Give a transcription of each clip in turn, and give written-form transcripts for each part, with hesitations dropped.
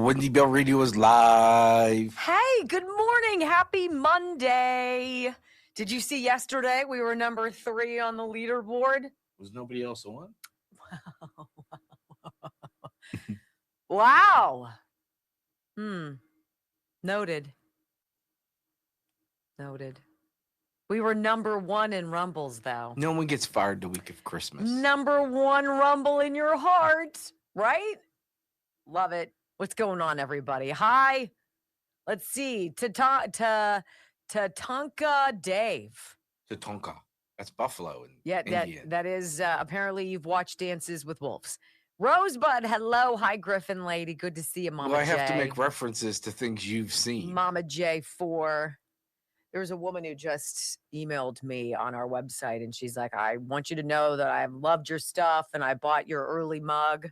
WenDy Bell Radio is live. Hey, good morning. Happy Monday. Did you see yesterday we were number 3 on the leaderboard? Was nobody else on? Wow. Noted. We were number 1 in Rumbles, though. No one gets fired the week of Christmas. Number 1 Rumble in your heart, right? Love it. What's going on, everybody? Hi. Let's see. Tatanka Dave. Tatanka. That's Buffalo in Yeah, Indian. that is apparently you've watched Dances with Wolves. Rosebud, hello. Hi, Griffin lady. Good to see you, Mama Well, I J. have to make references to things you've seen. Mama J4. There was a woman who just emailed me on our website, and she's like, I want you to know that I've loved your stuff, and I bought your early mug.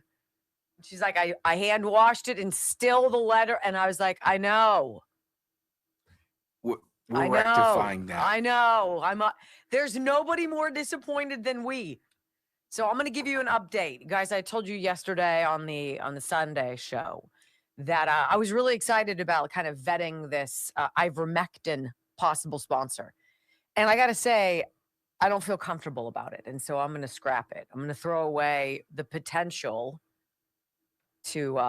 She's like, I hand washed it and still the letter. And I was like, I know. We're rectifying that. I know. There's nobody more disappointed than we. So I'm going to give you an update. Guys, I told you yesterday on the Sunday show that I was really excited about kind of vetting this ivermectin possible sponsor. And I got to say, I don't feel comfortable about it. And so I'm going to scrap it. I'm going to throw away the potential to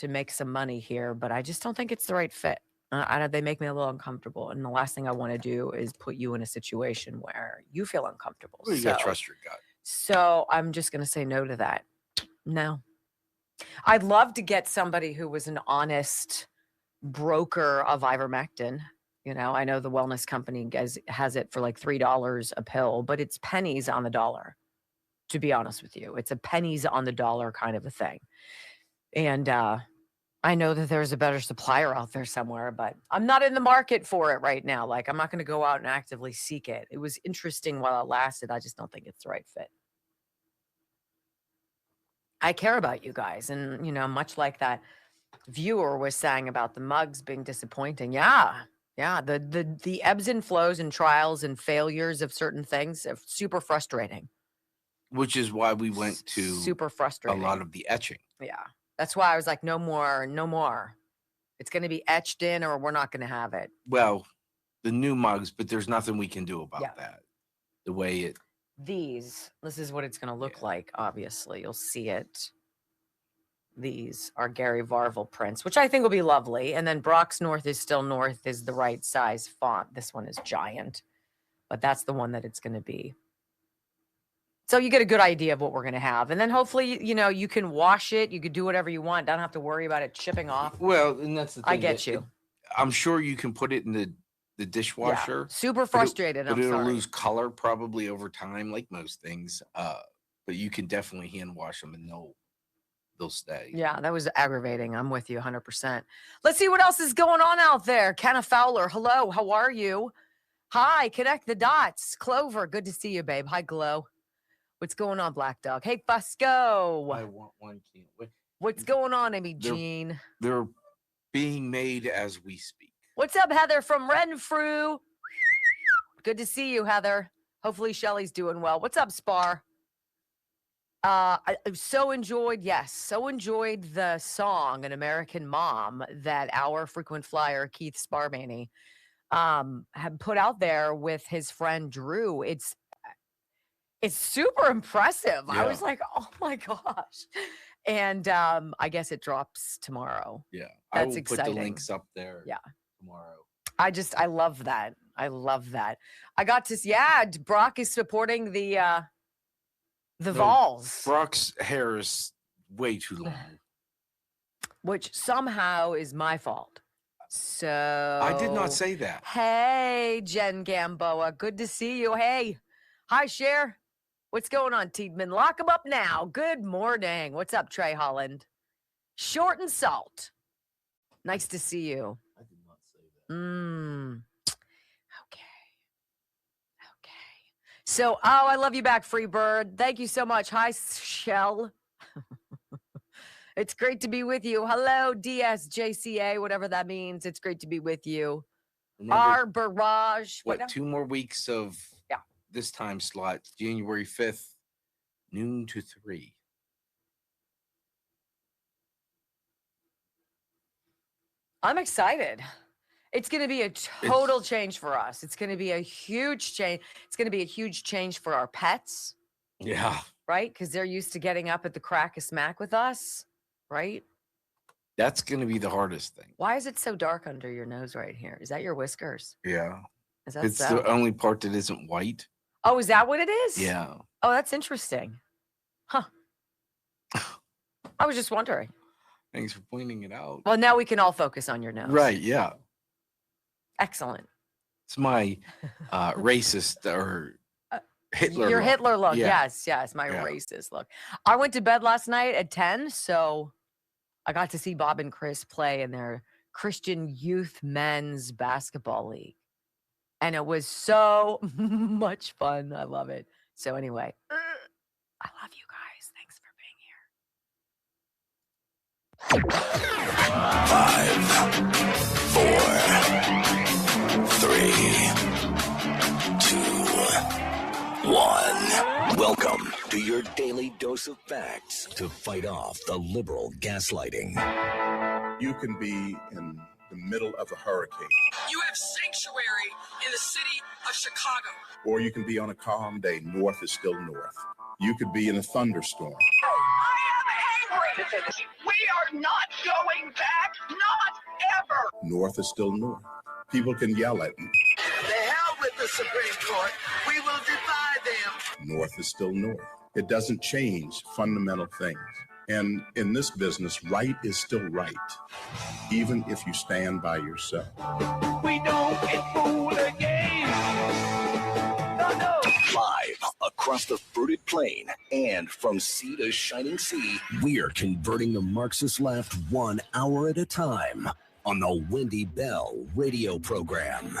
make some money here, but I just don't think it's the right fit. They make me a little uncomfortable, and the last thing I want to do is put you in a situation where you feel uncomfortable. Well, you got to trust your gut. So I'm just going to say no to that. No. I'd love to get somebody who was an honest broker of ivermectin. You know, I know the wellness company has it for like $3 a pill, but it's pennies on the dollar, to be honest with you. It's a pennies on the dollar kind of a thing. And I know that there's a better supplier out there somewhere, but I'm not in the market for it right now. Like, I'm not going to go out and actively seek it. It was interesting while it lasted. I just don't think it's the right fit. I care about you guys. And, you know, much like that viewer was saying about the mugs being disappointing. Yeah. The ebbs and flows and trials and failures of certain things are super frustrating. Which is why we went to super frustrating. A lot of the etching. Yeah. That's why I was like, no more. It's going to be etched in or we're not going to have it. Well, the new mugs, but there's nothing we can do about that. The way it. This is what it's going to look like, obviously. You'll see it. These are Gary Varvel prints, which I think will be lovely. And then Brock's North is still North is the right size font. This one is giant, but that's the one that it's going to be. So you get a good idea of what we're going to have. And then hopefully, you know, you can wash it. You could do whatever you want. Don't have to worry about it shipping off. Well, and that's the thing. I get you. I'm sure you can put it in the dishwasher. Yeah, super frustrated. But it'll lose color probably over time, like most things. But you can definitely hand wash them and they'll stay. Yeah, that was aggravating. I'm with you 100%. Let's see what else is going on out there. Kenna Fowler, hello. How are you? Hi, connect the dots. Clover, good to see you, babe. Hi, Glow. What's going on, Black Dog? Hey, Fusco. I want one. Can't wait. What's going on, Amy Jean? They're being made as we speak. What's up, Heather from Renfrew? Good to see you, Heather. Hopefully Shelly's doing well. What's up, Spar? I so enjoyed the song An American Mom that our frequent flyer, Keith Sparmaney, had put out there with his friend Drew. It's super impressive. Yeah. I was like, oh my gosh. And I guess it drops tomorrow. Yeah. That's I will exciting. put the links up there tomorrow. I love that. I love that. I got to, Brock is supporting the Vols. Brock's hair is way too long. Which somehow is my fault. So I did not say that. Hey, Jen Gamboa. Good to see you. Hey. Hi, Cher. What's going on, Tiedman? Lock him up now. Good morning. What's up, Trey Holland? Short and salt. Nice to see you. I did not say that. Okay. So, I love you back, Freebird. Thank you so much. Hi, Shell. It's great to be with you. Hello, DSJCA, whatever that means. It's great to be with you. Our barrage. What, 2 more weeks of this time slot, January 5th, noon to 3. I'm excited. It's going to be a total change for us. It's going to be a huge change. It's going to be a huge change for our pets, Yeah. right? Because they're used to getting up at the crack of smack with us, right? That's going to be the hardest thing. Why is it so dark under your nose right here? Is that your whiskers? Yeah. Is that It's so? the only part that isn't white. Oh, is that what it is? Yeah. Oh, that's interesting. Huh. I was just wondering. Thanks for pointing it out. Well, now we can all focus on your nose. Right. Yeah. Excellent. It's my racist or Hitler Your look. Hitler look. Yeah. Yes. My racist look. I went to bed last night at 10, so I got to see Bob and Chris play in their Christian Youth Men's Basketball League. And it was so much fun. I love it. So anyway, I love you guys. Thanks for being here. 5, 4, 3, 2, 1. Welcome to your daily dose of facts to fight off the liberal gaslighting. You can be in the middle of a hurricane. You have sanctuary in the city of Chicago. Or you can be on a calm day. North is still north. You could be in a thunderstorm. I am angry. We are not going back. Not ever. North is still north. People can yell at me. The hell with the Supreme Court. We will defy them. North is still north. It doesn't change fundamental things. And in this business, right is still right, even if you stand by yourself. We don't get fooled again. No. Live across the fruited plain and from sea to shining sea, we're converting the Marxist left 1 hour at a time on the WenDy Bell radio program.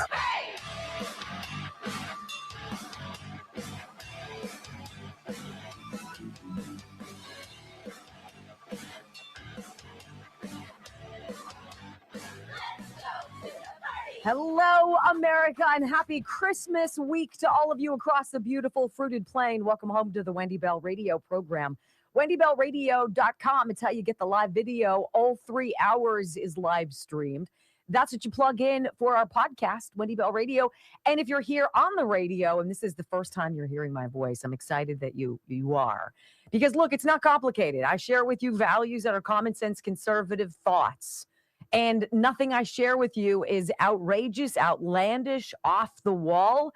Hello, America, and happy Christmas week to all of you across the beautiful fruited plain. Welcome home to the WenDy Bell radio program. WenDyBellRadio.com. It's how you get the live video. All 3 hours is live streamed. That's what you plug in for our podcast, WenDy Bell Radio. And if you're here on the radio, and this is the first time you're hearing my voice, I'm excited that you are. Because look, it's not complicated. I share with you values that are common sense, conservative thoughts. And nothing I share with you is outrageous, outlandish, off the wall.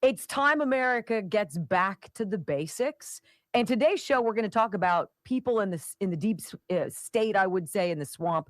It's time America gets back to the basics. And today's show, we're going to talk about people in the deep state, I would say, in the swamp,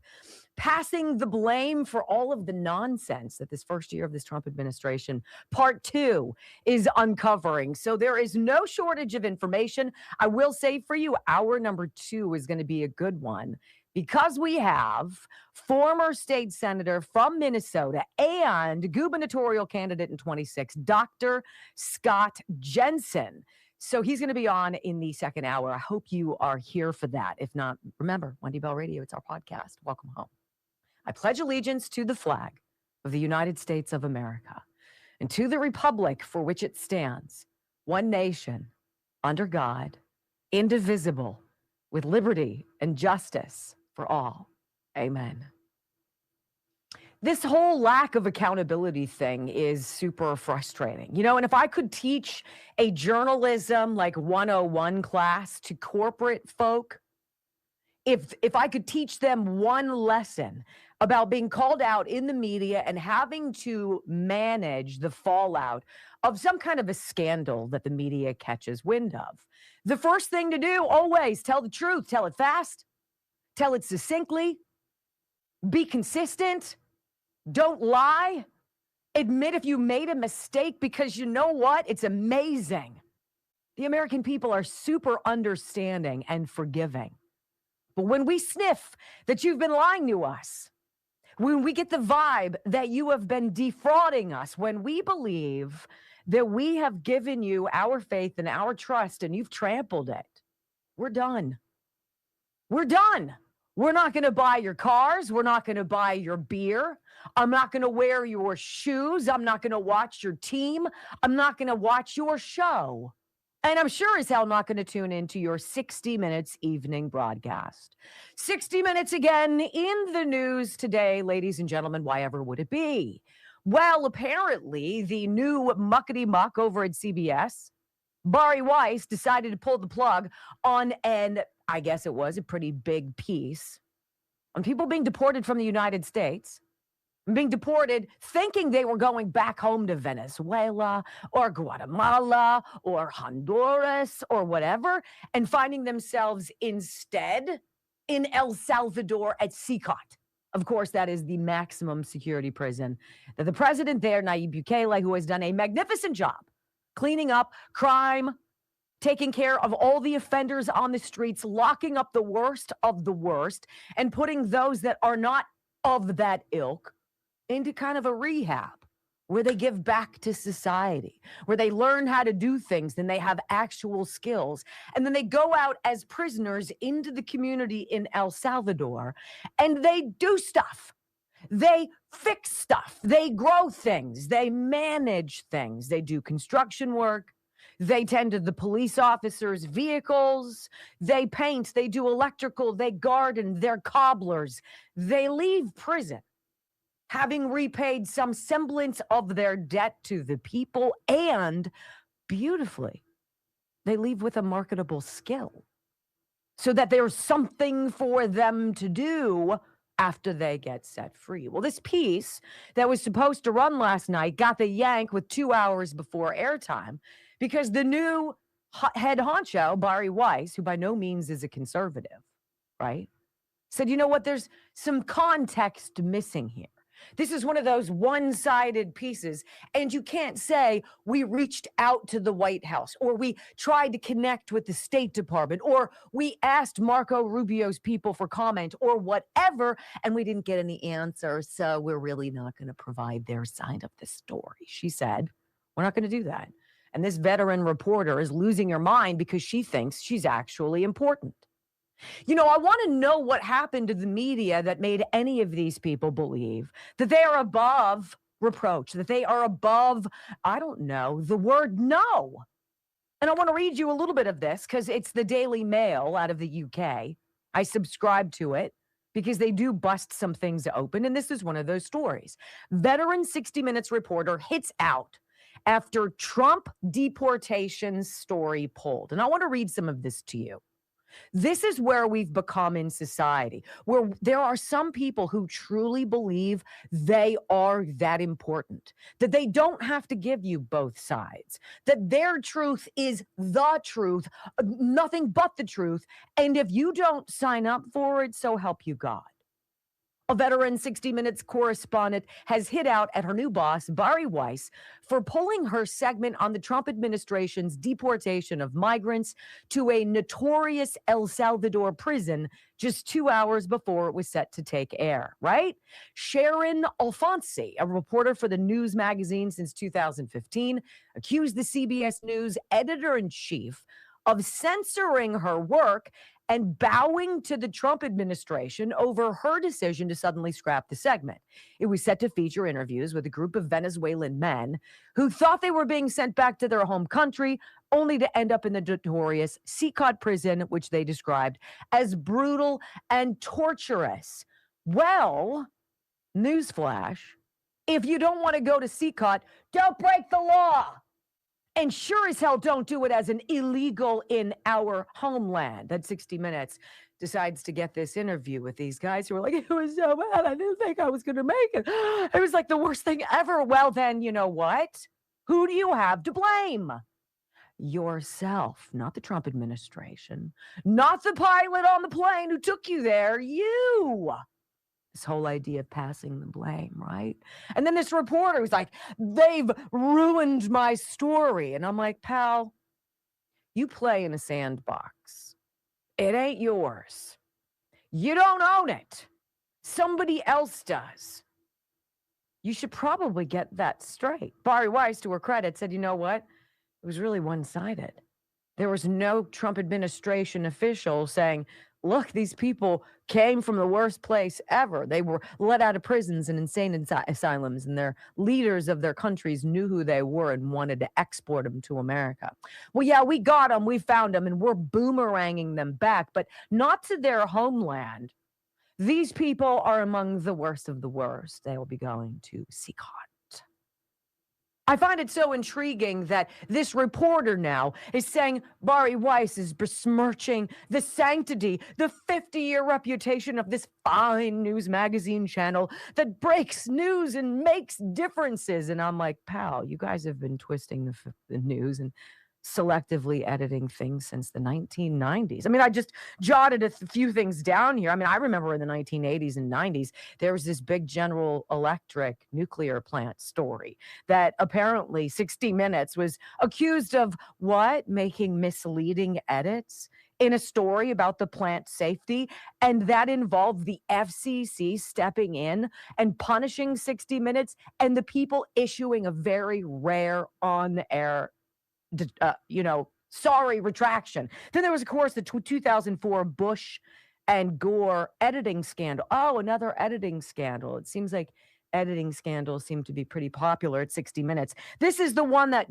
passing the blame for all of the nonsense that this first year of this Trump administration, part 2, is uncovering. So there is no shortage of information. I will say for you, hour number 2 is going to be a good one, because we have former state senator from Minnesota and gubernatorial candidate in 26, Dr. Scott Jensen. So he's going to be on in the second hour. I hope you are here for that. If not, remember, WenDy Bell Radio, it's our podcast. Welcome home. I pledge allegiance to the flag of the United States of America and to the republic for which it stands, one nation, under God, indivisible, with liberty and justice for all. Amen. This whole lack of accountability thing is super frustrating. You know, and if I could teach a journalism like 101 class to corporate folk, if I could teach them one lesson about being called out in the media and having to manage the fallout of some kind of a scandal that the media catches wind of, the first thing to do, always tell the truth, tell it fast, tell it succinctly, be consistent, don't lie, admit if you made a mistake, because you know what? It's amazing. The American people are super understanding and forgiving. But when we sniff that you've been lying to us, when we get the vibe that you have been defrauding us, when we believe that we have given you our faith and our trust and you've trampled it, we're done. We're done. We're not going to buy your cars. We're not going to buy your beer. I'm not going to wear your shoes. I'm not going to watch your team. I'm not going to watch your show. And I'm sure as hell not going to tune into your 60 Minutes evening broadcast. 60 Minutes again in the news today, ladies and gentlemen. Why ever would it be? Well, apparently, the new muckety muck over at CBS, Bari Weiss, decided to pull the plug on I guess it was a pretty big piece on people being deported from the United States. Being deported, thinking they were going back home to Venezuela or Guatemala or Honduras or whatever, and finding themselves instead in El Salvador at CCOT. Of course, that is the maximum security prison that the president there, Nayib Bukele, who has done a magnificent job cleaning up crime, taking care of all the offenders on the streets, locking up the worst of the worst, and putting those that are not of that ilk into kind of a rehab where they give back to society, where they learn how to do things and they have actual skills. And then they go out as prisoners into the community in El Salvador and they do stuff. They fix stuff. They grow things. They manage things. They do construction work. They tend to the police officers' vehicles. They paint. They do electrical. They garden. They're cobblers. They leave prison having repaid some semblance of their debt to the people, and beautifully, they leave with a marketable skill so that there's something for them to do after they get set free. Well, this piece that was supposed to run last night got the yank with 2 hours before airtime because the new head honcho, Bari Weiss, who by no means is a conservative, right, said, you know what, there's some context missing here. This is one of those one-sided pieces, and you can't say we reached out to the White House or we tried to connect with the State Department or we asked Marco Rubio's people for comment or whatever, and we didn't get any answer, so we're really not going to provide their side of the story. She said, we're not going to do that. And this veteran reporter is losing her mind because she thinks she's actually important. You know, I want to know what happened to the media that made any of these people believe that they are above reproach, that they are above, I don't know, the word no. And I want to read you a little bit of this because it's the Daily Mail out of the UK. I subscribe to it because they do bust some things open. And this is one of those stories. Veteran 60 Minutes reporter hits out after Trump deportation story pulled. And I want to read some of this to you. This is where we've become in society, where there are some people who truly believe they are that important, that they don't have to give you both sides, that their truth is the truth, nothing but the truth. And if you don't sign up for it, so help you God. A veteran 60 Minutes correspondent has hit out at her new boss, Bari Weiss, for pulling her segment on the Trump administration's deportation of migrants to a notorious El Salvador prison just 2 hours before it was set to take air, right? Sharon Alfonsi, a reporter for the news magazine since 2015, accused the CBS News editor-in-chief of censoring her work and bowing to the Trump administration over her decision to suddenly scrap the segment. It was set to feature interviews with a group of Venezuelan men who thought they were being sent back to their home country, only to end up in the notorious CCOT prison, which they described as brutal and torturous. Well, newsflash, if you don't want to go to CCOT, don't break the law. And sure as hell don't do it as an illegal in our homeland. That 60 Minutes decides to get this interview with these guys who were like, it was so bad. I didn't think I was going to make it. It was like the worst thing ever. Well, then, you know what? Who do you have to blame? Yourself, not the Trump administration, not the pilot on the plane who took you there. You. This whole idea of passing the blame, right? And then this reporter was like, they've ruined my story. And I'm like, pal, you play in a sandbox. It ain't yours. You don't own it. Somebody else does. You should probably get that straight. Bari Weiss, to her credit, said, you know what? It was really one-sided. There was no Trump administration official saying, look, these people came from the worst place ever. They were let out of prisons and insane asylums, and their leaders of their countries knew who they were and wanted to export them to America. Well, yeah, we got them, we found them, and we're boomeranging them back, but not to their homeland. These people are among the worst of the worst. They will be going to Sikhat. I find it so intriguing that this reporter now is saying Bari Weiss is besmirching the sanctity, the 50-year reputation of this fine news magazine channel that breaks news and makes differences. And I'm like, pal, you guys have been twisting the news and selectively editing things since the 1990s. I mean, I just jotted a few things down here. I mean, I remember in the 1980s and 90s, there was this big General Electric nuclear plant story that apparently 60 Minutes was accused of what? Making misleading edits in a story about the plant safety. And that involved the FCC stepping in and punishing 60 Minutes and the people issuing a very rare on-air sorry retraction. Then there was, of course, the 2004 Bush and Gore editing scandal. Oh, another editing scandal. It seems like editing scandals seem to be pretty popular at 60 Minutes. This is the one that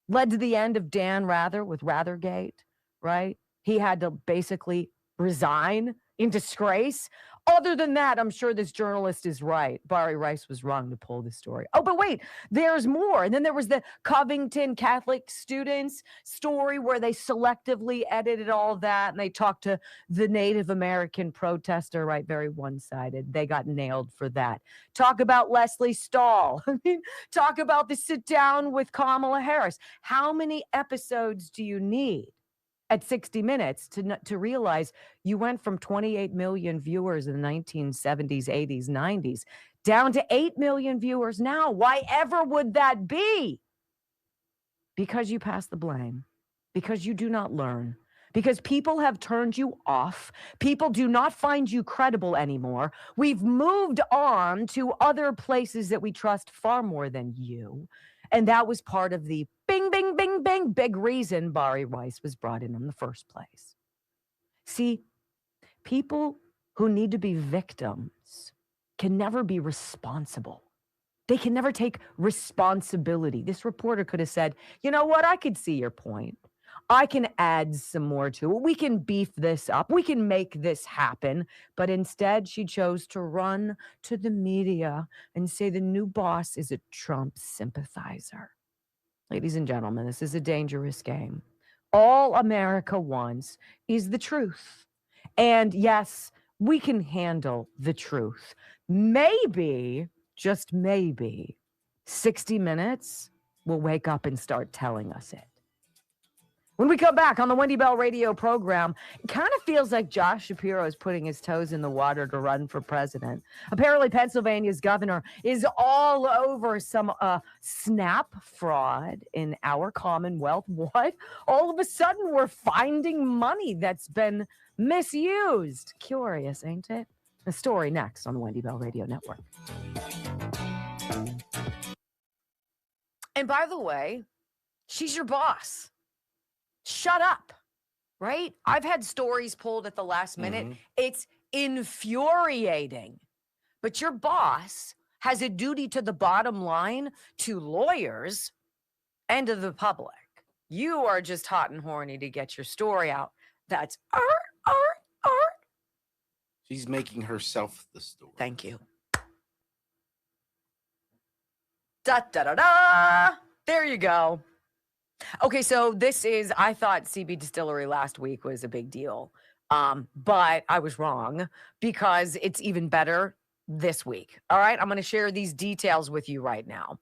led to the end of Dan Rather with Rathergate, right? He had to basically resign in disgrace. Other than that, I'm sure this journalist is right. Bari Weiss was wrong to pull this story. Oh, but wait, there's more. And then there was the Covington Catholic students story where they selectively edited all that and they talked to the Native American protester, right? Very one-sided. They got nailed for that. Talk about Leslie Stahl. I mean, talk about the sit down with Kamala Harris. How many episodes do you need at 60 Minutes to realize you went from 28 million viewers in the 1970s, 80s, 90s down to 8 million viewers now? Why ever would that be? Because you pass the blame, because you do not learn, because people have turned you off. People do not find you credible anymore. We've moved on to other places that we trust far more than you. And that was part of the bing, bing, bing, bing, big reason Bari Weiss was brought in the first place. See, people who need to be victims can never be responsible. They can never take responsibility. This reporter could have said, you know what? I could see your point. I can add some more to it. We can beef this up. We can make this happen. But instead, she chose to run to the media and say the new boss is a Trump sympathizer. Ladies and gentlemen, this is a dangerous game. All America wants is the truth. And yes, we can handle the truth. Maybe, just maybe, 60 Minutes will wake up and start telling us it. When we come back on the WenDy Bell radio program, it kind of feels like Josh Shapiro is putting his toes in the water to run for president. Apparently, Pennsylvania's governor is all over some SNAP fraud in our Commonwealth. What? All of a sudden, we're finding money that's been misused. Curious, ain't it? The story next on the WenDy Bell Radio Network. And by the way, she's your boss. Shut up, right? I've had stories pulled at the last minute. It's infuriating. But your boss has a duty to the bottom line, to lawyers, and to the public. You are just hot and horny to get your story out. That's She's making herself the story. Thank you. Da da da da. There you go. Okay, so this is, I thought CB Distillery last week was a big deal, but I was wrong because it's even better this week. All right, I'm going to share these details with you right now.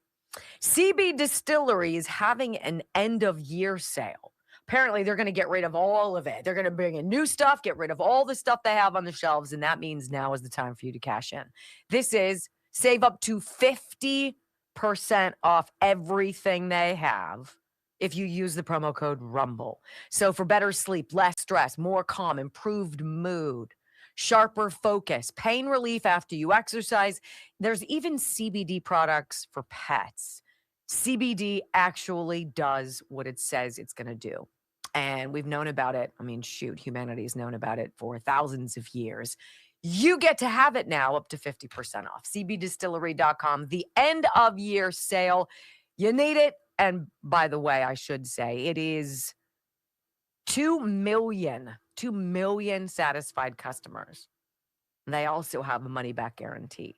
CB Distillery is having an end-of-year sale. Apparently, they're going to get rid of all of it. They're going to bring in new stuff, get rid of all the stuff they have on the shelves, and that means now is the time for you to cash in. This is save up to 50% off everything they have if you use the promo code RUMBLE. So for better sleep, less stress, more calm, improved mood, sharper focus, pain relief after you exercise. There's even CBD products for pets. CBD actually does what it says it's going to do. And we've known about it. I mean, shoot, humanity has known about it for thousands of years. You get to have it now up to 50% off. cbdistillery.com, the end of year sale. You need it. And by the way, I should say it is 2 million satisfied customers. They also have a money back guarantee.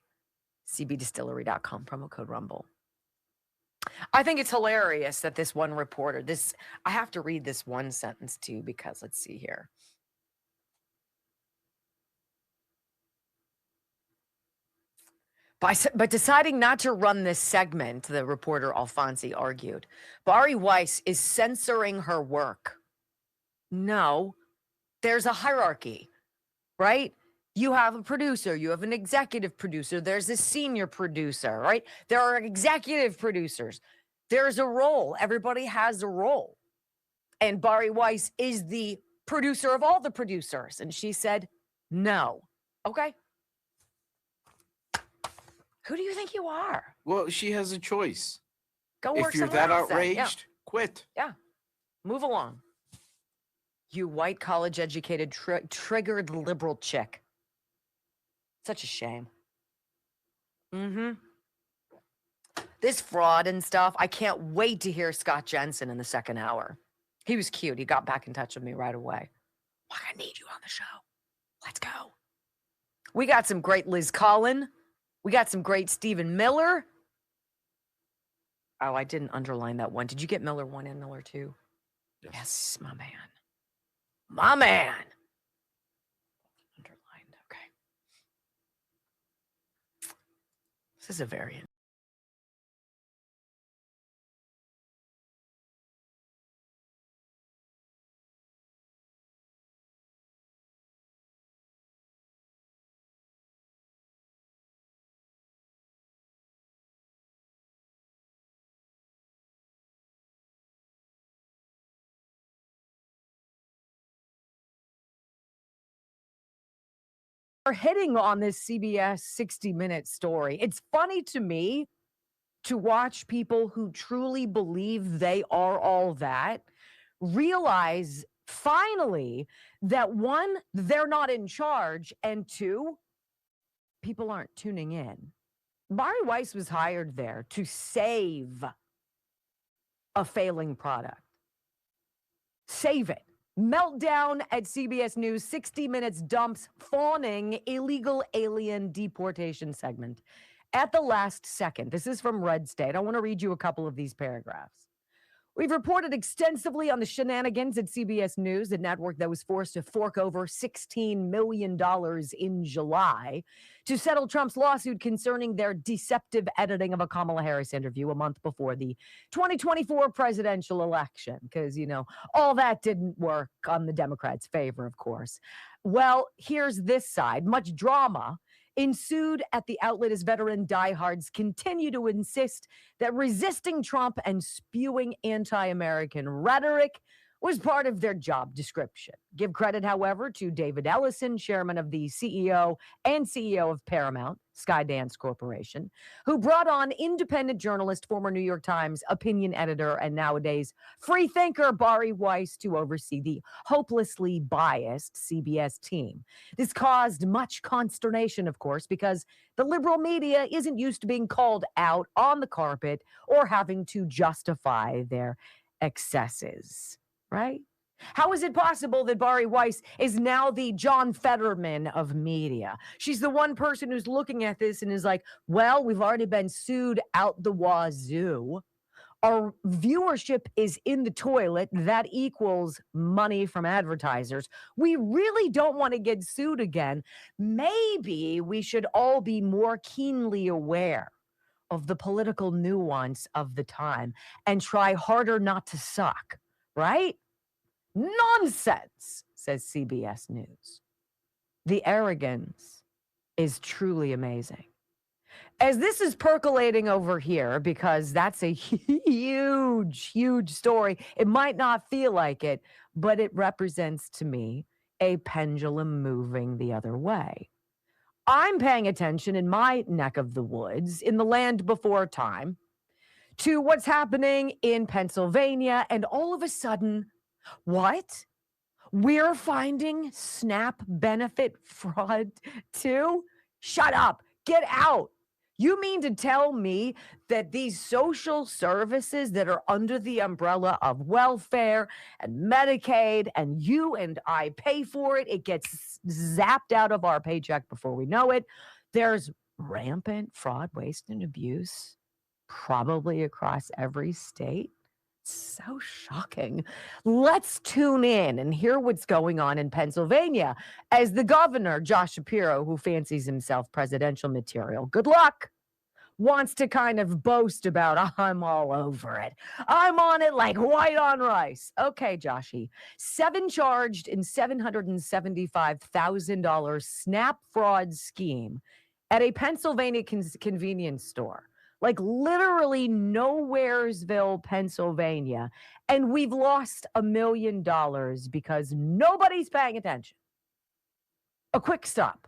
cbdistillery.com, promo code Rumble. I think it's hilarious that this one reporter, I have to read this one sentence too, because let's see here. But deciding not to run this segment, the reporter Alfonsi argued, Bari Weiss is censoring her work. No, there's a hierarchy, right? You have a producer, you have an executive producer, there's a senior producer, right? There are executive producers. There's a role. Everybody has a role. And Bari Weiss is the producer of all the producers. And she said, no. Okay. Who do you think you are? Well, she has a choice. Go work If you're somewhere that else then. outraged, Yeah. quit. Yeah. Move along. You white college educated triggered liberal chick. Such a shame. This fraud and stuff, I can't wait to hear Scott Jensen in the second hour. He was cute. He got back in touch with me right away. I need you on the show. Let's go. We got some great Liz Collin. We got some great Stephen Miller. Oh, I didn't underline that one. Did you get Miller 1 and Miller 2? Yes, my man. My man. Underlined. Okay. This is a variant. Hitting on this CBS 60-minute story. It's funny to me to watch people who truly believe they are all that realize finally that one, they're not in charge, and two, people aren't tuning in. Bari Weiss was hired there to save a failing product. Save it. Meltdown at CBS News, 60 Minutes dumps fawning illegal alien deportation segment at the last second. This is from Red State. I want to read you a couple of these paragraphs. We've reported extensively on the shenanigans at CBS News, the network that was forced to fork over $16 million in July to settle Trump's lawsuit concerning their deceptive editing of a Kamala Harris interview a month before the 2024 presidential election. Because, all that didn't work on the Democrats' favor, of course. Well, here's this side. Much drama ensued at the outlet as veteran diehards continue to insist that resisting Trump and spewing anti-American rhetoric was part of their job description. Give credit, however, to David Ellison, chairman of the CEO of Paramount, Skydance Corporation, who brought on independent journalist, former New York Times opinion editor, and nowadays free thinker Bari Weiss to oversee the hopelessly biased CBS team. This caused much consternation, of course, because the liberal media isn't used to being called out on the carpet or having to justify their excesses. Right? How is it possible that Bari Weiss is now the John Fetterman of media? She's the one person who's looking at this and is like, well, we've already been sued out the wazoo. Our viewership is in the toilet. That equals money from advertisers. We really don't want to get sued again. Maybe we should all be more keenly aware of the political nuance of the time and try harder not to suck. Right? Nonsense, says CBS News. The arrogance is truly amazing. As this is percolating over here, because that's a huge, huge story, it might not feel like it, but it represents to me a pendulum moving the other way. I'm paying attention in my neck of the woods, in the land before time, to what's happening in Pennsylvania, and all of a sudden, what? We're finding SNAP benefit fraud too? Shut up. Get out. You mean to tell me that these social services that are under the umbrella of welfare and Medicaid and you and I pay for it, it gets zapped out of our paycheck before we know it. There's rampant fraud, waste, and abuse probably across every state. So shocking. Let's tune in and hear what's going on in Pennsylvania as the governor, Josh Shapiro, who fancies himself presidential material, good luck, wants to kind of boast about, I'm all over it. I'm on it like white on rice. Okay, Joshy. 7 charged in $775,000 SNAP fraud scheme at a Pennsylvania convenience store. Like literally nowheresville, Pennsylvania. And we've lost $1 million because nobody's paying attention. A quick stop.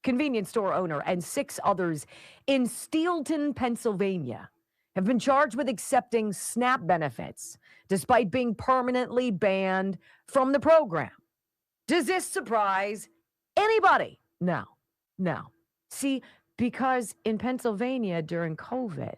Convenience store owner and 6 others in Steelton, Pennsylvania have been charged with accepting SNAP benefits despite being permanently banned from the program. Does this surprise anybody? No. See, because in Pennsylvania during COVID,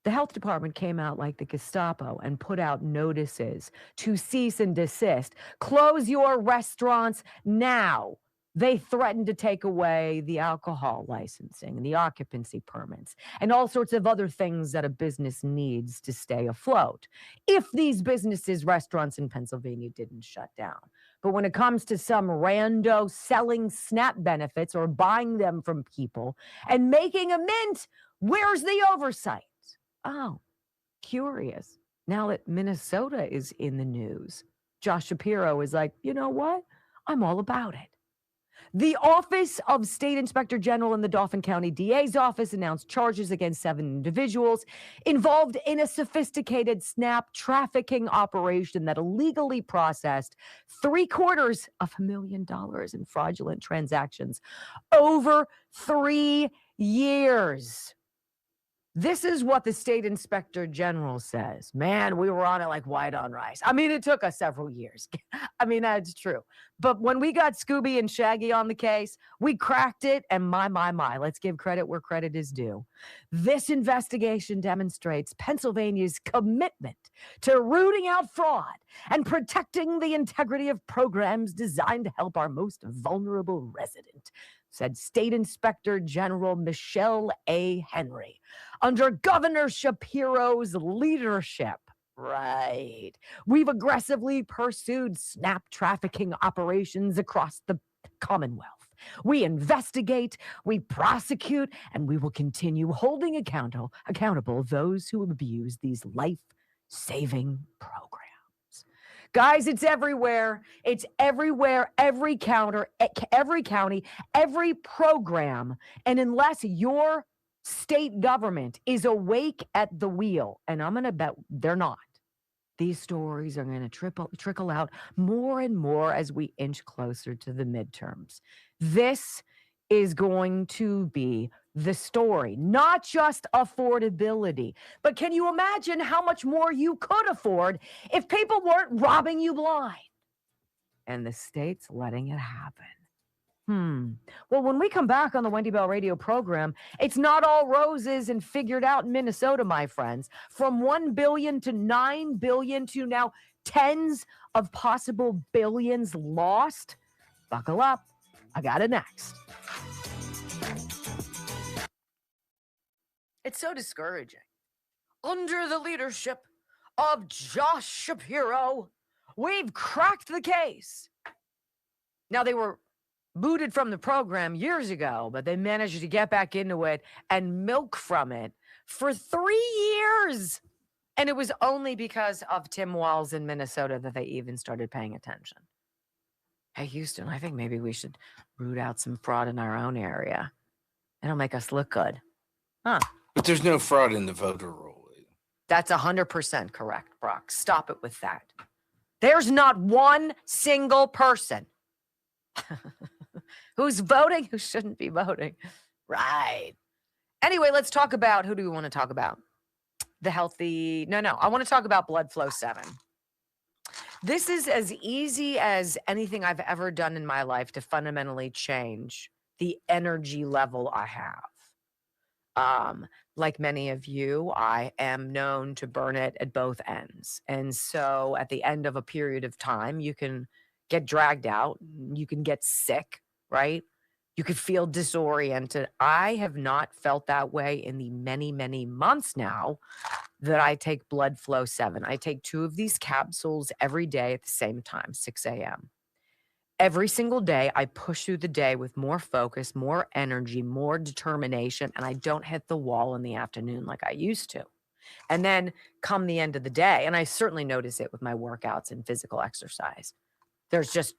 the health department came out like the Gestapo and put out notices to cease and desist. Close your restaurants now. They threatened to take away the alcohol licensing and the occupancy permits and all sorts of other things that a business needs to stay afloat if these businesses, restaurants in Pennsylvania didn't shut down. But when it comes to some rando selling SNAP benefits or buying them from people and making a mint, where's the oversight? Oh, curious. Now that Minnesota is in the news, Josh Shapiro is like, you know what? I'm all about it. The Office of State Inspector General in the Dauphin County DA's office announced charges against 7 individuals involved in a sophisticated SNAP trafficking operation that illegally processed $750,000 in fraudulent transactions over 3 years. This is what the state inspector general says. Man, we were on it like white on rice. I mean, it took us several years. I mean, that's true. But when we got Scooby and Shaggy on the case, we cracked it. And my, let's give credit where credit is due. This investigation demonstrates Pennsylvania's commitment to rooting out fraud and protecting the integrity of programs designed to help our most vulnerable resident, said State Inspector General Michelle A. Henry. Under Governor Shapiro's leadership, right, we've aggressively pursued SNAP trafficking operations across the Commonwealth. We investigate, we prosecute, and we will continue holding accountable those who abuse these life-saving programs. Guys, it's everywhere. It's everywhere, every county, every program. And unless your state government is awake at the wheel, and I'm going to bet they're not, these stories are going to trickle out more and more as we inch closer to the midterms. This is going to be the story, not just affordability, but can you imagine how much more you could afford if people weren't robbing you blind? And the state's letting it happen. Well, when we come back on the Wendy Bell radio program, it's not all roses and figured out in Minnesota, my friends. From 1 billion to 9 billion to now tens of possible billions lost. Buckle up. I got it next. It's so discouraging. Under the leadership of Josh Shapiro, we've cracked the case. Now, they were booted from the program years ago, but they managed to get back into it and milk from it for 3 years. And it was only because of Tim Walz in Minnesota that they even started paying attention. Hey, Houston, I think maybe we should root out some fraud in our own area. It'll make us look good. Huh. But there's no fraud in the voter roll. That's 100% correct, Brock. Stop it with that. There's not one single person who's voting who shouldn't be voting. Right. Anyway, let's talk about, who do we want to talk about? The healthy, no, I want to talk about Blood Flow 7. This is as easy as anything I've ever done in my life to fundamentally change the energy level I have. Like many of you, I am known to burn it at both ends. And so at the end of a period of time, you can get dragged out, you can get sick, right? You could feel disoriented. I have not felt that way in the many, many months now that I take Blood Flow 7. I take 2 of these capsules every day at the same time, 6 a.m. Every single day, I push through the day with more focus, more energy, more determination, and I don't hit the wall in the afternoon like I used to. And then come the end of the day, and I certainly notice it with my workouts and physical exercise. There's just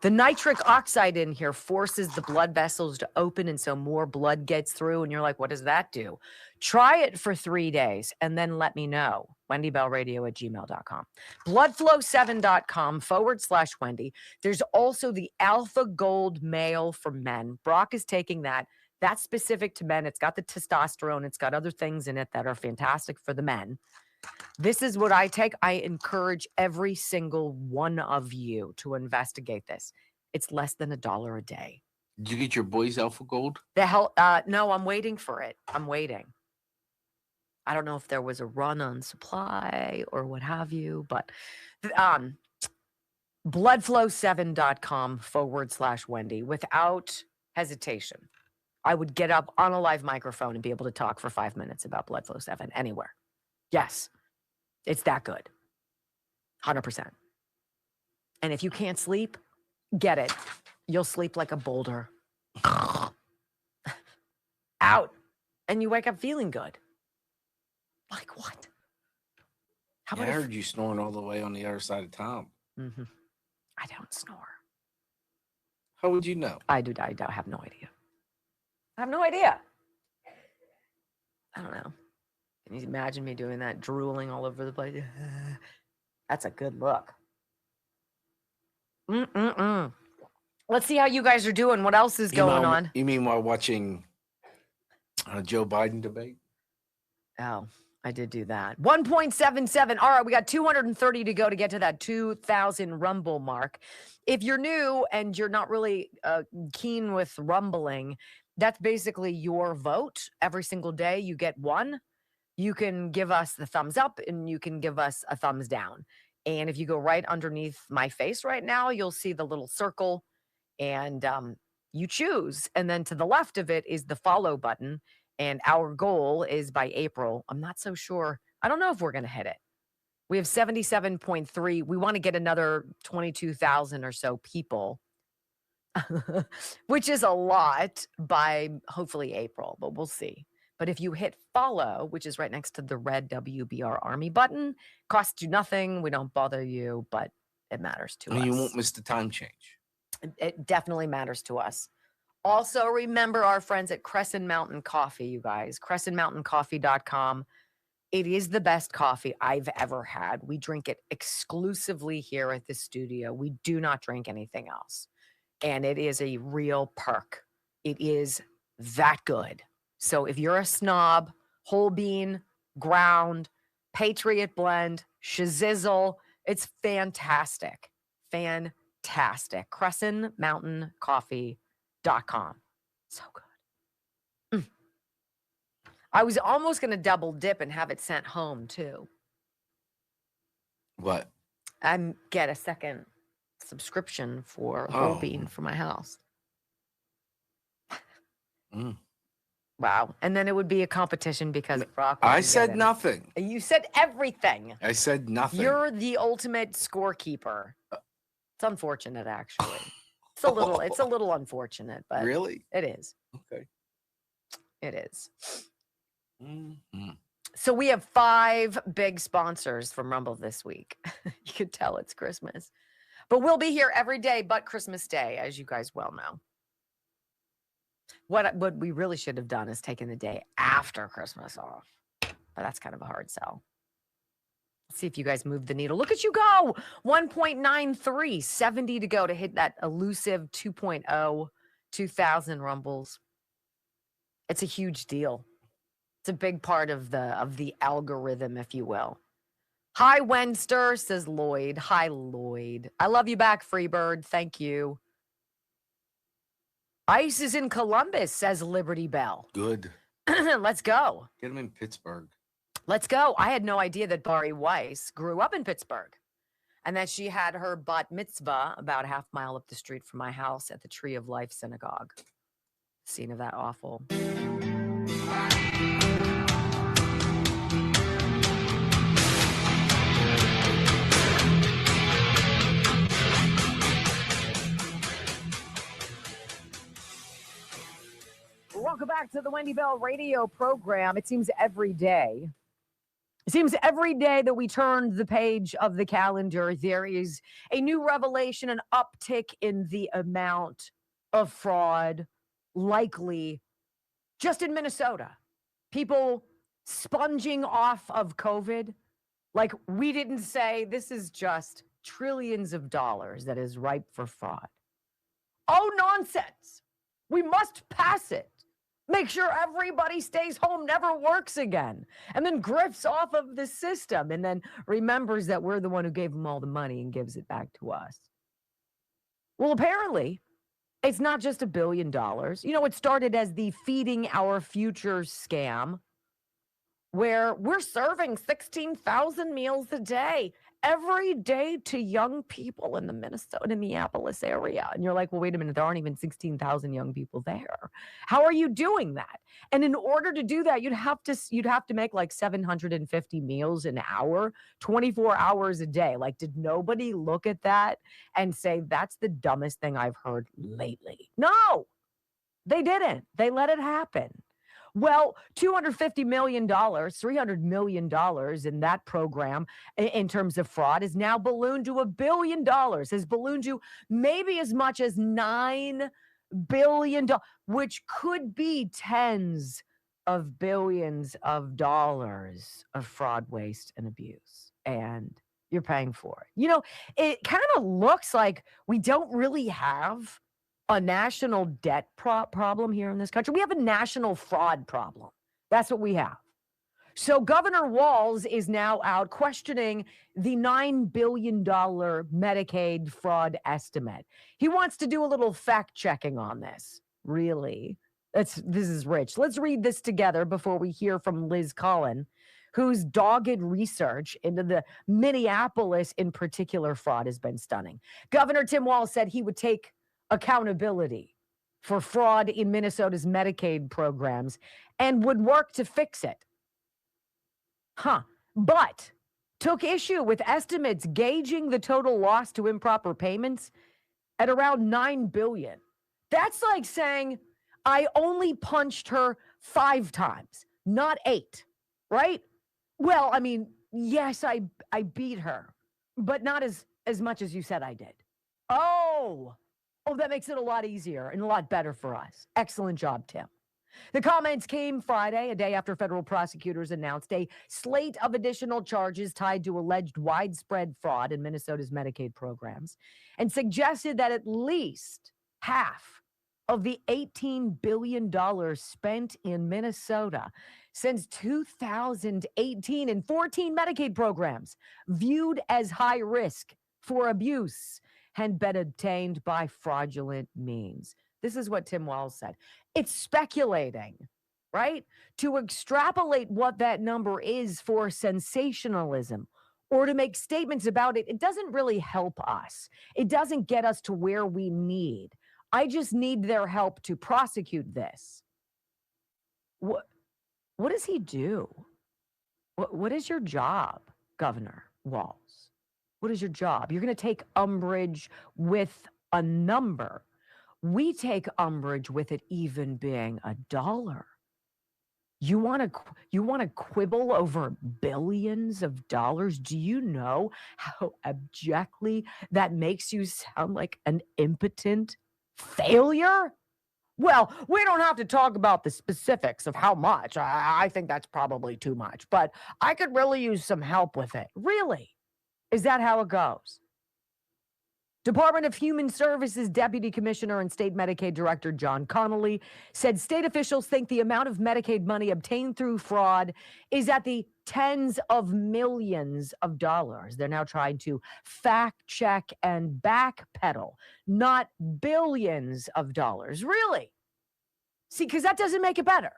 the nitric oxide in here forces the blood vessels to open, and so more blood gets through. And you're like, what does that do? Try it for 3 days and then let me know. WenDyBellRadio@gmail.com. Bloodflow7.com/Wendy. There's also the Alpha Gold Male for men. Brock is taking that. That's specific to men. It's got the testosterone. It's got other things in it that are fantastic for the men. This is what I take. I encourage every single one of you to investigate this. It's less than $1 a day. Did you get your boys Alpha Gold? The hell, no, I'm waiting for it. I'm waiting. I don't know if there was a run on supply or what have you, but bloodflow7.com/Wendy. Without hesitation, I would get up on a live microphone and be able to talk for 5 minutes about Blood Flow 7 anywhere. Yes. It's that good. 100%. And if you can't sleep, get it. You'll sleep like a boulder. Out. And you wake up feeling good. Like what? How Yeah, I heard you snoring all the way on the other side of town. Mm-hmm. I don't snore. How would you know? I have no idea. I have no idea. I don't know. Can you imagine me doing that, drooling all over the place? That's a good look. Let's see how you guys are doing. What else is going on? You mean while watching Joe Biden debate? Oh, I did do that. 1.77. All right, we got 230 to go to get to that 2,000 Rumble mark. If you're new and you're not really keen with rumbling, that's basically your vote. Every single day you get one. You can give us the thumbs up and you can give us a thumbs down. And if you go right underneath my face right now, you'll see the little circle and you choose. And then to the left of it is the follow button. And our goal is by April. I'm not so sure. I don't know if we're going to hit it. We have 77.3. We want to get another 22,000 or so people, which is a lot by hopefully April, but we'll see. But if you hit follow, which is right next to the red WBR Army button, costs you nothing. We don't bother you, but it matters to us. And you won't miss the time change. It definitely matters to us. Also, remember our friends at Crescent Mountain Coffee, you guys. CrescentMountainCoffee.com. It is the best coffee I've ever had. We drink it exclusively here at the studio. We do not drink anything else. And it is a real perk. It is that good. So if you're a snob, whole bean, ground, Patriot blend, shizzle, it's fantastic. Fantastic. CrescentMountainCoffee.com. So good. I was almost going to double dip and have it sent home too. What? Get a second subscription for whole bean for my house. Wow. And then it would be a competition because Brock. I said nothing. You said everything. I said nothing. You're the ultimate scorekeeper. It's unfortunate, actually. It's a little unfortunate, but really, it is. Okay. It is. Mm-hmm. So we have 5 big sponsors from Rumble this week. You can tell it's Christmas, but we'll be here every day but Christmas Day, as you guys well know. What we really should have done is taken the day after Christmas off, but that's kind of a hard sell. Let's see if you guys move the needle. Look at you go. 1.93, 70 to go to hit that elusive 2.0, 2,000 Rumbles. It's a huge deal. It's a big part of the algorithm, if you will. Hi, Wenster, says Lloyd. Hi, Lloyd. I love you back, Freebird. Thank you. Ice is in Columbus, says Liberty Bell. Good. Let's go. Get him in Pittsburgh. Let's go. I had no idea that Bari Weiss grew up in Pittsburgh and that she had her bat mitzvah about a half mile up the street from my house at the Tree of Life Synagogue. Scene of that awful. Welcome back to the WenDy Bell radio program. It seems every day that we turn the page of the calendar, there is a new revelation, an uptick in the amount of fraud, likely just in Minnesota. People sponging off of COVID. Like, we didn't say this is just trillions of dollars that is ripe for fraud. Oh, nonsense. We must pass it. Make sure everybody stays home, never works again, and then grifts off of the system and then remembers that we're the one who gave them all the money and gives it back to us. Well, apparently, it's not just $1 billion. You know, it started as the Feeding Our Future scam, where we're serving 16,000 meals a day, every day to young people in the Minnesota-Minneapolis area. And you're like, well, wait a minute, there aren't even 16,000 young people there. How are you doing that? And in order to do that, you'd have to make like 750 meals an hour, 24 hours a day. Like, did nobody look at that and say, that's the dumbest thing I've heard lately? No, they didn't. They let it happen. Well, $250 million, $300 million in that program in terms of fraud is now ballooned to $1 billion, has ballooned to maybe as much as $9 billion, which could be tens of billions of dollars of fraud, waste, and abuse. And you're paying for it. You know, it kind of looks like we don't really have a national debt problem here in this country. We have a national fraud problem. That's what we have. So Governor Walz is now out questioning the $9 billion Medicaid fraud estimate. He wants to do a little fact checking on this. Really? This is rich. Let's read this together before we hear from Liz Collin, whose dogged research into the Minneapolis in particular fraud has been stunning. Governor Tim Walz said he would take accountability for fraud in Minnesota's Medicaid programs and would work to fix it. But took issue with estimates gauging the total loss to improper payments at around $9 billion. That's like saying I only punched her 5 times, not 8, right? Well, I mean, yes, I beat her, but not as much as you said I did. Oh, that makes it a lot easier and a lot better for us. Excellent job, Tim. The comments came Friday, a day after federal prosecutors announced a slate of additional charges tied to alleged widespread fraud in Minnesota's Medicaid programs, and suggested that at least half of the $18 billion spent in Minnesota since 2018 in 14 Medicaid programs viewed as high risk for abuse had been obtained by fraudulent means. This is what Tim Walz said. It's speculating, right? To extrapolate what that number is for sensationalism or to make statements about it, it doesn't really help us. It doesn't get us to where we need. I just need their help to prosecute this. What does he do? What is your job, Governor Walz? What is your job? You're going to take umbrage with a number. We take umbrage with it even being $1. You want to quibble over billions of dollars? Do you know how abjectly that makes you sound like an impotent failure? Well, we don't have to talk about the specifics of how much. I think that's probably too much, but I could really use some help with it. Really? Is that how it goes? Department of Human Services Deputy Commissioner and State Medicaid Director John Connolly said state officials think the amount of Medicaid money obtained through fraud is at the tens of millions of dollars. They're now trying to fact check and backpedal, not billions of dollars. Really? See, because that doesn't make it better.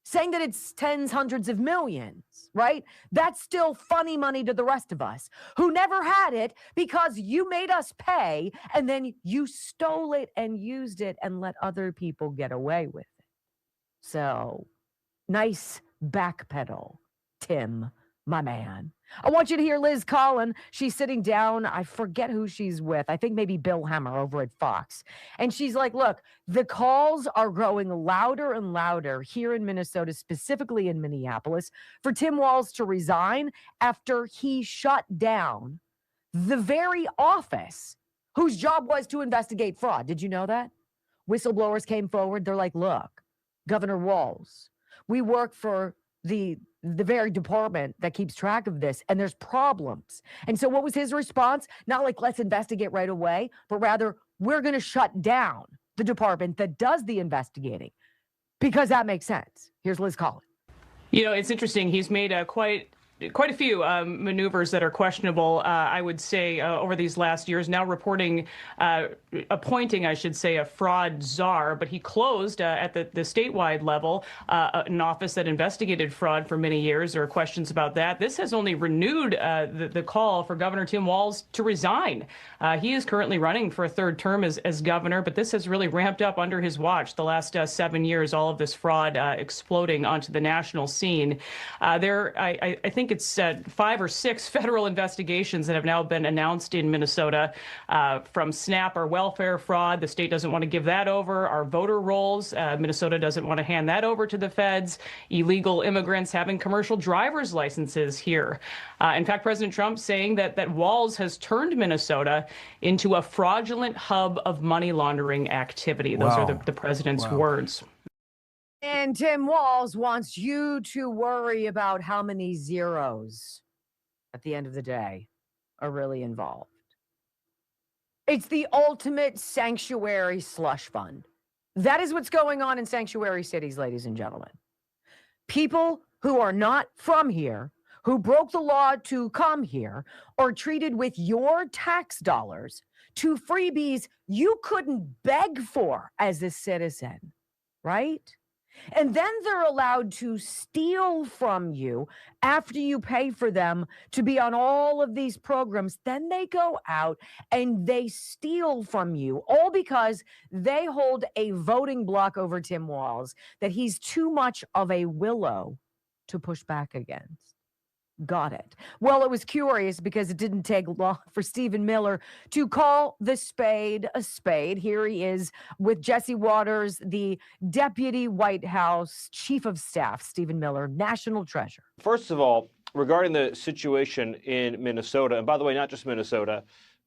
Saying that it's tens, hundreds of millions, right? That's still funny money to the rest of us who never had it because you made us pay and then you stole it and used it and let other people get away with it. So, nice backpedal, Tim, my man. I want you to hear Liz Collin. She's sitting down. I forget who she's with. I think maybe Bill Hemmer over at Fox. And she's like, look, the calls are growing louder and louder here in Minnesota, specifically in Minneapolis, for Tim Walz to resign after he shut down the very office whose job was to investigate fraud. Did you know that? Whistleblowers came forward. They're like, look, Governor Walz, we work for the very department that keeps track of this, and there's problems. And so what was his response? Not like, let's investigate right away, but rather, we're going to shut down the department that does the investigating because that makes sense. Here's Liz Collin. You know, it's interesting. He's made quite a few maneuvers that are questionable, I would say, over these last years. Now appointing, I should say, a fraud czar. But he closed at the statewide level an office that investigated fraud for many years. There are questions about that. This has only renewed the call for Governor Tim Walz to resign. He is currently running for a third term as governor, but this has really ramped up under his watch the last 7 years, all of this fraud exploding onto the national scene. I think it's 5 or 6 federal investigations that have now been announced in Minnesota from SNAP or welfare fraud. The state doesn't want to give that over. Our voter rolls, Minnesota doesn't want to hand that over to the feds. Illegal immigrants having commercial driver's licenses here. In fact, President Trump saying that Walz has turned Minnesota into a fraudulent hub of money laundering activity. Those are the president's words. And Tim Walz wants you to worry about how many zeros at the end of the day are really involved. It's the ultimate sanctuary slush fund. That is what's going on in sanctuary cities, ladies and gentlemen. People who are not from here, who broke the law to come here, are treated with your tax dollars to freebies you couldn't beg for as a citizen, right? And then they're allowed to steal from you after you pay for them to be on all of these programs. Then they go out and they steal from you, all because they hold a voting block over Tim Walz that he's too much of a willow to push back against. Got it. Well, it was curious because it didn't take long for Stephen Miller to call the spade a spade. Here he is with Jesse Waters, the Deputy White House Chief of Staff. Stephen Miller, national treasure. First of all, regarding the situation in Minnesota, and by the way, not just Minnesota,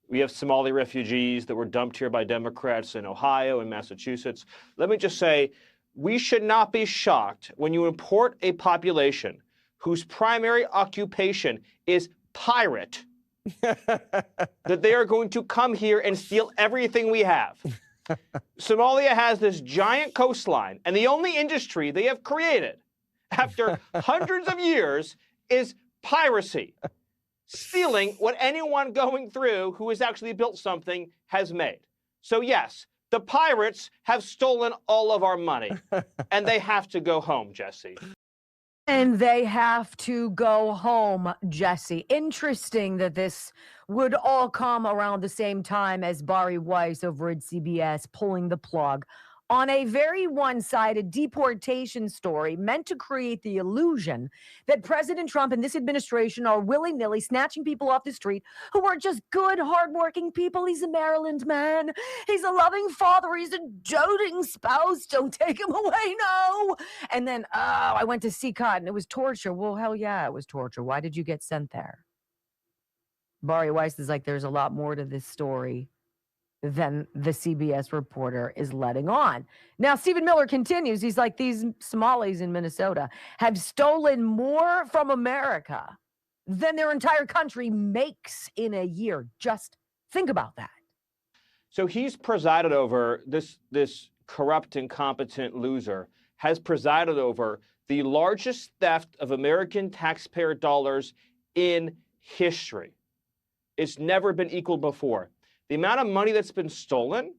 we have Somali refugees that were dumped here by Democrats in Ohio and Massachusetts. Let me just say, we should not be shocked when you import a population whose primary occupation is pirate, that they are going to come here and steal everything we have. Somalia has this giant coastline, and the only industry they have created after hundreds of years is piracy, stealing what anyone going through who has actually built something has made. So yes, the pirates have stolen all of our money, and they have to go home, Jesse. And they have to go home, Jesse. Interesting that this would all come around the same time as Bari Weiss over at CBS pulling the plug on a very one-sided deportation story meant to create the illusion that President Trump and this administration are willy-nilly snatching people off the street who are just good, hardworking people. He's a Maryland man. He's a loving father. He's a doting spouse. Don't take him away, no. And then, I went to CCOT and it was torture. Well, hell yeah, it was torture. Why did you get sent there? Bari Weiss is like, there's a lot more to this story than the CBS reporter is letting on. Now, Stephen Miller continues. He's like, these Somalis in Minnesota have stolen more from America than their entire country makes in a year. Just think about that. So he's presided over, this corrupt, incompetent loser has presided over the largest theft of American taxpayer dollars in history. It's never been equaled before. The amount of money that's been stolen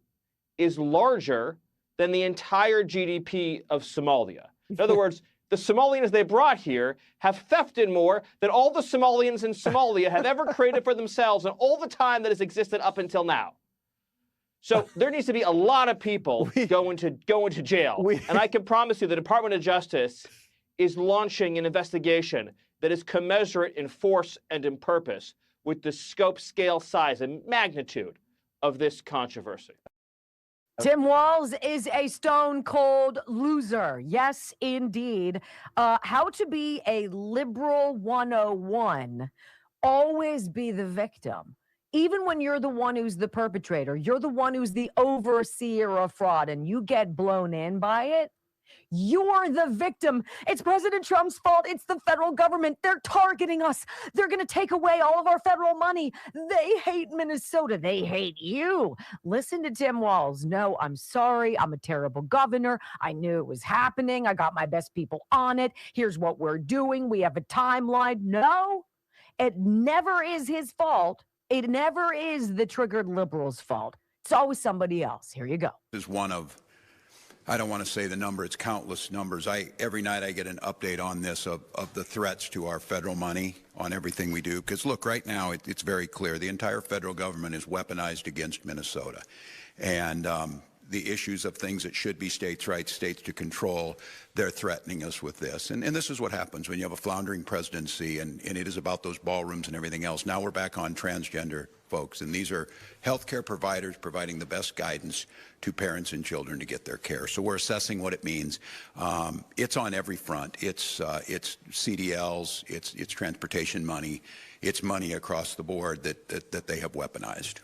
is larger than the entire GDP of Somalia. In other words, the Somalians they brought here have thefted more than all the Somalians in Somalia have ever created for themselves in all the time that has existed up until now. So there needs to be a lot of people going to jail. And I can promise you the Department of Justice is launching an investigation that is commensurate in force and in purpose with the scope, scale, size, and magnitude of this controversy. Tim Walz is a stone cold loser. Yes, indeed. How to be a liberal 101. Always be the victim. Even when you're the one who's the perpetrator, you're the one who's the overseer of fraud and you get blown in by it. You're the victim. It's President Trump's fault. It's the federal government. They're targeting us. They're going to take away all of our federal money. They hate Minnesota. They hate you. Listen to Tim Walz. No, I'm sorry. I'm a terrible governor. I knew it was happening. I got my best people on it. Here's what we're doing. We have a timeline. No, it never is his fault. It never is the triggered liberals' fault. It's always somebody else. Here you go. This is one of, I don't want to say the number, it's countless numbers. Every night I get an update on this of the threats to our federal money on everything we do. Because look, right now it's very clear. The entire federal government is weaponized against Minnesota. And the issues of things that should be states' rights, states to control, they're threatening us with this. And this is what happens when you have a floundering presidency and it is about those ballrooms and everything else. Now we're back on transgender folks. And these are healthcare providers providing the best guidance to parents and children to get their care. So we're assessing what it means. It's on every front. It's CDLs, it's transportation money, it's money across the board that they have weaponized.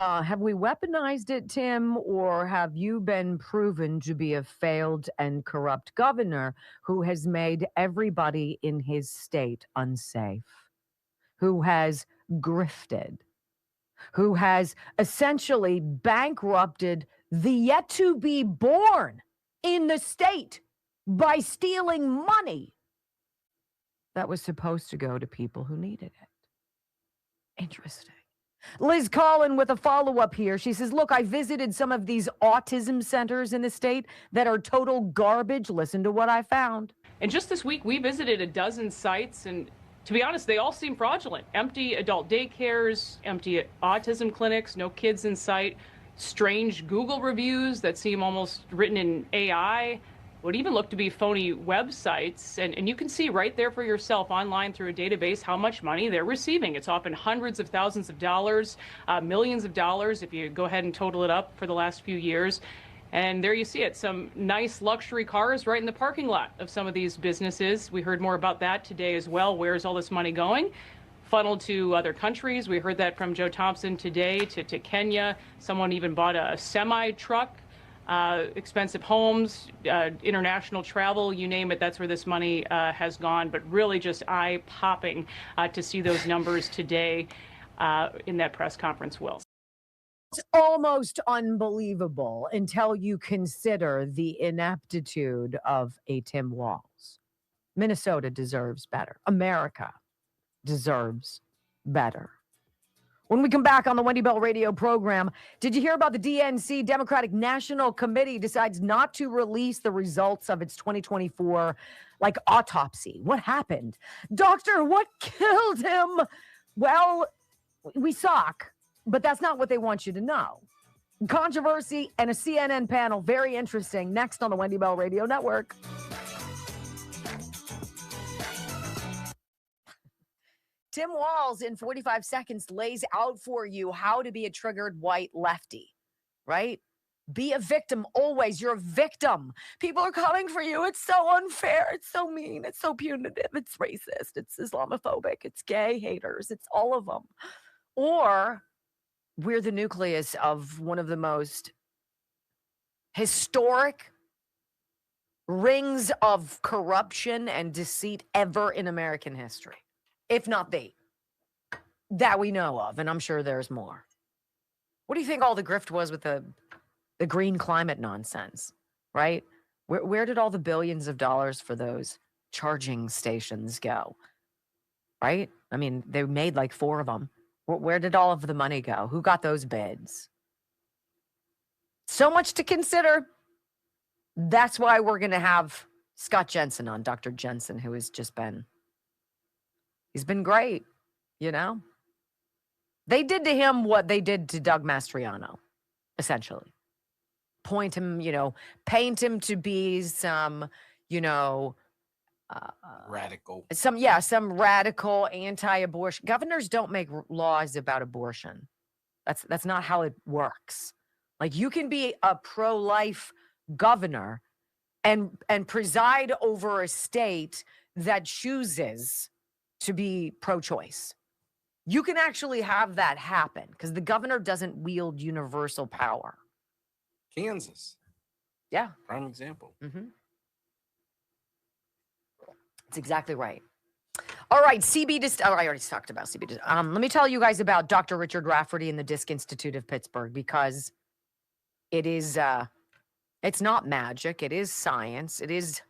Have we weaponized it, Tim, or have you been proven to be a failed and corrupt governor who has made everybody in his state unsafe, who has grifted, who has essentially bankrupted the yet to be born in the state by stealing money that was supposed to go to people who needed it? Interesting. Liz Collin with a follow-up here. She says, look, I visited some of these autism centers in the state that are total garbage. Listen to what I found. And just this week, we visited a dozen sites, and to be honest, they all seem fraudulent. Empty adult daycares, empty autism clinics, no kids in sight, strange Google reviews that seem almost written in AI, would even look to be phony websites. And you can see right there for yourself online through a database how much money they're receiving. It's often hundreds of thousands of dollars, millions of dollars if you go ahead and total it up for the last few years. And there you see it, some nice luxury cars right in the parking lot of some of these businesses. We heard more about that today as well. Where's all this money going? Funneled to other countries. We heard that from Joe Thompson today to Kenya. Someone even bought a semi-truck. Expensive homes, international travel, you name it, that's where this money has gone. But really just eye-popping to see those numbers today in that press conference, Will. It's almost unbelievable until you consider the ineptitude of a Tim Walz. Minnesota deserves better. America deserves better. When we come back on the WenDy Bell radio program, did you hear about the DNC Democratic National Committee decides not to release the results of its 2024 autopsy? What happened? Doctor, what killed him? Well, we suck, but that's not what they want you to know. Controversy and a CNN panel, very interesting. Next on the WenDy Bell Radio Network. Tim Walz in 45 seconds lays out for you how to be a triggered white lefty, right? Be a victim always. You're a victim. People are coming for you. It's so unfair. It's so mean. It's so punitive. It's racist. It's Islamophobic. It's gay haters. It's all of them. Or we're the nucleus of one of the most historic rings of corruption and deceit ever in American history. If not that we know of, and I'm sure there's more. What do you think all the grift was with the green climate nonsense, right? Where did all the billions of dollars for those charging stations go? Right? I mean, they made like 4 of them. Where did all of the money go? Who got those bids? So much to consider. That's why we're going to have Scott Jensen on, Dr. Jensen, who has just been, he's been great, you know? They did to him what they did to Doug Mastriano, essentially. Point him, paint him to be some, Radical. Some radical anti-abortion. Governors don't make laws about abortion. That's not how it works. Like, you can be a pro-life governor and preside over a state that chooses to be pro-choice. You can actually have that happen because the governor doesn't wield universal power. Kansas. Yeah. Prime example. Mm-hmm. That's exactly right. All right, I already talked about CB. Let me tell you guys about Dr. Richard Rafferty and the Disc Institute of Pittsburgh, because it is, it's not magic. It is science. It is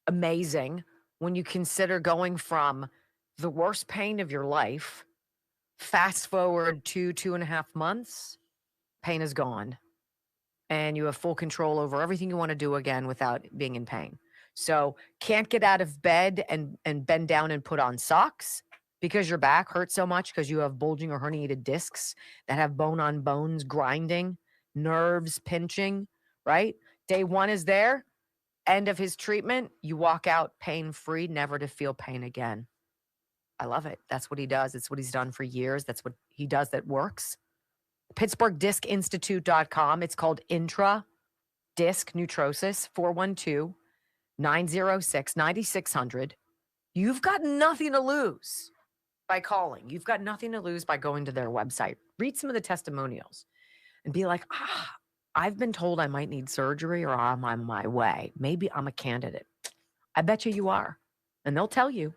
amazing when you consider going from the worst pain of your life, fast forward to 2.5 months, pain is gone. And you have full control over everything you want to do again without being in pain. So can't get out of bed and bend down and put on socks because your back hurts so much because you have bulging or herniated discs that have bone on bones grinding, nerves pinching, right? Day 1 is there. End of his treatment, you walk out pain-free, never to feel pain again. I love it. That's what he does. It's what he's done for years. That's what he does that works. PittsburghDiscInstitute.com. It's called Intra Disc Neutrosis, 412-906-9600. You've got nothing to lose by calling. You've got nothing to lose by going to their website. Read some of the testimonials and be like, I've been told I might need surgery or I'm on my way. Maybe I'm a candidate. I bet you are. And they'll tell you.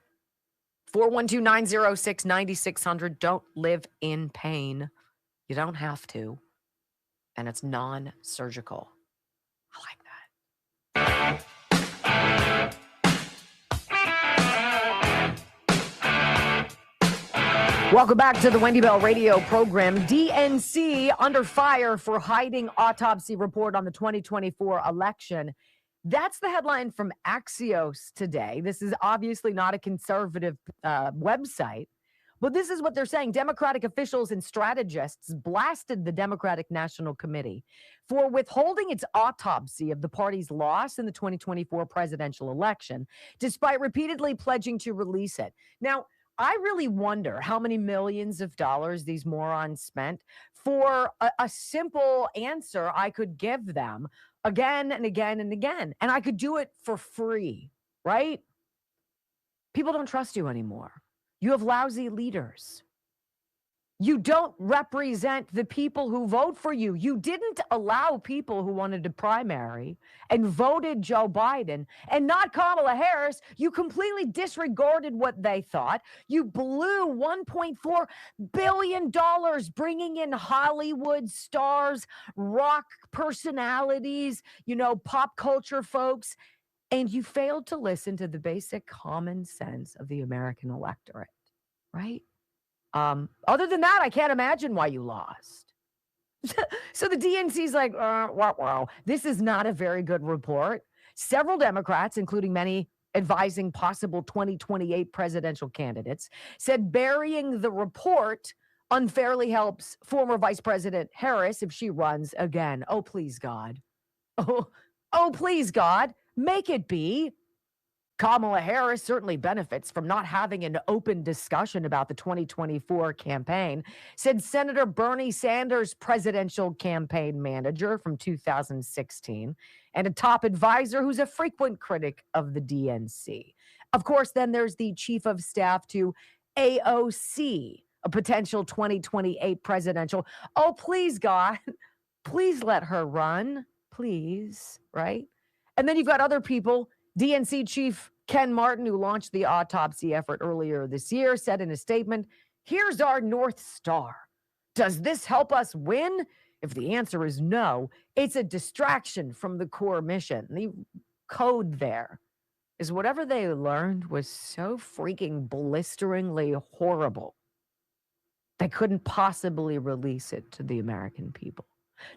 412-906-9600. Don't live in pain. You don't have to. And it's non-surgical. I like that. Welcome back to the WenDy Bell radio program. DNC under fire for hiding autopsy report on the 2024 election. That's the headline from Axios today. This is obviously not a conservative website, but this is what they're saying. Democratic officials and strategists blasted the Democratic National Committee for withholding its autopsy of the party's loss in the 2024 presidential election, despite repeatedly pledging to release it. Now, I really wonder how many millions of dollars these morons spent for a simple answer I could give them again and again and again. And I could do it for free, right? People don't trust you anymore. You have lousy leaders. You don't represent the people who vote for you. You didn't allow people who wanted to primary and voted Joe Biden and not Kamala Harris. You completely disregarded what they thought. You blew $1.4 billion bringing in Hollywood stars, rock personalities, pop culture folks. And you failed to listen to the basic common sense of the American electorate, right? Other than that, I can't imagine why you lost. So the DNC's like, wow, this is not a very good report. Several Democrats, including many advising possible 2028 presidential candidates, said burying the report unfairly helps former Vice President Harris if she runs again. Oh, please, God. Oh, please, God, make it be. Kamala Harris certainly benefits from not having an open discussion about the 2024 campaign, said Senator Bernie Sanders, presidential campaign manager from 2016, and a top advisor who's a frequent critic of the DNC. Of course, then there's the chief of staff to AOC, a potential 2028 presidential. Oh, please, God, please let her run, please, right? And then you've got other people. DNC Chief Ken Martin, who launched the autopsy effort earlier this year, said in a statement, "Here's our North Star. Does this help us win? If the answer is no, it's a distraction from the core mission. The code there is whatever they learned was so freaking blisteringly horrible, they couldn't possibly release it to the American people.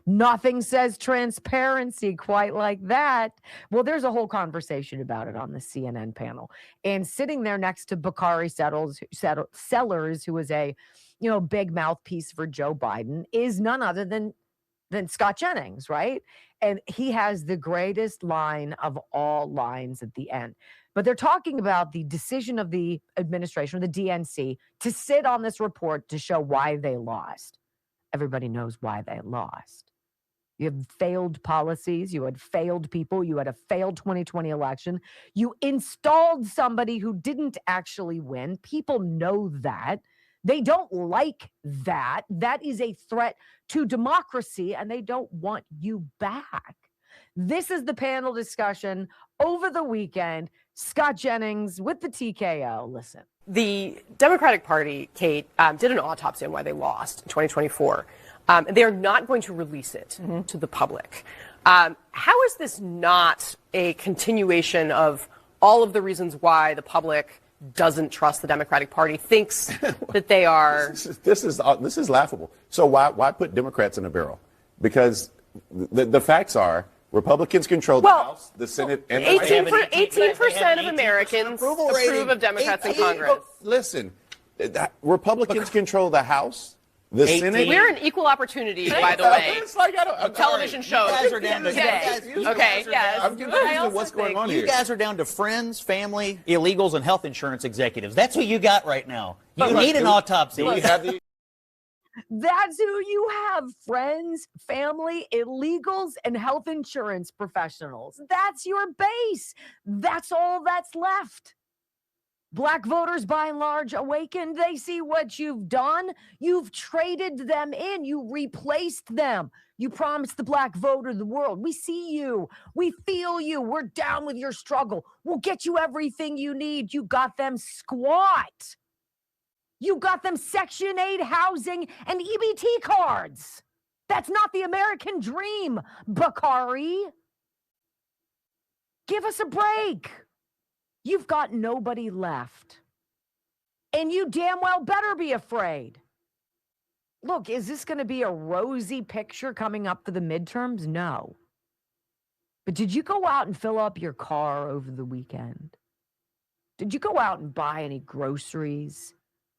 Nothing says transparency quite like that. Well, there's a whole conversation about it on the CNN panel. And sitting there next to Bakari Sellers, who is a, big mouthpiece for Joe Biden, is none other than Scott Jennings, right? And he has the greatest line of all lines at the end. But they're talking about the decision of the administration, or the DNC, to sit on this report to show why they lost. Everybody knows why they lost. You have failed policies. You had failed people. You had a failed 2020 election. You installed somebody who didn't actually win. People know that. They don't like that. That is a threat to democracy, and they don't want you back. This is the panel discussion over the weekend. Scott Jennings with the TKO. Listen. The Democratic Party, Kate, did an autopsy on why they lost in 2024. They are not going to release it to the public. How is this not a continuation of all of the reasons why the public doesn't trust the Democratic Party, thinks that they are? This is laughable. So why put Democrats in a barrel? Because the facts are Republicans control the House, the Senate, and 18% of Americans approve of Democrats in Congress. Listen, Republicans control the House, the Senate. We're an equal opportunity, by the way. It's like, television shows. You guys are down to yes. I'm confused with what's going on here. You guys are down to friends, family, illegals, and health insurance executives. That's who you got right now. You need an autopsy. Do we have the That's who you have, friends, family, illegals, and health insurance professionals. That's your base. That's all that's left. Black voters, by and large, awakened. They see what you've done. You've traded them in. You replaced them. You promised the black voter the world. We see you. We feel you. We're down with your struggle. We'll get you everything you need. You got them squat. You got them Section 8 housing and EBT cards. That's not the American dream, Bakari. Give us a break. You've got nobody left. And you damn well better be afraid. Look, is this going to be a rosy picture coming up for the midterms? No. But did you go out and fill up your car over the weekend? Did you go out and buy any groceries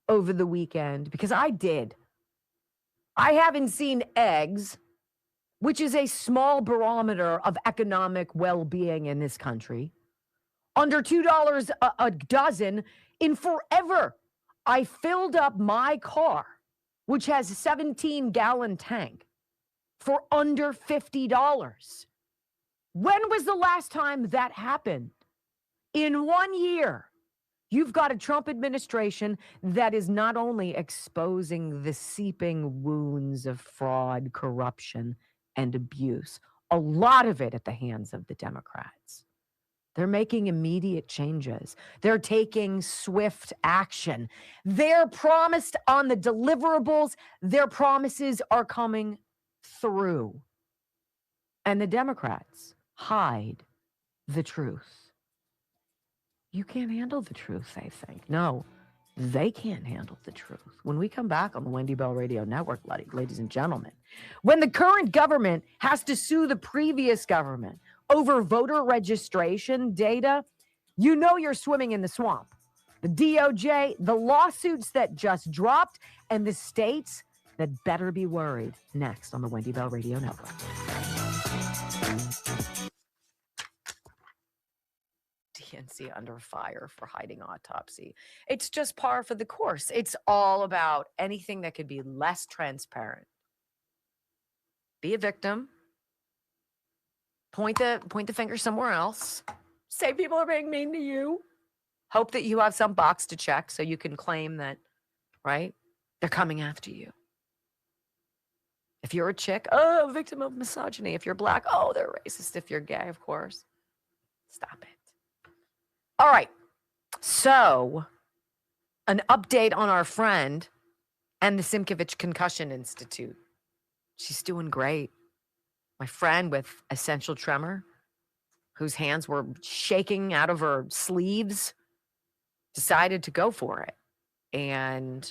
over the weekend? Because I did. I haven't seen eggs, which is a small barometer of economic well-being in this country, under $2 a dozen in forever. I filled up my car, which has a 17-gallon tank, for under $50. When was the last time that happened? In 1 year. You've got a Trump administration that is not only exposing the seeping wounds of fraud, corruption, and abuse, a lot of it at the hands of the Democrats. They're making immediate changes. They're taking swift action. They're promised on the deliverables. Their promises are coming through. And the Democrats hide the truth. You can't handle the truth, they think. No, they can't handle the truth. When we come back on the WenDy Bell Radio Network, ladies and gentlemen, when the current government has to sue the previous government over voter registration data, you know you're swimming in the swamp. The DOJ, the lawsuits that just dropped, and the states that better be worried. Next on the WenDy Bell Radio Network. DNC under fire for hiding autopsy. It's just par for the course. It's all about anything that could be less transparent. Be a victim. Point the finger somewhere else. Say people are being mean to you. Hope that you have some box to check so you can claim that, right? They're coming after you. If you're a chick, oh, victim of misogyny. If you're black, oh, they're racist. If you're gay, of course. Stop it. All right. So, an update on our friend and the Simkovich Concussion Institute. She's doing great. My friend with essential tremor, whose hands were shaking out of her sleeves, decided to go for it. And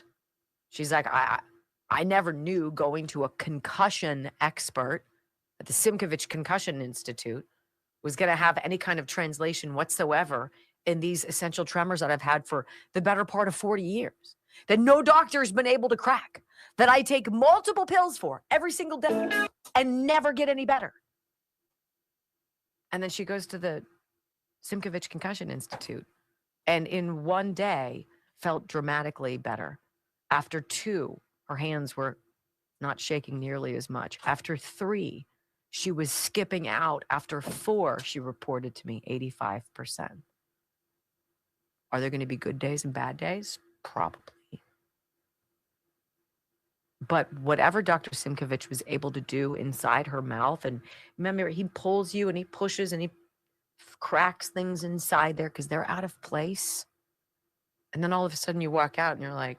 she's like, I never knew going to a concussion expert at the Simkovich Concussion Institute was going to have any kind of translation whatsoever in these essential tremors that I've had for the better part of 40 years, that no doctor's been able to crack, that I take multiple pills for every single day and never get any better. And then she goes to the Simkovich Concussion Institute and in one day felt dramatically better. After 2, her hands were not shaking nearly as much. After 3, she was skipping out. After 4, she reported to me 85%. Are there going to be good days and bad days? Probably. But whatever Dr. Simkovich was able to do inside her mouth, and remember, he pulls you and he pushes and he cracks things inside there because they're out of place. And then all of a sudden you walk out and you're like,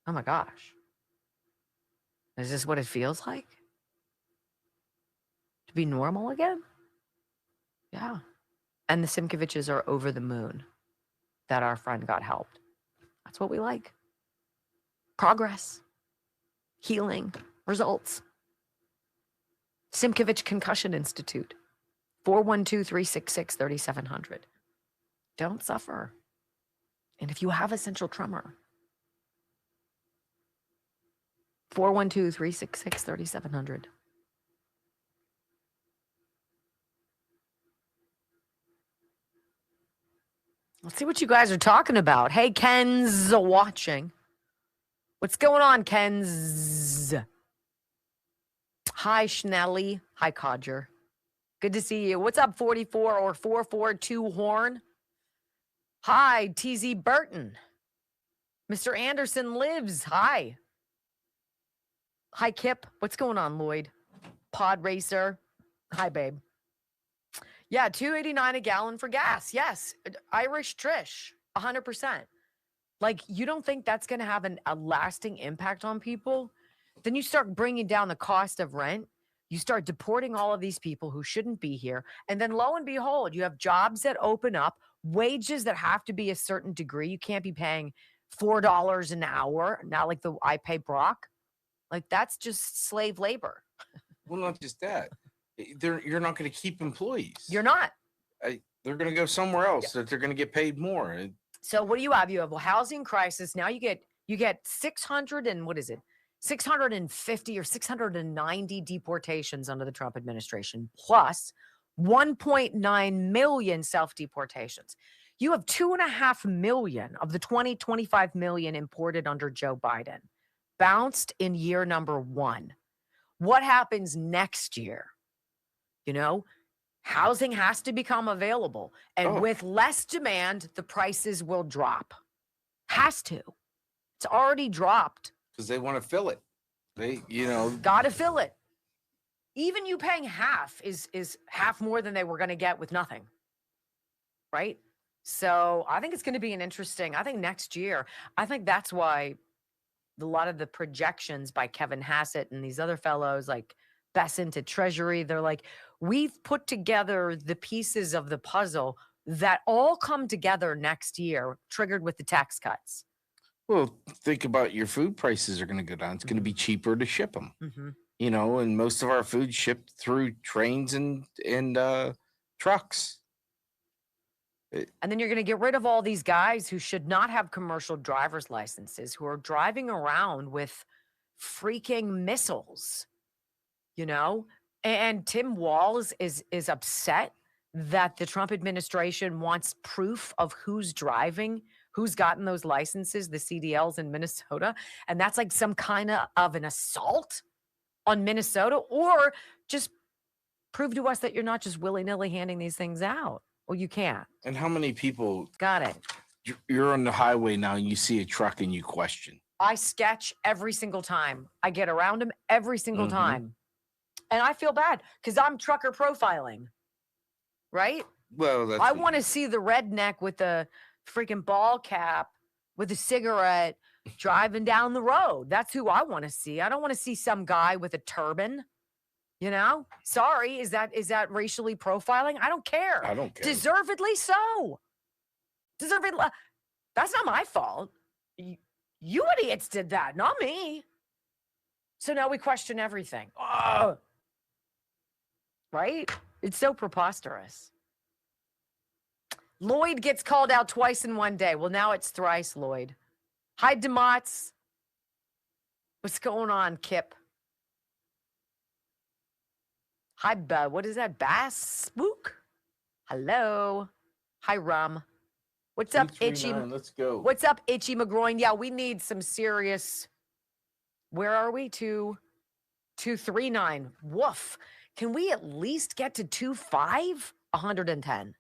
oh my gosh, is this what it feels like? To be normal again? Yeah. And the Simkoviches are over the moon that our friend got helped. That's what we like. Progress, healing, results. Simkovich Concussion Institute, 412-366-3700. Don't suffer. And if you have essential tremor, 412-366-3700. Let's see what you guys are talking about. Hey, Ken's watching. What's going on, Ken's? Hi, Schnelly. Hi, Codger. Good to see you. What's up, 44 or 442 Horn? Hi, TZ Burton. Mr. Anderson lives. Hi. Hi, Kip. What's going on, Lloyd? Pod Racer. Hi, babe. Yeah, $2.89 a gallon for gas. Yes. Irish Trish, 100%. Like, you don't think that's going to have a lasting impact on people? Then you start bringing down the cost of rent. You start deporting all of these people who shouldn't be here. And then lo and behold, you have jobs that open up, wages that have to be a certain degree. You can't be paying $4 an hour, not like the I pay Brock. Like, that's just slave labor. Well, not just that. You're not going to keep employees. You're not. They're going to go somewhere else that they're going to get paid more. So what do you have? You have a housing crisis. Now you get 650 or 690 deportations under the Trump administration, plus 1.9 million self-deportations. You have 2.5 million of the 25 million imported under Joe Biden, bounced in year number 1. What happens next year? You know, housing has to become available. And with less demand, the prices will drop. Has to. It's already dropped. Because they want to fill it. Got to fill it. Even you paying half is half more than they were going to get with nothing. Right? So I think it's going to be I think next year, I think that's why a lot of the projections by Kevin Hassett and these other fellows like Besant at Treasury, they're like, we've put together the pieces of the puzzle that all come together next year, triggered with the tax cuts. Well, think about your food prices are going to go down. It's going to be cheaper to ship them. You know, and most of our food shipped through trains and trucks. And then you're going to get rid of all these guys who should not have commercial driver's licenses, who are driving around with freaking missiles, you know? And Tim Walz is upset that the Trump administration wants proof of who's driving, who's gotten those licenses, the CDLs in Minnesota. And that's like some kind of an assault on Minnesota, or just prove to us that you're not just willy-nilly handing these things out. Well, you can't. And how many people? Got it. You're on the highway now and you see a truck and you question. I sketch every single time. I get around them every single time. And I feel bad because I'm trucker profiling. Right? Well, I want to see the redneck with the freaking ball cap with a cigarette driving down the road. That's who I want to see. I don't want to see some guy with a turban. You know, sorry, is that racially profiling? I don't care. I don't care. Deservedly so. Deservedly. That's not my fault. You idiots did that, not me. So now we question everything. Oh. Right? It's so preposterous. Lloyd gets called out twice in one day. Well, now it's thrice, Lloyd. Hi, Demots. What's going on, Kip? Hi, what is that? Bass Spook? Hello. Hi, Rum. What's up, Itchy? Let's go. What's up, Itchy McGroin? Yeah, we need some serious. Where are we? 239. Woof. Can we at least get to 25? 110.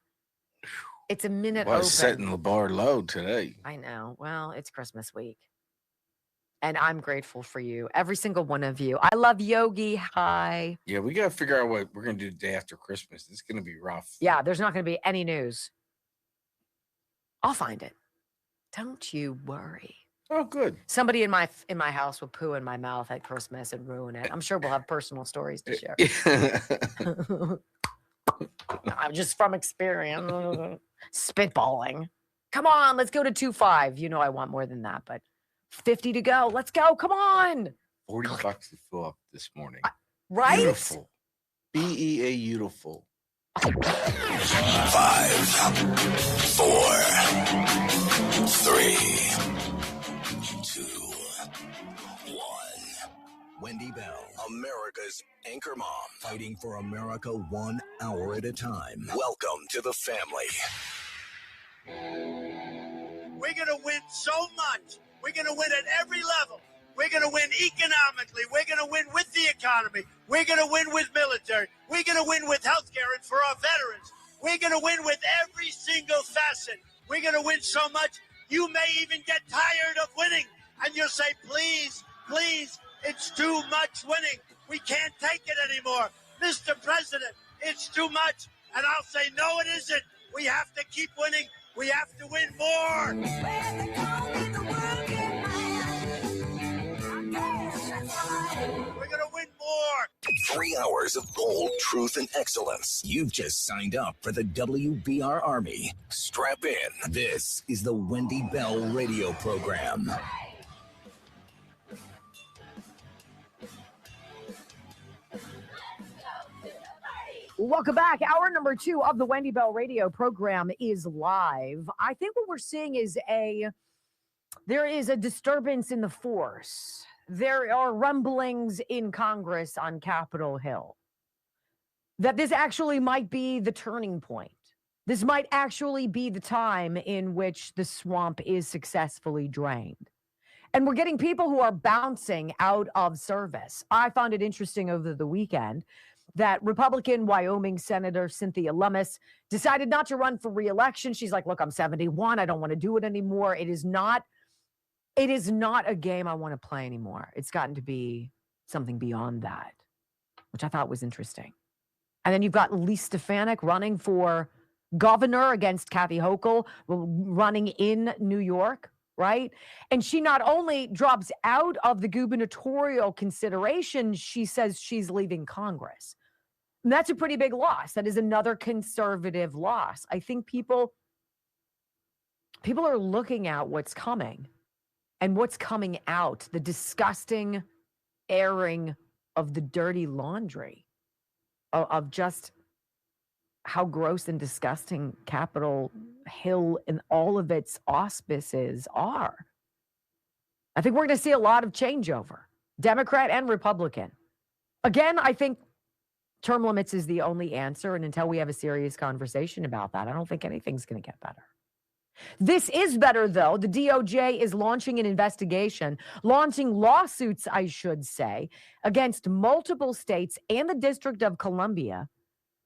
It's a minute Well, open. setting the bar low today. I know. Well, it's Christmas week. And I'm grateful for you. Every single one of you. I love Yogi. Hi. Yeah, we got to figure out what we're going to do the day after Christmas. It's going to be rough. Yeah, there's not going to be any news. I'll find it. Don't you worry. Oh, good. Somebody in my house will poo in my mouth at Christmas and ruin it. I'm sure we'll have personal stories to share. I'm just from experience. Spitballing. Come on, let's go to 25. You know I want more than that, but 50 to go. Let's go. Come on. $40 to fill up this morning. Right? Beautiful. BEA beautiful. 5, 4, 3, 2, 1. Wendy Bell, America's anchor mom, fighting for America 1 hour at a time. Welcome to the family. We're going to win so much. We're going to win at every level. We're going to win economically. We're going to win with the economy. We're going to win with military. We're going to win with healthcare and for our veterans. We're going to win with every single facet. We're going to win so much, you may even get tired of winning. And you'll say, please, please, it's too much winning. We can't take it anymore. Mr. President, it's too much. And I'll say, no, it isn't. We have to keep winning. We have to win more. We're going to win more. 3 hours of bold truth and excellence. You've just signed up for the WBR Army. Strap in. This is the Wendy Bell radio program. Welcome back. Hour number 2 of the Wendy Bell radio program is live. I think what we're seeing is there is a disturbance in the force. There are rumblings in Congress on Capitol Hill that this actually might be the turning point. This might actually be the time in which the swamp is successfully drained. And we're getting people who are bouncing out of service. I found it interesting over the weekend that Republican Wyoming Senator Cynthia Lummis decided not to run for re-election. She's like, look, I'm 71. I don't want to do it anymore. It is not a game I want to play anymore. It's gotten to be something beyond that, which I thought was interesting. And then you've got Lee Stefanik running for governor against Kathy Hochul, running in New York, right? And she not only drops out of the gubernatorial consideration, she says she's leaving Congress. And that's a pretty big loss. That is another conservative loss. I think people are looking at what's coming. And what's coming out, the disgusting airing of the dirty laundry of just how gross and disgusting Capitol Hill and all of its auspices are. I think we're going to see a lot of changeover, Democrat and Republican. Again, I think term limits is the only answer. And until we have a serious conversation about that, I don't think anything's going to get better. This is better, though. The DOJ is launching an investigation, launching lawsuits, I should say, against multiple states and the District of Columbia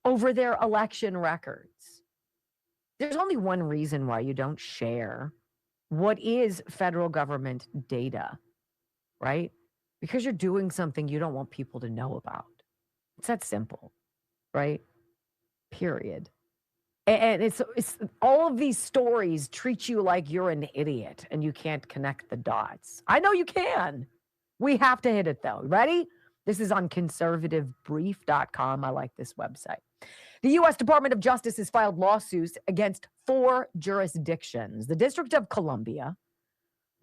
over their election records. There's only one reason why you don't share what is federal government data, right? Because you're doing something you don't want people to know about. It's that simple, right? Period. And it's all of these stories treat you like you're an idiot and you can't connect the dots. I know you can. We have to hit it, though. Ready? This is on conservativebrief.com. I like this website. The U.S. Department of Justice has filed lawsuits against 4 jurisdictions: the District of Columbia,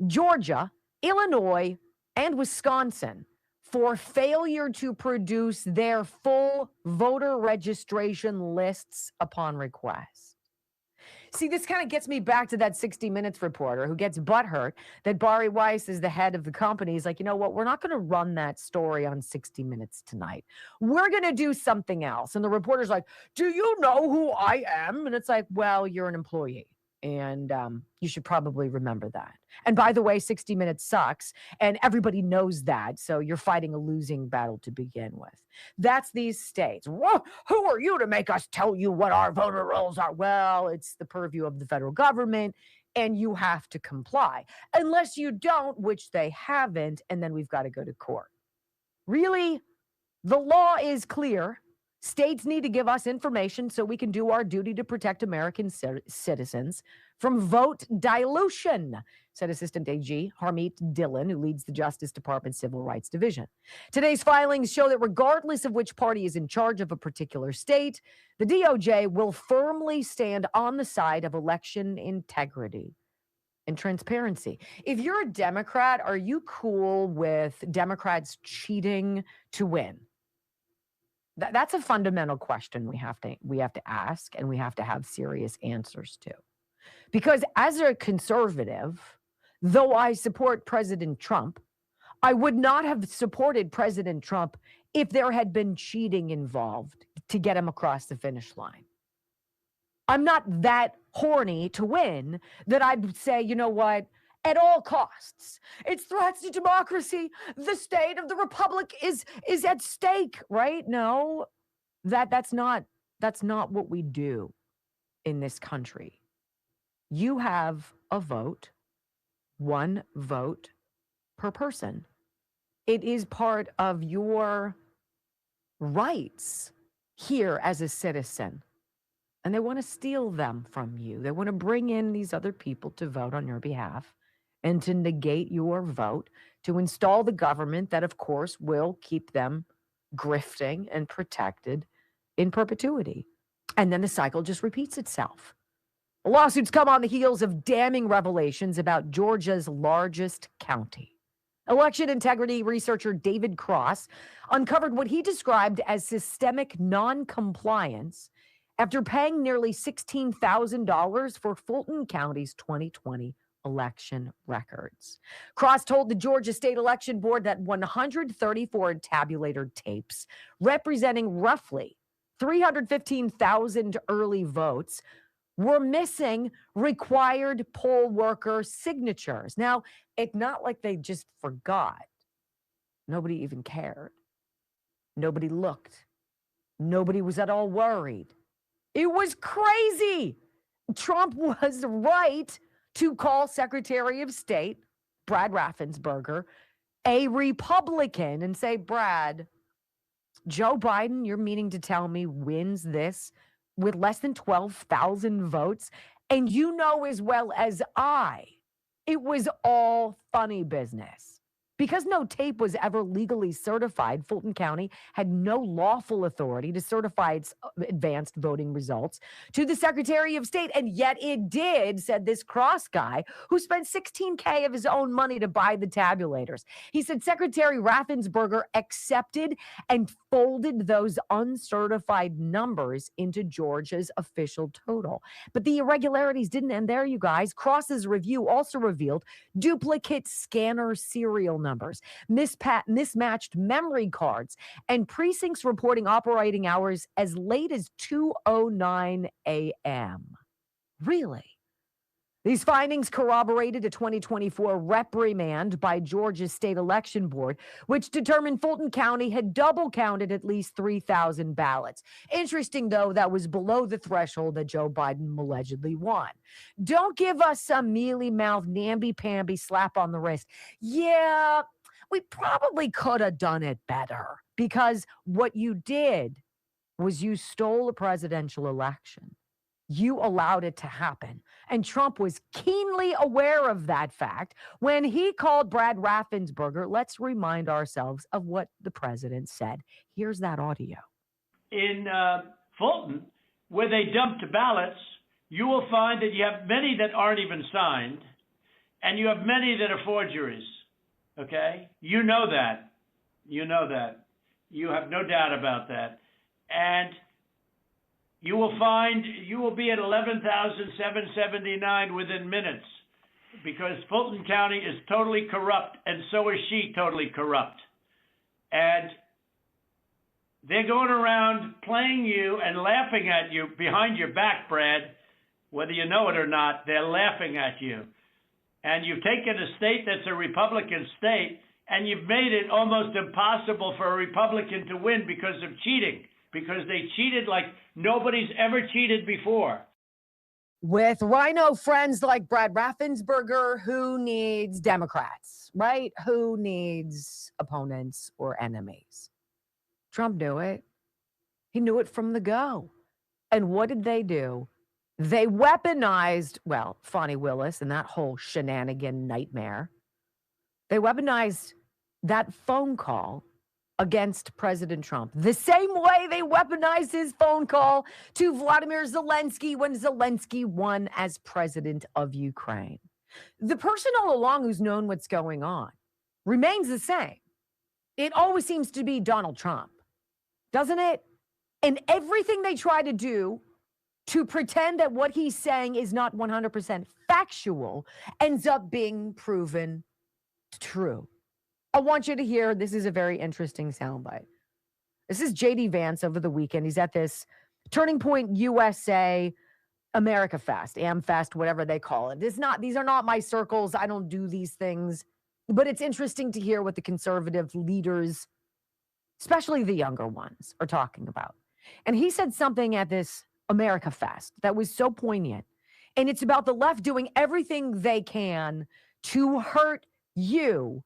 Georgia, Illinois, and Wisconsin, for failure to produce their full voter registration lists upon request. See, this kind of gets me back to that 60 Minutes reporter who gets butthurt that Bari Weiss is the head of the company. He's like, you know what? We're not going to run that story on 60 Minutes tonight. We're going to do something else. And the reporter's like, do you know who I am? And it's like, well, you're an employee. And you should probably remember that. And by the way, 60 Minutes sucks, and everybody knows that. So you're fighting a losing battle to begin with. That's these states. Whoa, who are you to make us tell you what our voter rolls are? Well, it's the purview of the federal government, and you have to comply. Unless you don't, which they haven't, and then we've got to go to court. Really? The law is clear. States need to give us information so we can do our duty to protect American citizens from vote dilution, said Assistant AG Harmeet Dillon, who leads the Justice Department Civil Rights Division. Today's filings show that regardless of which party is in charge of a particular state, the DOJ will firmly stand on the side of election integrity and transparency. If you're a Democrat, are you cool with Democrats cheating to win? That's a fundamental question we have to ask, and we have to have serious answers to. Because as a conservative, though I support President Trump, I would not have supported President Trump if there had been cheating involved to get him across the finish line. I'm not that horny to win that I'd say, you know what? At all costs, it's threats to democracy. The state of the republic is at stake, right? No, that's not what we do in this country. You have a vote, 1 vote per person. It is part of your rights here as a citizen. And they want to steal them from you. They want to bring in these other people to vote on your behalf and to negate your vote, to install the government that, of course, will keep them grifting and protected in perpetuity. And then the cycle just repeats itself. The lawsuits come on the heels of damning revelations about Georgia's largest county. Election integrity researcher David Cross uncovered what he described as systemic non-compliance after paying nearly $16,000 for Fulton County's 2020 election records. Cross told the Georgia State Election Board that 134 tabulator tapes representing roughly 315,000 early votes were missing required poll worker signatures. Now, it's not like they just forgot. Nobody even cared. Nobody looked. Nobody was at all worried. It was crazy. Trump was right to call Secretary of State Brad Raffensperger a Republican and say, Brad, Joe Biden, you're meaning to tell me, wins this with less than 12,000 votes? And you know as well as I, it was all funny business. Because no tape was ever legally certified, Fulton County had no lawful authority to certify its advanced voting results to the Secretary of State. And yet it did, said this Cross guy who spent $16K of his own money to buy the tabulators. He said Secretary Raffensperger accepted and folded those uncertified numbers into Georgia's official total. But the irregularities didn't end there, you guys. Cross's review also revealed duplicate scanner serial numbers, mismatched memory cards, and precincts reporting operating hours as late as 2:09 a.m. Really? These findings corroborated a 2024 reprimand by Georgia's State Election Board, which determined Fulton County had double counted at least 3,000 ballots. Interesting, though, that was below the threshold that Joe Biden allegedly won. Don't give us some mealy-mouthed, namby-pamby slap on the wrist. Yeah, we probably could have done it better, because what you did was you stole a presidential election. You allowed it to happen. And Trump was keenly aware of that fact when he called Brad Raffensperger. Let's remind ourselves of what the president said. Here's that audio. In Fulton, where they dumped ballots, you will find that you have many that aren't even signed, and you have many that are forgeries. Okay? You know that. You know that. You have no doubt about that. And you will find you will be at 11,779 within minutes, because Fulton County is totally corrupt, and so is she totally corrupt. And they're going around playing you and laughing at you behind your back, Brad. Whether you know it or not, they're laughing at you. And you've taken a state that's a Republican state, and you've made it almost impossible for a Republican to win because of cheating, because they cheated like nobody's ever cheated before. With rhino friends like Brad Raffensperger, who needs Democrats, right? Who needs opponents or enemies? Trump knew it. He knew it from the go. And what did they do? They weaponized, well, Fonnie Willis and that whole shenanigan nightmare. They weaponized that phone call against President Trump, the same way they weaponized his phone call to Vladimir Zelensky when Zelensky won as president of Ukraine. The person all along who's known what's going on remains the same. It always seems to be Donald Trump, doesn't it? And everything they try to do to pretend that what he's saying is not 100% factual ends up being proven true. I want you to hear, this is a very interesting soundbite. This is J.D. Vance over the weekend. He's at this Turning Point USA America Fest, AmFest, whatever they call it. These are not my circles. I don't do these things. But it's interesting to hear what the conservative leaders, especially the younger ones, are talking about. And he said something at this America Fest that was so poignant. And it's about the left doing everything they can to hurt you,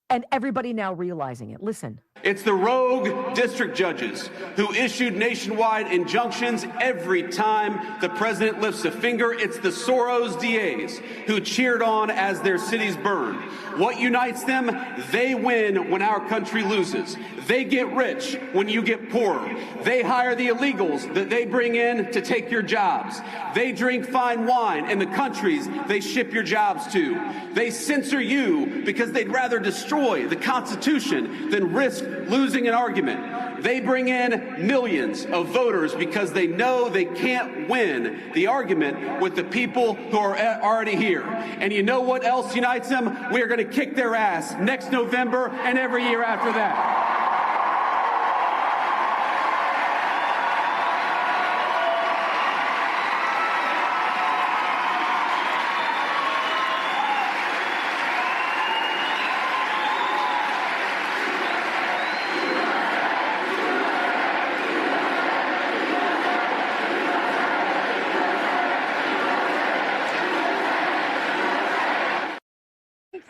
and everybody now realizing it. Listen. It's the rogue district judges who issued nationwide injunctions every time the president lifts a finger. It's the Soros DAs who cheered on as their cities burn. What unites them? They win when our country loses. They get rich when you get poorer. They hire the illegals that they bring in to take your jobs. They drink fine wine in the countries they ship your jobs to. They censor you because they'd rather destroy the Constitution than risk losing an argument. They bring in millions of voters because they know they can't win the argument with the people who are already here. And you know what else unites them? We are going to kick their ass next November and every year after that.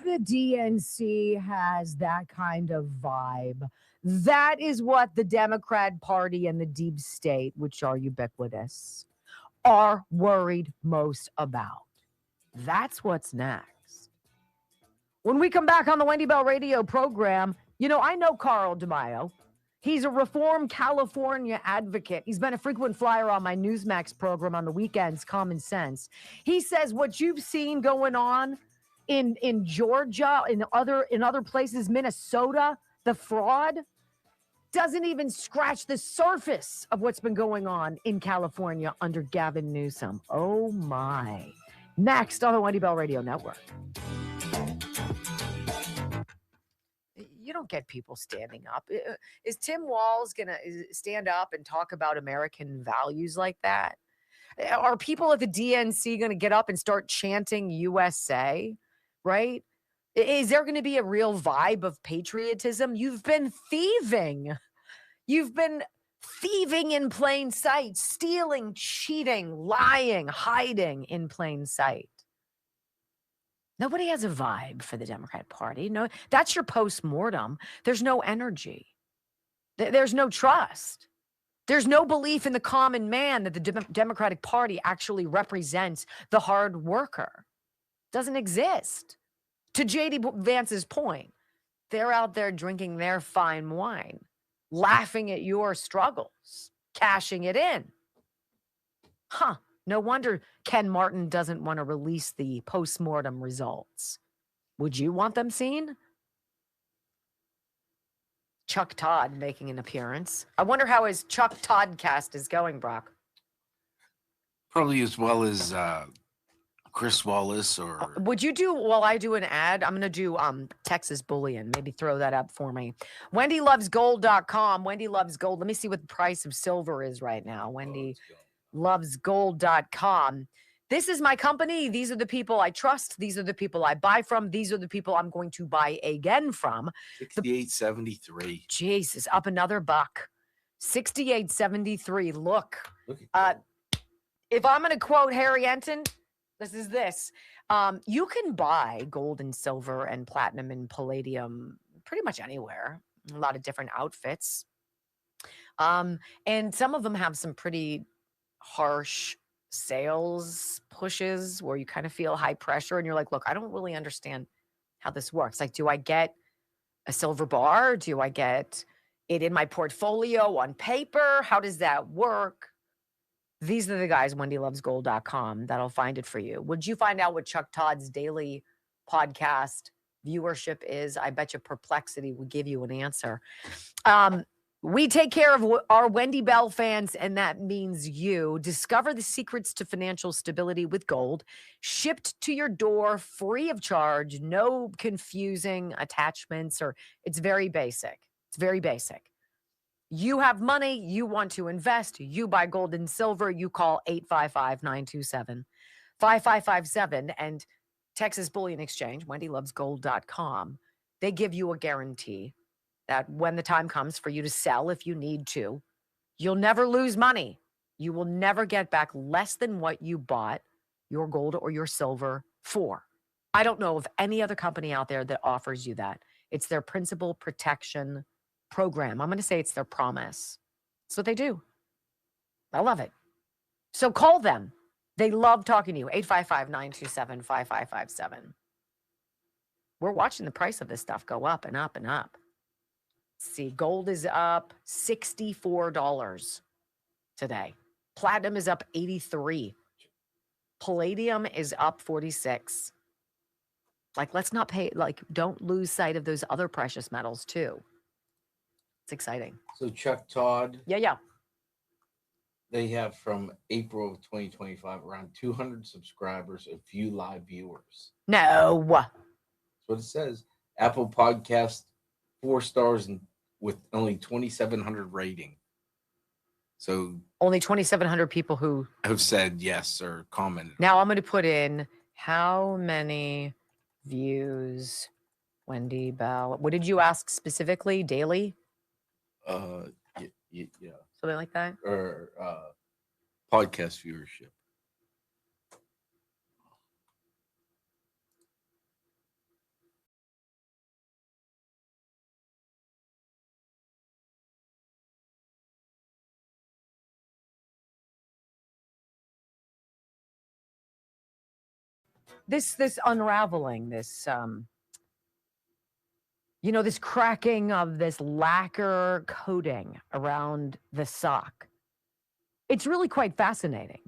The DNC has that kind of vibe. That is what the Democrat Party and the deep state, which are ubiquitous, are worried most about. That's what's next. When we come back on the Wendy Bell radio program, I know Carl DeMaio. He's a Reform California advocate. He's been a frequent flyer on my Newsmax program on the weekends, Common Sense. He says what you've seen going on in Georgia, in other places, Minnesota, the fraud doesn't even scratch the surface of what's been going on in California under Gavin Newsom. Oh my. Next on the Wendy Bell Radio Network. You don't get people standing up. Is Tim Walz going to stand up and talk about American values like that? Are people at the DNC going to get up and start chanting USA? Right? Is there going to be a real vibe of patriotism? You've been thieving. You've been thieving in plain sight, stealing, cheating, lying, hiding in plain sight. Nobody has a vibe for the Democrat Party. No, that's your post-mortem. There's no energy. There's no trust. There's no belief in the common man that the Democratic Party actually represents the hard worker. Doesn't exist. To J.D. Vance's point, they're out there drinking their fine wine, laughing at your struggles, cashing it in. Huh. No wonder Ken Martin doesn't want to release the postmortem results. Would you want them seen? Chuck Todd making an appearance. I wonder how his Chuck Todd cast is going, Brock. Probably as well as Chris Wallace or... Would you do, while I do an ad, I'm going to do Texas Bullion. Maybe throw that up for me. WenDyLovesGold.com. Wendy Loves Gold. Let me see what the price of silver is right now. WenDyLovesGold.com. This is my company. These are the people I trust. These are the people I buy from. These are the people I'm going to buy again from. 68.73. Jesus, up another buck. 68.73. Look. If I'm going to quote Harry Enton, this is this. You can buy gold and silver and platinum and palladium pretty much anywhere. A lot of different outfits. And some of them have some pretty harsh sales pushes where you kind of feel high pressure and you're like, look, I don't really understand how this works. Like, do I get a silver bar? Do I get it in my portfolio on paper? How does that work? These are the guys, WenDyLovesGold.com, that'll find it for you. Would you find out what Chuck Todd's daily podcast viewership is? I bet you Perplexity will give you an answer. We take care of our Wendy Bell fans, and that means you. Discover the secrets to financial stability with gold, shipped to your door free of charge, no confusing attachments, or it's very basic. It's very basic. You have money, you want to invest, you buy gold and silver, you call 855-927-5557 and Texas Bullion Exchange, WenDyLovesGold.com. They give you a guarantee that when the time comes for you to sell, if you need to, you'll never lose money. You will never get back less than what you bought your gold or your silver for. I don't know of any other company out there that offers you that. It's their principal protection program. I'm going to say it's their promise. That's what they do. I love it. So call them. They love talking to you. 855-927-5557. We're watching the price of this stuff go up and up and up. See, gold is up $64 today. Platinum is up 83. Palladium is up 46. Like, let's not pay, like, don't lose sight of those other precious metals too. It's exciting. So Chuck Todd. Yeah. They have from April of 2025 around 200 subscribers and few live viewers. No. That's what it says. Apple Podcast 4 stars and with only 2,700 rating. So only 2,700 people who have said yes or commented. Now I'm going to put in how many views Wendy Bell. What did you ask specifically? Daily? Yeah. Something like that? Or podcast viewership. This unraveling, this this cracking of this lacquer coating around the sock. It's really quite fascinating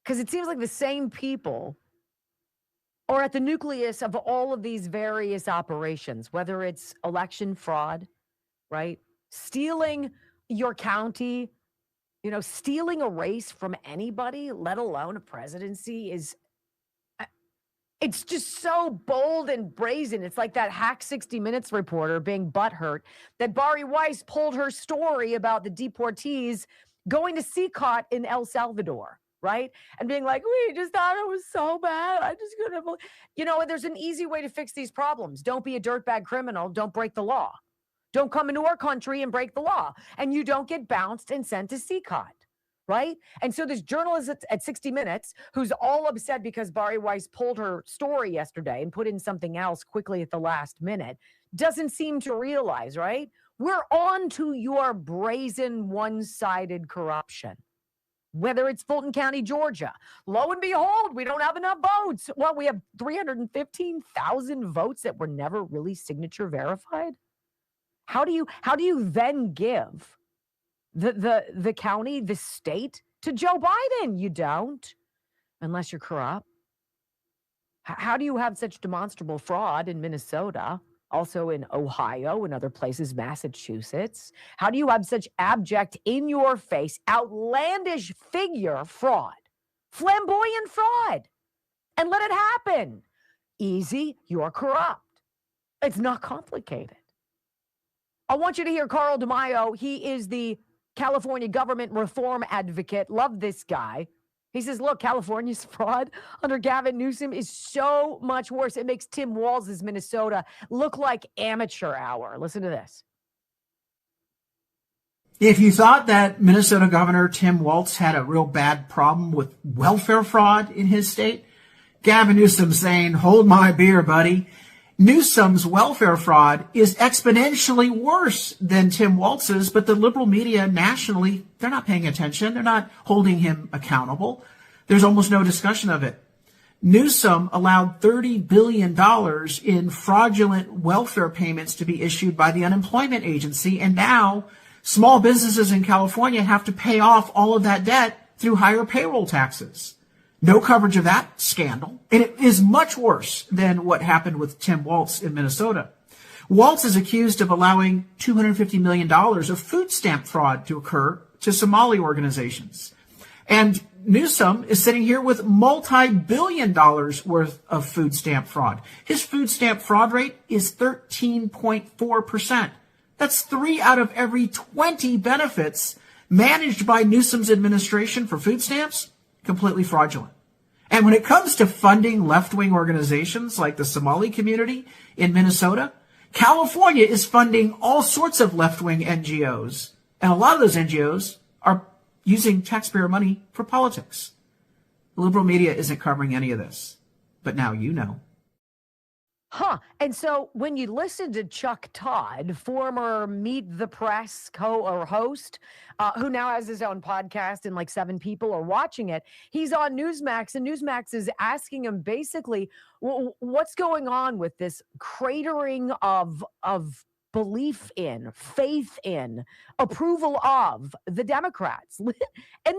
because it seems like the same people are at the nucleus of all of these various operations, whether it's election fraud, right? Stealing your county, stealing a race from anybody, let alone a presidency it's just so bold and brazen. It's like that hack 60 Minutes reporter being butthurt that Bari Weiss pulled her story about the deportees going to CCOT in El Salvador, right? And being like, we just thought it was so bad. I just couldn't believe. There's an easy way to fix these problems. Don't be a dirtbag criminal. Don't break the law. Don't come into our country and break the law. And you don't get bounced and sent to CCOT. Right? And so this journalist at 60 Minutes, who's all upset because Bari Weiss pulled her story yesterday and put in something else quickly at the last minute, doesn't seem to realize, right? We're on to your brazen one-sided corruption. Whether it's Fulton County, Georgia, lo and behold, we don't have enough votes. Well, we have 315,000 votes that were never really signature verified. How do you then give the county, the state to Joe Biden? You don't, unless you're corrupt. How do you have such demonstrable fraud in Minnesota? Also in Ohio and other places, Massachusetts. How do you have such abject, in-your-face, outlandish figure fraud, flamboyant fraud, and let it happen? Easy, you're corrupt. It's not complicated. I want you to hear Carl DeMaio. He is the California government reform advocate. Love this guy. He says, look, California's fraud under Gavin Newsom is so much worse. It makes Tim Walz's Minnesota look like amateur hour. Listen to this. If you thought that Minnesota Governor Tim Walz had a real bad problem with welfare fraud in his state, Gavin Newsom's saying, hold my beer, buddy. Newsom's welfare fraud is exponentially worse than Tim Walz's, but the liberal media nationally, they're not paying attention. They're not holding him accountable. There's almost no discussion of it. Newsom allowed $30 billion in fraudulent welfare payments to be issued by the unemployment agency, and now small businesses in California have to pay off all of that debt through higher payroll taxes. No coverage of that scandal. And it is much worse than what happened with Tim Walz in Minnesota. Walz is accused of allowing $250 million of food stamp fraud to occur to Somali organizations. And Newsom is sitting here with multi-billion dollars worth of food stamp fraud. His food stamp fraud rate is 13.4%. That's 3 out of every 20 benefits managed by Newsom's administration for food stamps, completely fraudulent. And when it comes to funding left-wing organizations like the Somali community in Minnesota, California is funding all sorts of left-wing NGOs. And a lot of those NGOs are using taxpayer money for politics. The liberal media isn't covering any of this. But now you know. Huh. And so when you listen to Chuck Todd, former Meet the Press host, who now has his own podcast and like 7 people are watching it, he's on Newsmax, and Newsmax is asking him basically, what's going on with this cratering of belief in, faith in, approval of the Democrats and the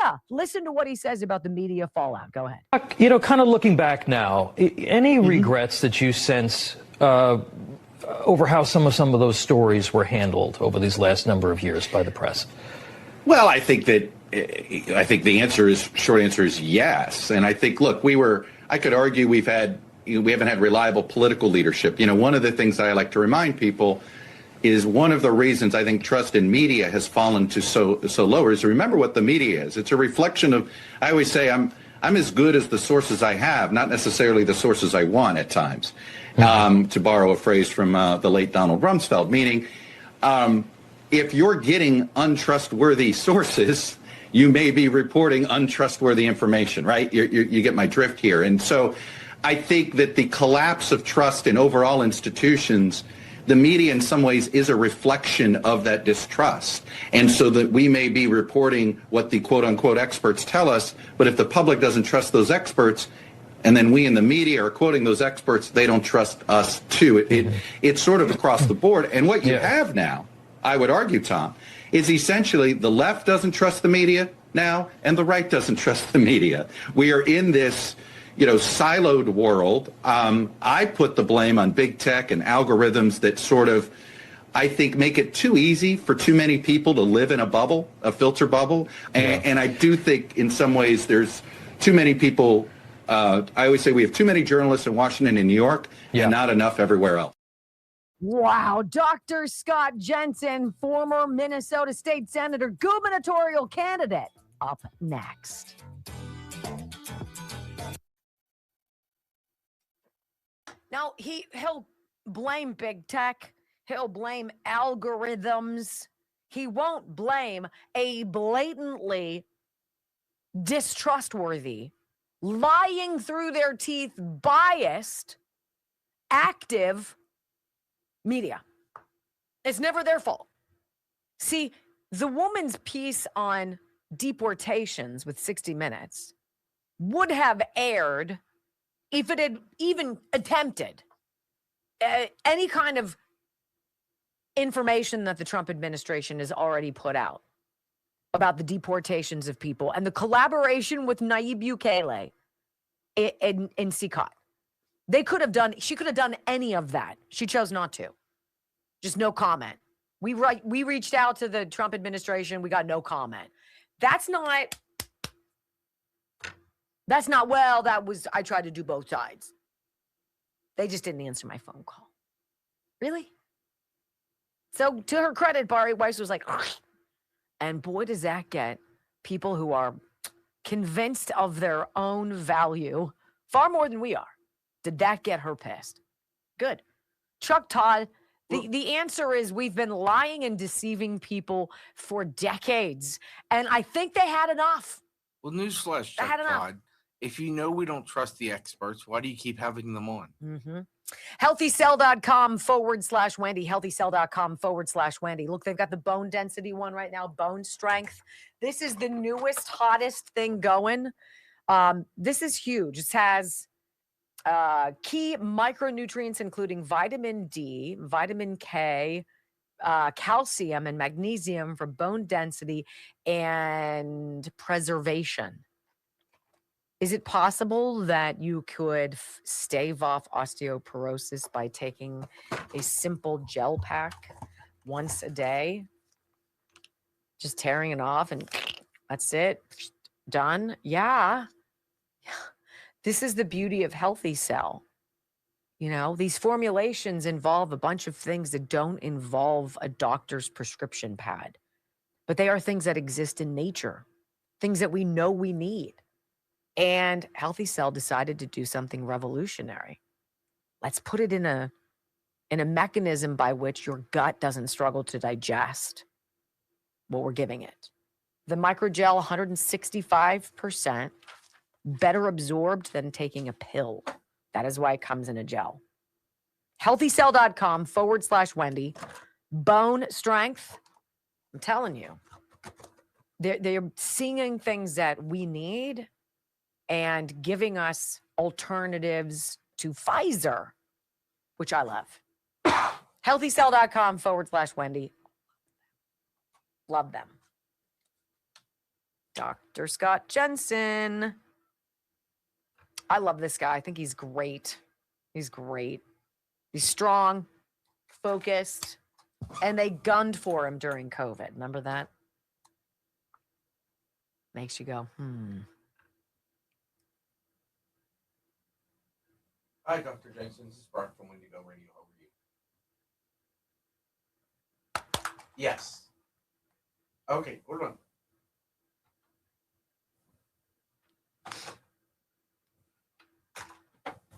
media. Listen to what he says about the media fallout. Go ahead. You know, kind of looking back now, any regrets that you sense over how some of those stories were handled over these last number of years by the press? Well, I think the short answer is yes. And I think, look, I could argue we haven't had reliable political leadership. You know, one of the things that I like to remind people is one of the reasons I think trust in media has fallen to so low is remember what the media is. It's a reflection of, I always say I'm as good as the sources I have, not necessarily the sources I want at times, to borrow a phrase from the late Donald Rumsfeld, meaning if you're getting untrustworthy sources, you may be reporting untrustworthy information, right? You get my drift here. And so I think that the collapse of trust in overall institutions, the media in some ways is a reflection of that distrust. And so that we may be reporting what the quote unquote experts tell us, but if the public doesn't trust those experts, and then we in the media are quoting those experts, they don't trust us too. It's sort of across the board. And what you have now, I would argue, Tom, is essentially the left doesn't trust the media now, and the right doesn't trust the media. We are in this siloed world. I put the blame on big tech and algorithms that sort of, I think, make it too easy for too many people to live in a bubble, a filter bubble. And I do think in some ways there's too many people. I always say we have too many journalists in Washington and New York and not enough everywhere else. Wow. Dr. Scott Jensen, former Minnesota State Senator, gubernatorial candidate, up next. Now, he'll blame big tech. He'll blame algorithms. He won't blame a blatantly distrustworthy, lying through their teeth, biased, active media. It's never their fault. See, the woman's piece on deportations with 60 Minutes would have aired if it had even attempted any kind of information that the Trump administration has already put out about the deportations of people and the collaboration with Nayib Bukele in CCOT. She could have done any of that. She chose not to. Just no comment. We reached out to the Trump administration. We got no comment. That's not, I tried to do both sides. They just didn't answer my phone call. Really? So to her credit, Bari Weiss was like, and boy, does that get people who are convinced of their own value far more than we are. Did that get her pissed? Good. Chuck Todd, the answer is we've been lying and deceiving people for decades. And I think they had enough. Well, newsflash, Chuck Todd. If you know we don't trust the experts, why do you keep having them on? Mm-hmm. HealthyCell.com/Wendy. HealthyCell.com/Wendy. Look, they've got the bone density one right now, bone strength. This is the newest, hottest thing going. This is huge. It has key micronutrients, including vitamin D, vitamin K, calcium, and magnesium for bone density and preservation. Is it possible that you could stave off osteoporosis by taking a simple gel pack once a day? Just tearing it off and that's it. Done. Yeah. This is the beauty of Healthy Cell. You know, these formulations involve a bunch of things that don't involve a doctor's prescription pad, but they are things that exist in nature, things that we know we need. And Healthy Cell decided to do something revolutionary. Let's put it in a mechanism by which your gut doesn't struggle to digest what we're giving it. The microgel, 165% better absorbed than taking a pill. That is why it comes in a gel. HealthyCell.com/Wendy. Bone strength. I'm telling you, they're seeing things that we need and giving us alternatives to Pfizer, which I love. HealthyCell.com/Wendy. Love them. Dr. Scott Jensen. I love this guy. I think he's great. He's great. He's strong, focused, and they gunned for him during COVID. Remember that? Makes you go, Hi, Dr. Jensen. This is Bart from WenDy Radio. How are you? Yes. Okay, hold on.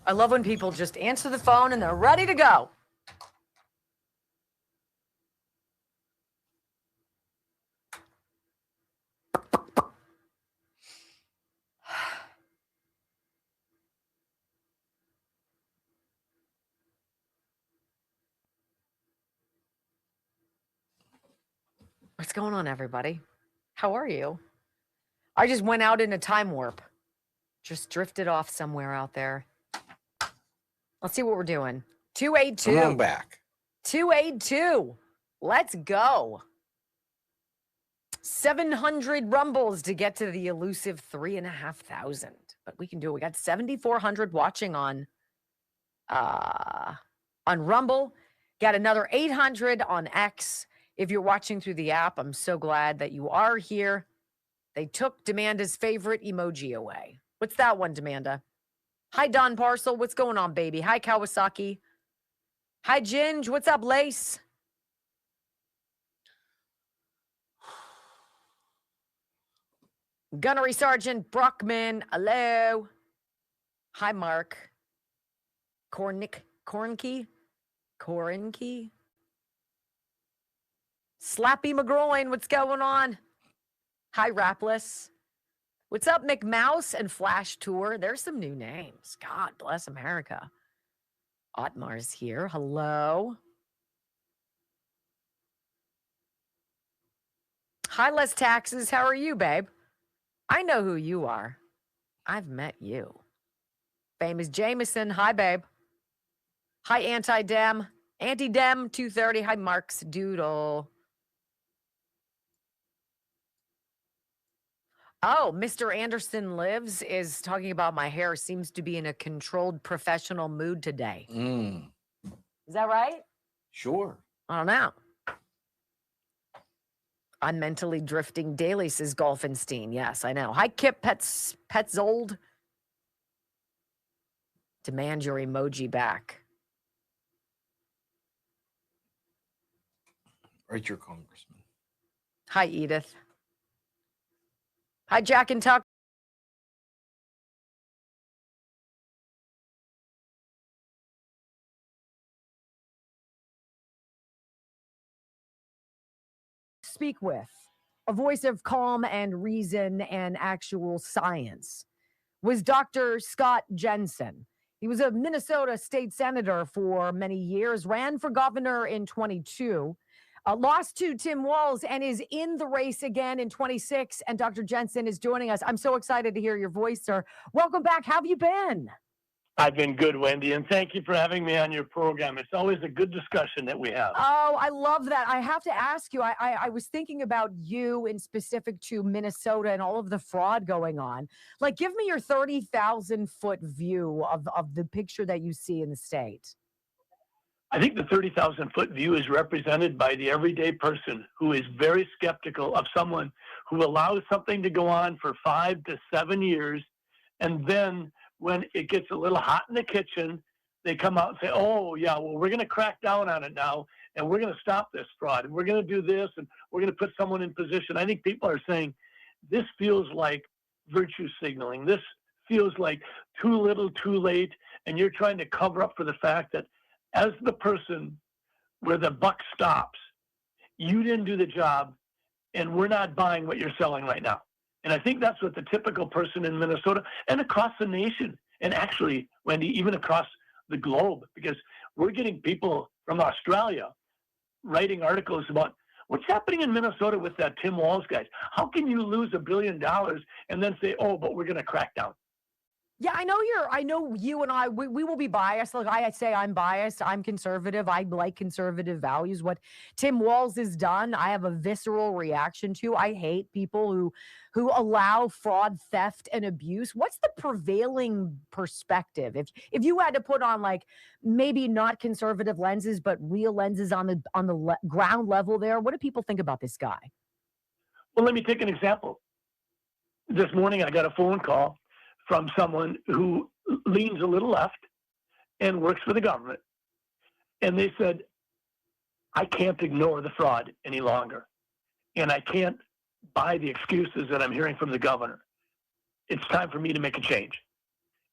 I love when people just answer the phone and they're ready to go. What's going on, everybody? How are you? I just went out in a time warp. Just drifted off somewhere out there. Let's see what we're doing. 282. Come on back. 282. Let's go. 700 rumbles to get to the elusive 3,500. But we can do it. We got 7,400 watching on Rumble. Got another 800 on X. If you're watching through the app, I'm so glad that you are here. They took Demanda's favorite emoji away. What's that one, Demanda? Hi, Don Parcel. What's going on, baby? Hi, Kawasaki. Hi, Ginge. What's up, Lace? Gunnery Sergeant Brockman. Hello. Hi, Mark. Cornkey. Slappy McGroin. What's going on? Hi, Rapless. What's up, McMouse and Flash Tour? There's some new names. God bless America. Otmar's here. Hello. Hi, less taxes. How are you, babe? I know who you are. I've met you. Famous Jameson. Hi, babe. Hi, Anti-Dem. Anti-Dem 230. Hi, Mark's Doodle. Oh, Mr. Anderson Lives is talking about my hair seems to be in a controlled professional mood today. Is that right? Sure. I don't know. I'm mentally drifting daily, says Golfenstein. Yes, I know. Hi, Kip Petzold. Demand your emoji back. Write your congressman. Hi, Edith. Hi, Jack and Tuck. Speak with a voice of calm and reason and actual science was Dr. Scott Jensen. He was a Minnesota state senator for many years, ran for governor in 22, lost to Tim Walz, and is in the race again in 26. And Dr. Jensen is joining us. I'm so excited to hear your voice, sir. Welcome back. How have you been? I've been good, Wendy, and thank you for having me on your program. It's always a good discussion that we have. Oh, I love that. I have to ask you, I was thinking about you in specific to Minnesota and all of the fraud going on. Like, give me your 30,000-foot view of the picture that you see in the state. I think the 30,000-foot view is represented by the everyday person who is very skeptical of someone who allows something to go on for 5 to 7 years, and then when it gets a little hot in the kitchen, they come out and say, oh, yeah, well, we're going to crack down on it now, and we're going to stop this fraud, and we're going to do this, and we're going to put someone in position. I think people are saying, this feels like virtue signaling. This feels like too little, too late, and you're trying to cover up for the fact that as the person where the buck stops, you didn't do the job, and we're not buying what you're selling right now. And I think that's what the typical person in Minnesota and across the nation, and actually, Wendy, even across the globe, because we're getting people from Australia writing articles about what's happening in Minnesota with that Tim Walz guys. How can you lose $1 billion and then say, oh, but we're going to crack down? Yeah, I know you and I, we will be biased. Like I say, I'm biased. I'm conservative. I like conservative values. What Tim Walz has done, I have a visceral reaction to. I hate people who allow fraud, theft, and abuse. What's the prevailing perspective? If you had to put on like maybe not conservative lenses, but real lenses on the ground level there, what do people think about this guy? Well, let me take an example. This morning, I got a phone call from someone who leans a little left and works for the government. And they said, I can't ignore the fraud any longer. And I can't buy the excuses that I'm hearing from the governor. It's time for me to make a change.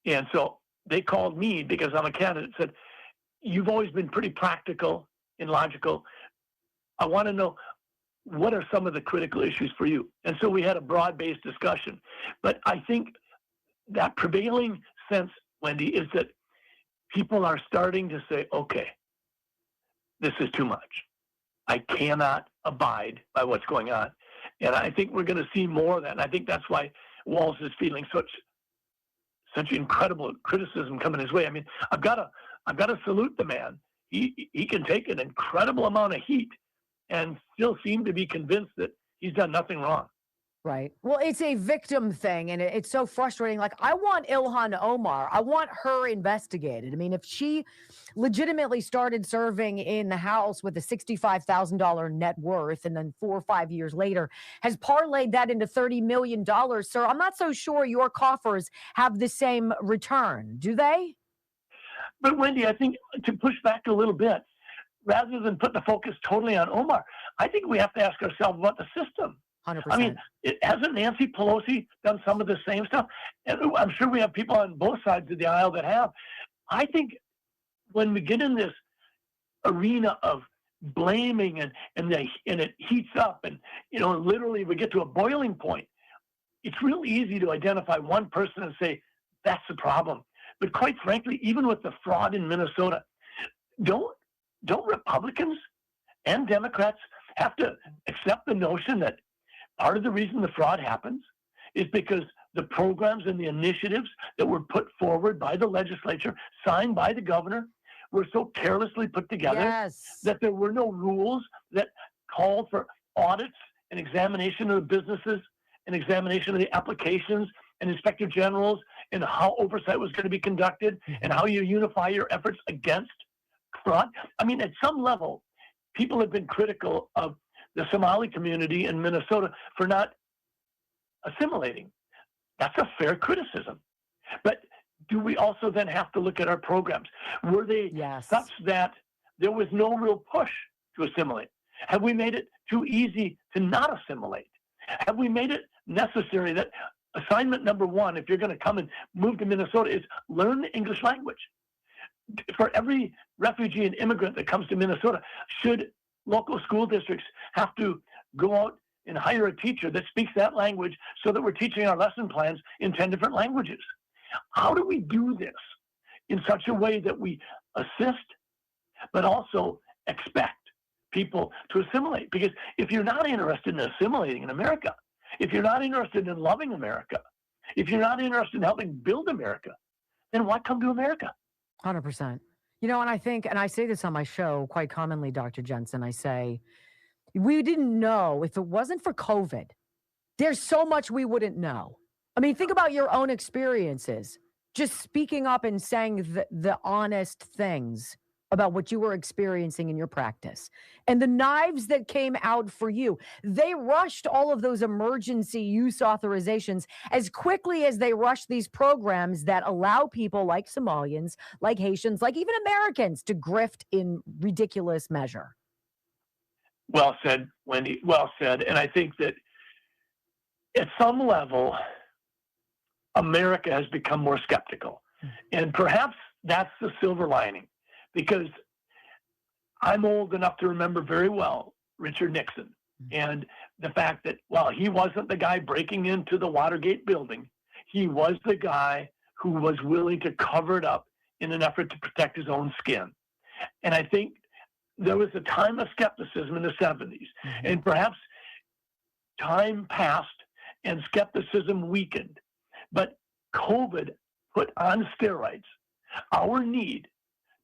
And so they called me because I'm a candidate, said, you've always been pretty practical and logical. I want to know, what are some of the critical issues for you? And so we had a broad-based discussion. But I think that prevailing sense, Wendy, is that people are starting to say, okay, this is too much. I cannot abide by what's going on. And I think we're going to see more of that. And I think that's why Walz is feeling such incredible criticism coming his way. I mean, I've got to salute the man. He can take an incredible amount of heat and still seem to be convinced that he's done nothing wrong. Right. Well, it's a victim thing, and it's so frustrating. Like, I want Ilhan Omar. I want her investigated. I mean, if she legitimately started serving in the House with a $65,000 net worth, and then 4 or 5 years later has parlayed that into $30 million, sir, I'm not so sure your coffers have the same return. Do they? But, Wendy, I think to push back a little bit, rather than put the focus totally on Omar, I think we have to ask ourselves about the system. 100%. I mean, hasn't Nancy Pelosi done some of the same stuff? And I'm sure we have people on both sides of the aisle that have. I think when we get in this arena of blaming and it heats up and, literally we get to a boiling point, it's real easy to identify one person and say, that's the problem. But quite frankly, even with the fraud in Minnesota, don't Republicans and Democrats have to accept the notion that part of the reason the fraud happens is because the programs and the initiatives that were put forward by the legislature, signed by the governor, were so carelessly put together that there were no rules that called for audits and examination of the businesses and examination of the applications and inspector generals and how oversight was going to be conducted and how you unify your efforts against fraud. I mean, at some level, people have been critical of the Somali community in Minnesota for not assimilating. That's a fair criticism. But do we also then have to look at our programs? Were they such that there was no real push to assimilate? Have we made it too easy to not assimilate? Have we made it necessary that assignment number one, if you're going to come and move to Minnesota, is learn the English language? For every refugee and immigrant that comes to Minnesota, should local school districts have to go out and hire a teacher that speaks that language so that we're teaching our lesson plans in 10 different languages? How do we do this in such a way that we assist, but also expect people to assimilate? Because if you're not interested in assimilating in America, if you're not interested in loving America, if you're not interested in helping build America, then why come to America? 100%. You know, and I think, and I say this on my show quite commonly, Dr. Jensen, I say, we didn't know if it wasn't for COVID, there's so much we wouldn't know. I mean, think about your own experiences, just speaking up and saying the honest things about what you were experiencing in your practice. And the knives that came out for you, they rushed all of those emergency use authorizations as quickly as they rushed these programs that allow people like Somalians, like Haitians, like even Americans to grift in ridiculous measure. Well said, WenDy. Well said. And I think that at some level, America has become more skeptical. And perhaps that's the silver lining, because I'm old enough to remember very well Richard Nixon and the fact that, while he wasn't the guy breaking into the Watergate building, he was the guy who was willing to cover it up in an effort to protect his own skin. And I think there was a time of skepticism in the 70s, and perhaps time passed and skepticism weakened. But COVID put on steroids our need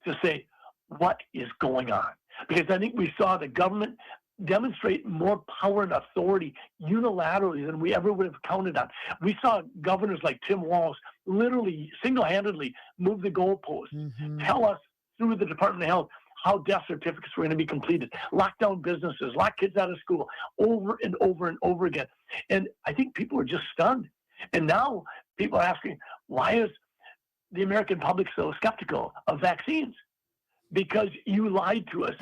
to say, what is going on? Because I think we saw the government demonstrate more power and authority unilaterally than we ever would have counted on. We saw governors like Tim Walz literally single-handedly move the goalposts, tell us through the Department of Health how death certificates were going to be completed, lock down businesses, lock kids out of school, over and over and over again. And I think people are just stunned. And now people are asking, why is the American public so skeptical of vaccines? Because you lied to us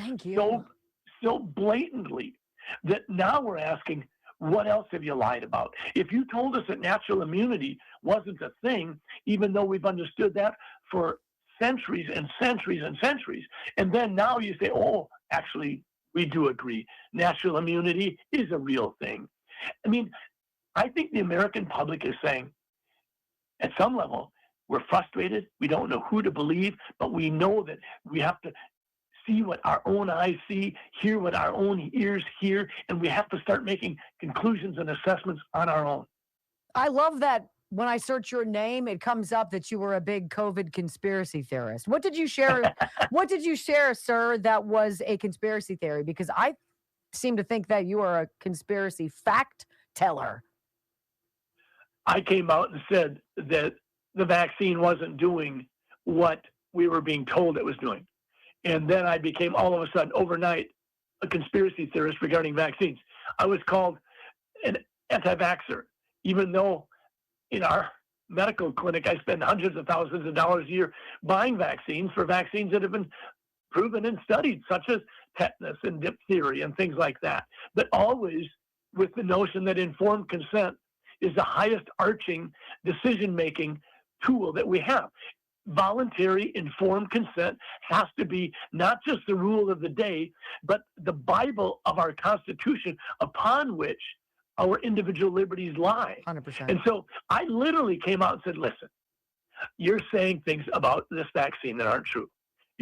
so blatantly that now we're asking, what else have you lied about? If you told us that natural immunity wasn't a thing, even though we've understood that for centuries and centuries and centuries, and then now you say, oh, actually, we do agree. Natural immunity is a real thing. I mean, I think the American public is saying, at some level, we're frustrated. We don't know who to believe, but we know that we have to see what our own eyes see, hear what our own ears hear, and we have to start making conclusions and assessments on our own. I love that when I search your name, it comes up that you were a big COVID conspiracy theorist. What did you share? What did you share, sir, that was a conspiracy theory? Because I seem to think that you are a conspiracy fact teller. I came out and said that the vaccine wasn't doing what we were being told it was doing. And then I became all of a sudden overnight a conspiracy theorist regarding vaccines. I was called an anti-vaxxer, even though in our medical clinic, I spend hundreds of thousands of dollars a year buying vaccines for vaccines that have been proven and studied, such as tetanus and diphtheria and things like that. But always with the notion that informed consent is the highest arching decision-making tool that we have. Voluntary informed consent has to be not just the rule of the day, but the Bible of our Constitution upon which our individual liberties lie. 100%. And so I literally came out and said, listen, you're saying things about this vaccine that aren't true.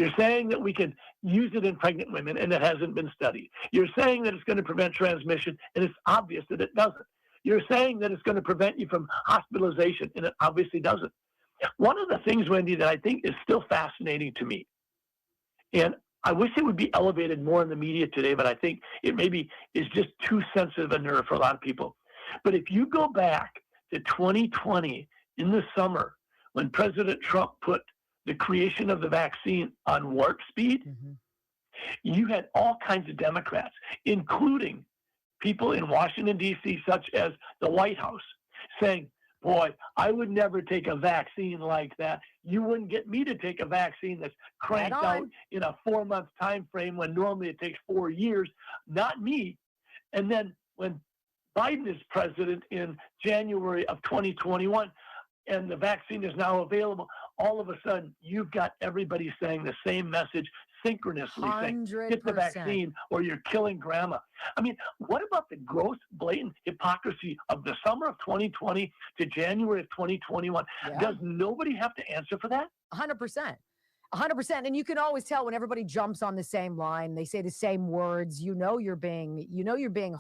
You're saying that we can use it in pregnant women, and it hasn't been studied. You're saying that it's going to prevent transmission, and it's obvious that it doesn't. You're saying that it's going to prevent you from hospitalization, and it obviously doesn't. One of the things, Wendy, that I think is still fascinating to me, and I wish it would be elevated more in the media today, but I think it maybe is just too sensitive a nerve for a lot of people. But if you go back to 2020 in the summer, when President Trump put the creation of the vaccine on warp speed, you had all kinds of Democrats, including people in Washington, D.C., such as the White House, saying, boy, I would never take a vaccine like that. You wouldn't get me to take a vaccine that's cranked out in a 4-month time frame when normally it takes 4 years. Not me. And then when Biden is president in January of 2021, and the vaccine is now available, all of a sudden you've got everybody saying the same message synchronously, saying, get the vaccine or you're killing grandma. I mean, what about the gross, blatant hypocrisy of the summer of 2020 to January of 2021? Does nobody have to answer for that? 100%. 100%. And you can always tell when everybody jumps on the same line, they say the same words, you're being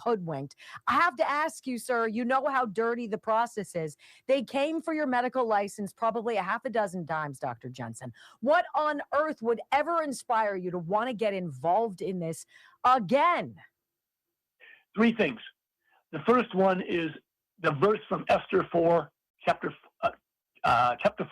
hoodwinked. I have to ask you, sir, you know how dirty the process is. They came for your medical license probably a half a dozen times, Dr. Jensen. What on earth would ever inspire you to want to get involved in this again? 3 things. The first one is the verse from Esther 4, chapter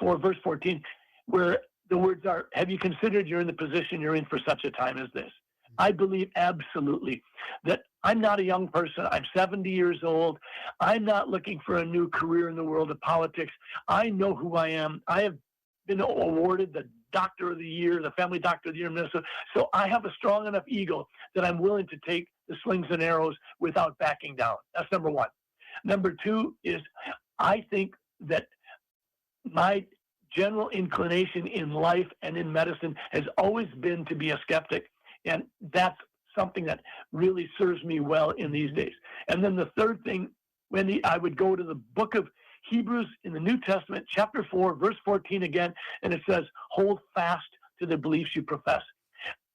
4, verse 14, where the words are, have you considered you're in the position you're in for such a time as this? I believe absolutely that I'm not a young person. I'm 70 years old. I'm not looking for a new career in the world of politics. I know who I am. I have been awarded the Doctor of the Year, the Family Doctor of the Year in Minnesota. So I have a strong enough ego that I'm willing to take the slings and arrows without backing down. That's number one. Number 2 is I think that my general inclination in life and in medicine has always been to be a skeptic. And that's something that really serves me well in these days. And then the third thing, Wendy, I would go to the book of Hebrews in the New Testament, chapter 4, verse 14 again, and it says, hold fast to the beliefs you profess.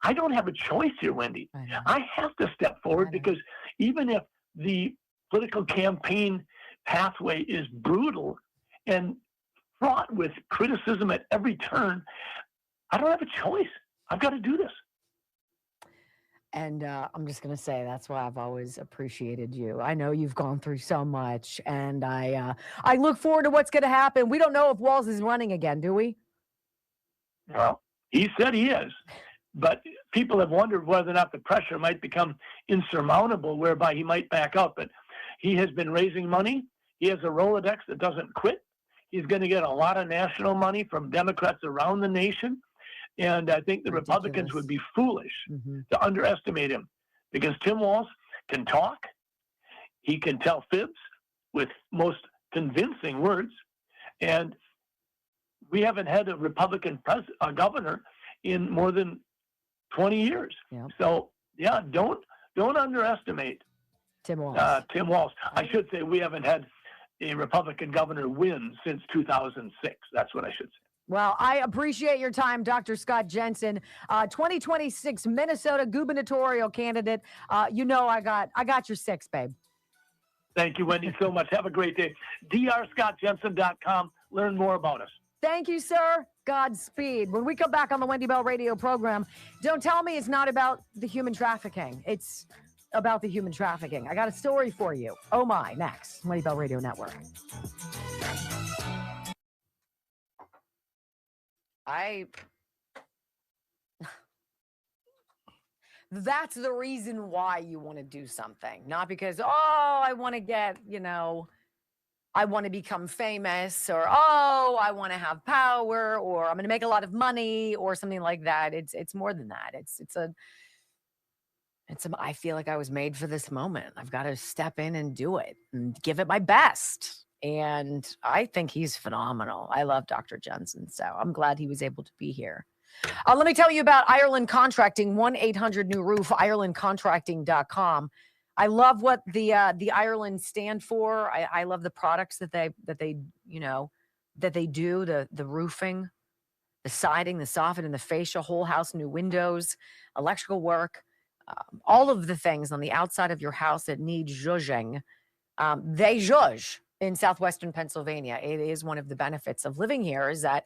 I don't have a choice here, Wendy. I have to step forward because even if the political campaign pathway is brutal and fraught with criticism at every turn, I don't have a choice. I've got to do this. And I'm just going to say that's why I've always appreciated you. I know you've gone through so much, and I look forward to what's going to happen. We don't know if Walz is running again, do we? Well, he said he is, but people have wondered whether or not the pressure might become insurmountable, whereby he might back out. But he has been raising money. He has a Rolodex that doesn't quit. He's going to get a lot of national money from Democrats around the nation. And I think the Republicans would be foolish to underestimate him because Tim Walz can talk. He can tell fibs with most convincing words. And we haven't had a Republican governor in more than 20 years. So, don't underestimate Tim Walz. Tim Walz. I should say we haven't had a Republican governor win since 2006. That's what I should say. Well, I appreciate your time, Dr. Scott Jensen, 2026 Minnesota gubernatorial candidate. I got your 6, babe. Thank you, Wendy, so much. Have a great day. drscottjensen.com. Learn more about us. Thank you, sir. Godspeed. When we come back on the Wendy Bell radio program, don't tell me it's not about the human trafficking. It's about the human trafficking. I got a story for you. Oh my, next. Wendy Bell Radio Network. That's the reason why you want to do something, not because, I want to get, I want to become famous, or, I want to have power, or I'm going to make a lot of money, or something like that. It's more than that. I feel like I was made for this moment. I've got to step in and do it and give it my best. And I think he's phenomenal. I love Dr. Jensen, so I'm glad he was able to be here. Let me tell you about Ireland Contracting, 1-800-NEW-ROOF, IrelandContracting.com. I love what the Ireland stand for. I love the products that they do, the roofing. the siding, the soffit, and the fascia, whole house, new windows, electrical work, all of the things on the outside of your house that need zhuzhing. They zhuzh in southwestern Pennsylvania. It is one of the benefits of living here is that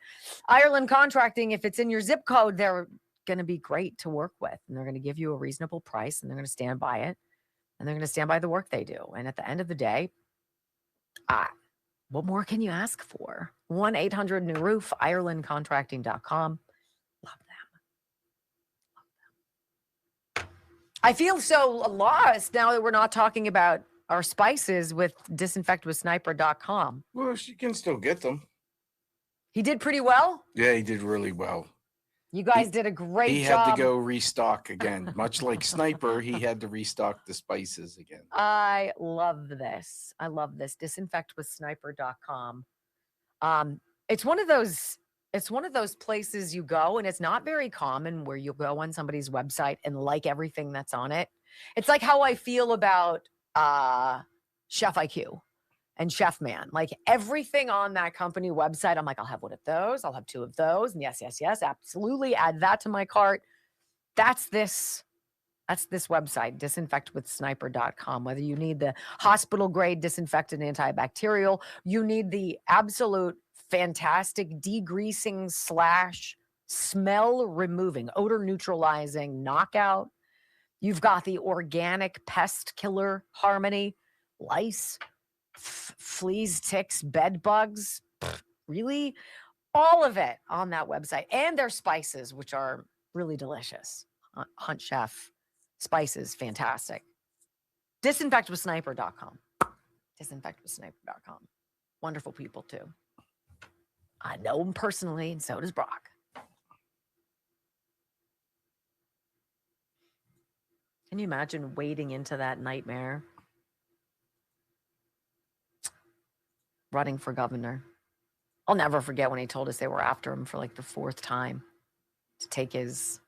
Ireland Contracting, if it's in your zip code, they're going to be great to work with, and they're going to give you a reasonable price, and they're going to stand by it, and they're going to stand by the work they do. And at the end of the day, what more can you ask for? 1-800-NEW-ROOF, IrelandContracting.com. Love them. I feel so lost now that we're not talking about our spices with disinfectwithsniper.com. Well, you can still get them. He did pretty well. Yeah, he did really well. You guys did a great He job. had to go restock again. Much like Sniper, he had to restock the spices again. I love this. I love this. Disinfectwithsniper.com. It's one of those places you go, and it's not very common where you go on somebody's website and like everything that's on it. It's like how I feel about Chef IQ and Chef Man. Like everything on that company website, I'm like, I'll have one of those. I'll have two of those. And yes, absolutely. Add that to my cart. That's this website, disinfectwithsniper.com. Whether you need the hospital grade disinfectant antibacterial, you need the absolute fantastic degreasing / smell removing, odor neutralizing knockout. You've got the organic pest killer Harmony, lice, fleas, ticks, bed bugs. Really? All of it on that website. And their spices, which are really delicious. Hunt Chef spices, fantastic. Disinfectwithsniper.com. Disinfectwithsniper.com. Wonderful people, too. I know them personally, and so does Brock. Can you imagine wading into that nightmare? Running for governor. I'll never forget when he told us they were after him for like the 4th time to take his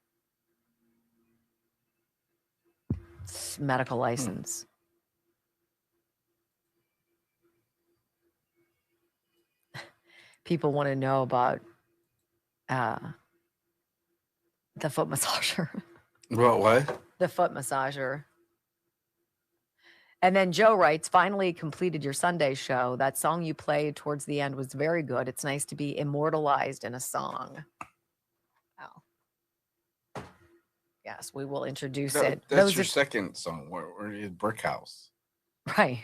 medical license. People want to know about the foot massager. What? The foot massager. And then Joe writes, finally completed your Sunday show. That song you played towards the end was very good. It's nice to be immortalized in a song. Wow. Yes, we will introduce it. That's your second song. Where is Brick House? Right.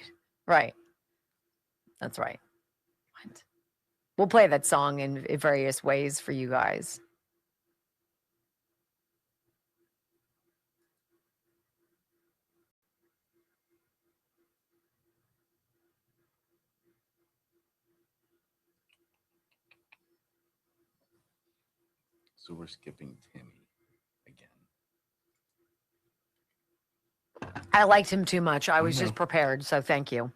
That's right. We'll play that song in various ways for you guys. So we're skipping Timmy again. I liked him too much. I was just prepared, so thank you.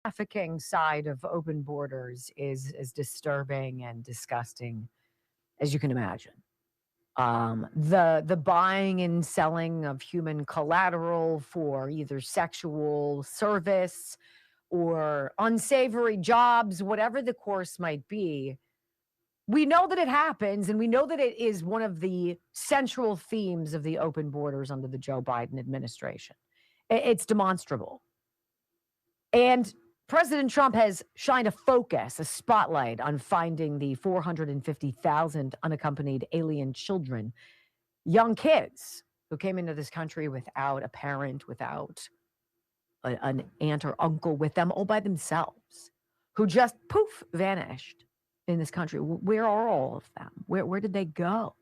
Trafficking side of open borders is as disturbing and disgusting as you can imagine. The buying and selling of human collateral for either sexual service or unsavory jobs, whatever the course might be, we know that it happens, and we know that it is one of the central themes of the open borders under the Joe Biden administration. It's demonstrable. And President Trump has shined a spotlight on finding the 450,000 unaccompanied alien children, young kids who came into this country without a parent, without an aunt or uncle with them, all by themselves, who just poof, vanished in this country. Where are all of them? Where did they go?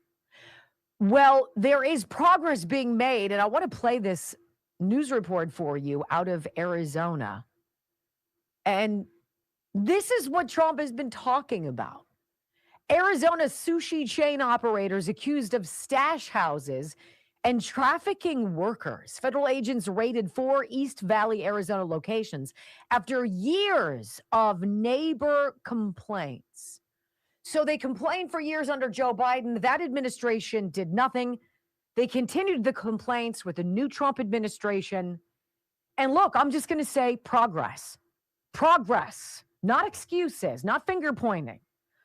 Well, there is progress being made, and I want to play this news report for you out of Arizona. And this is what Trump has been talking about. Arizona sushi chain operators accused of stash houses and trafficking workers. Federal agents raided 4 East Valley, Arizona locations after years of neighbor complaints. So they complained for years under Joe Biden. That administration did nothing. They continued the complaints with the new Trump administration. And look, I'm just going to say progress. Progress, not excuses, not finger pointing,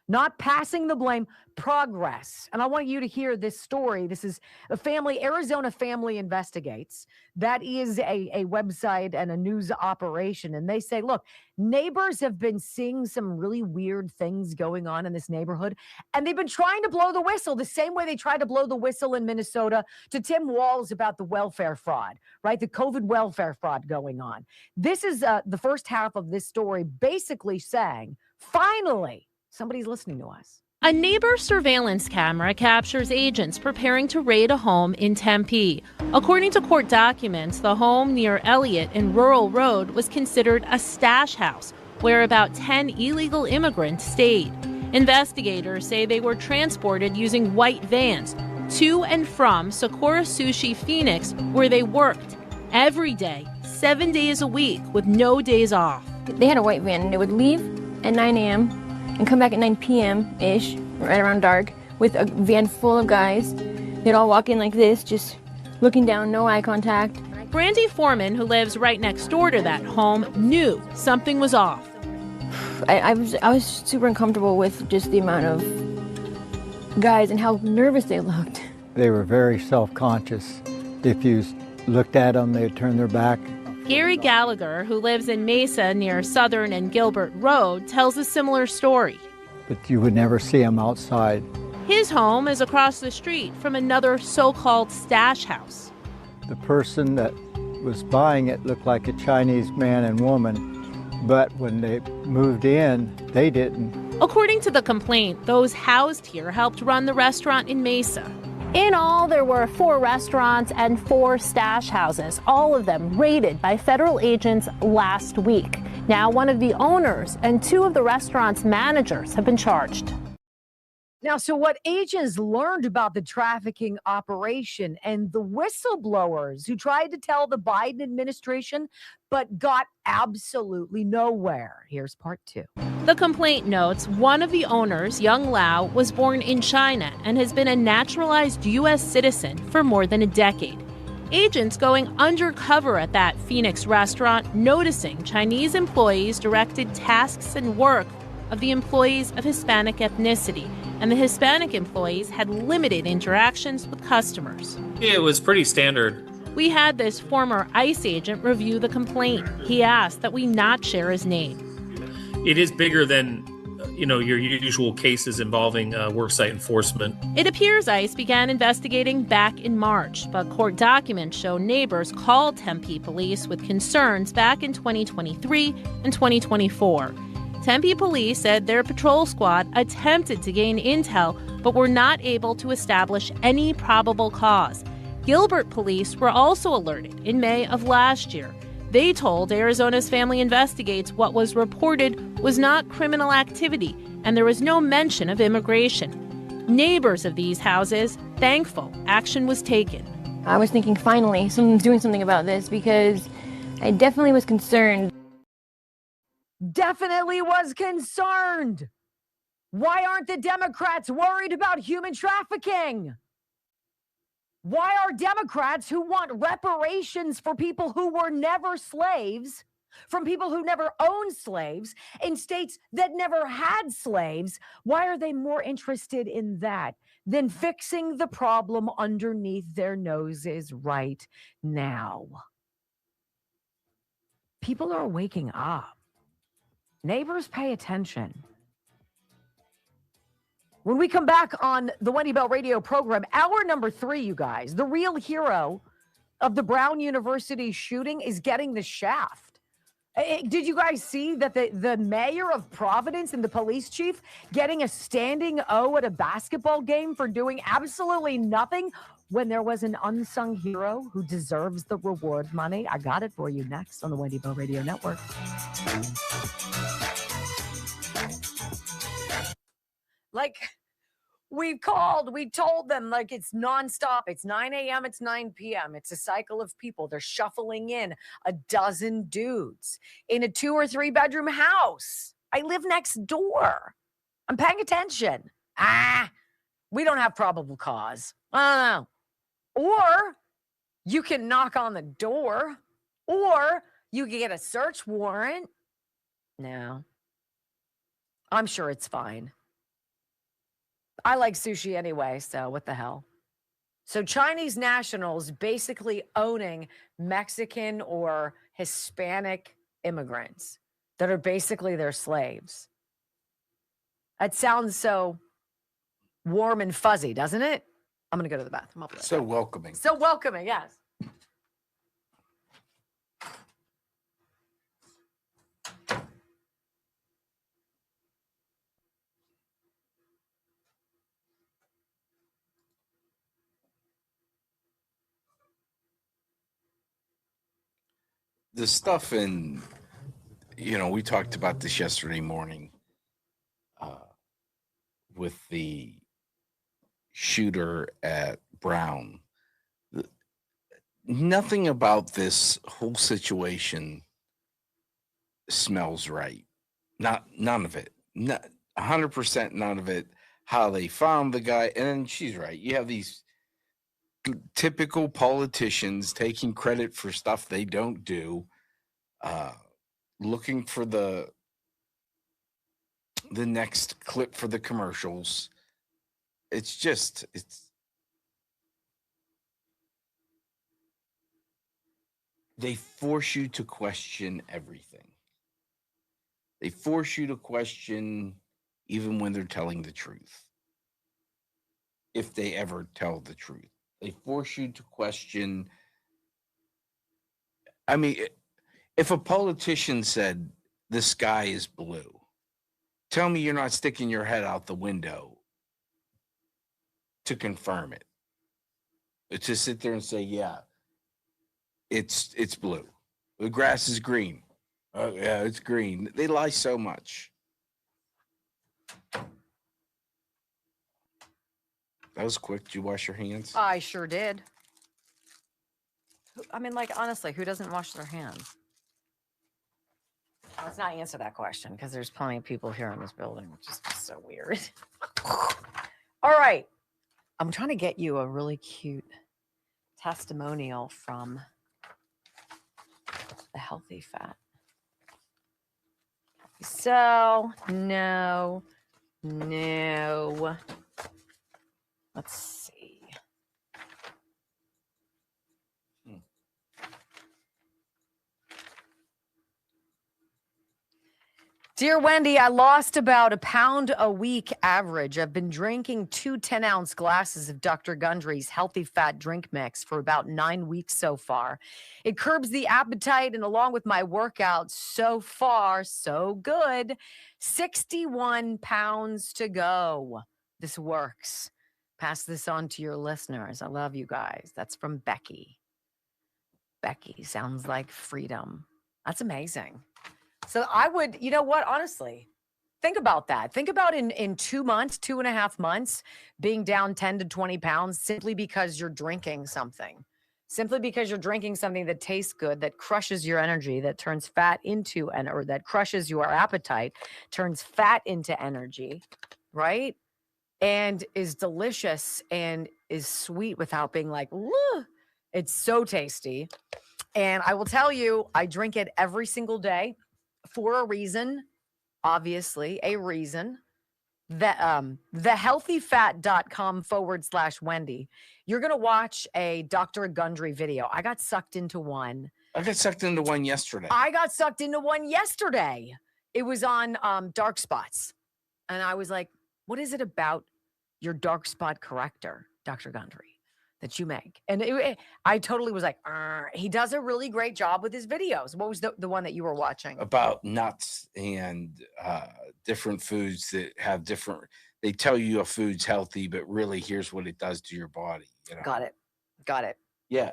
not passing the blame, progress. And I want you to hear this story. This is Arizona Family Investigates. That is a website and a news operation. And they say, look, neighbors have been seeing some really weird things going on in this neighborhood. And they've been trying to blow the whistle the same way they tried to blow the whistle in Minnesota to Tim Walz about the welfare fraud, right? The COVID welfare fraud going on. This is the first half of this story basically saying, finally, somebody's listening to us. A neighbor surveillance camera captures agents preparing to raid a home in Tempe. According to court documents, the home near Elliott and Rural Road was considered a stash house where about 10 illegal immigrants stayed. Investigators say they were transported using white vans to and from Sakura Sushi Phoenix, where they worked every day, 7 days a week with no days off. They had a white van and they would leave at 9 a.m. and come back at 9 p.m.-ish, right around dark, with a van full of guys. They'd all walk in like this, just looking down, no eye contact. Brandy Foreman, who lives right next door to that home, knew something was off. I was super uncomfortable with just the amount of guys and how nervous they looked. They were very self-conscious. If you looked at them, they'd turn their back. Gary Gallagher, who lives in Mesa near Southern and Gilbert Road, tells a similar story. But you would never see them outside. His home is across the street from another so-called stash house. The person that was buying it looked like a Chinese man and woman, but when they moved in, they didn't. According to the complaint, those housed here helped run the restaurant in Mesa. In all, there were 4 restaurants and 4 stash houses, all of them raided by federal agents last week. Now, one of the owners and 2 of the restaurant's managers have been charged. Now, so what agents learned about the trafficking operation and the whistleblowers who tried to tell the Biden administration but got absolutely nowhere. Here's part 2. The complaint notes one of the owners, Young Lao, was born in China and has been a naturalized U.S. citizen for more than a decade. Agents going undercover at that Phoenix restaurant, noticing Chinese employees directed tasks and work of the employees of Hispanic ethnicity, and the Hispanic employees had limited interactions with customers. It was pretty standard. We had this former ICE agent review the complaint. He asked that we not share his name. It is bigger than, your usual cases involving worksite enforcement. It appears ICE began investigating back in March, but court documents show neighbors called Tempe police with concerns back in 2023 and 2024. Tempe police said their patrol squad attempted to gain intel, but were not able to establish any probable cause. Gilbert police were also alerted in May of last year. They told Arizona's Family Investigates what was reported was not criminal activity, and there was no mention of immigration. Neighbors of these houses, thankful action was taken. I was thinking, finally, someone's doing something about this, because I definitely was concerned. Definitely was concerned. Why aren't the Democrats worried about human trafficking? Why are Democrats who want reparations for people who were never slaves, from people who never owned slaves, in states that never had slaves, why are they more interested in that than fixing the problem underneath their noses right now? People are waking up. Neighbors, pay attention. When we come back on the WenDy Bell radio program, hour number 3, you guys, the real hero of the Brown University shooting is getting the shaft. Did you guys see that the mayor of Providence and the police chief getting a standing O at a basketball game for doing absolutely nothing when there was an unsung hero who deserves the reward money? I got it for you next on the WenDy Bell Radio Network. Like, We've called, we told them like it's nonstop. It's 9 a.m., it's 9 p.m. It's a cycle of people. They're shuffling in a dozen dudes in a 2 or 3 bedroom house. I live next door. I'm paying attention. We don't have probable cause. I don't know. Or you can knock on the door, or you can get a search warrant. No. I'm sure it's fine. I like sushi anyway, so what the hell? So Chinese nationals basically owning Mexican or Hispanic immigrants that are basically their slaves. That sounds so warm and fuzzy, doesn't it? I'm going to go to the bathroom. I'll be right So back. welcoming. So welcoming, yes. The stuff in, we talked about this yesterday morning with the shooter at Brown. Nothing about this whole situation smells right. None of it. 100% none of it. How they found the guy. And then she's right. You have these typical politicians taking credit for stuff they don't do, looking for the next clip for the commercials. They force you to question everything. They force you to question even when they're telling the truth. If they ever tell the truth. They force you to question. I mean, if a politician said the sky is blue, tell me you're not sticking your head out the window to confirm it. To sit there and say, yeah, it's blue. The grass is green. Oh, yeah, it's green. They lie so much. That was quick. Did you wash your hands? I sure did. I mean, like, honestly, who doesn't wash their hands? Let's not answer that question because there's plenty of people here in this building, which is just so weird. All right. I'm trying to get you a really cute testimonial from the Healthy Fat. So, no. Let's see. Dear WenDy, I lost about a pound a week average. I've been drinking 2 10-ounce glasses of Dr. Gundry's Healthy Fat Drink Mix for about 9 weeks so far. It curbs the appetite, and along with my workouts, so far, so good. 61 pounds to go. This works. Pass this on to your listeners. I love you guys. That's from Becky. Becky sounds like freedom. That's amazing. So I would, you know what, honestly, think about that. Think about in 2 months, 2.5 months, being down 10 to 20 pounds simply because you're drinking something. Simply because you're drinking something that tastes good, that crushes your energy, that turns fat into, or that crushes your appetite, turns fat into energy, right? And is delicious and is sweet without being like, woo. It's so tasty. And I will tell you, I drink it every single day. For a reason, obviously, a reason. Thehealthyfat.com/WenDy. You're going to watch a Dr. Gundry video. I got sucked into one. I got sucked into one yesterday. It was on dark spots. And I was like, what is it about your dark spot corrector, Dr. Gundry, that you make? And I totally was like, he does a really great job with his videos. What was the one that you were watching? About nuts and different foods that have different, they tell you a food's healthy, but really here's what it does to your body. Got it. Yeah.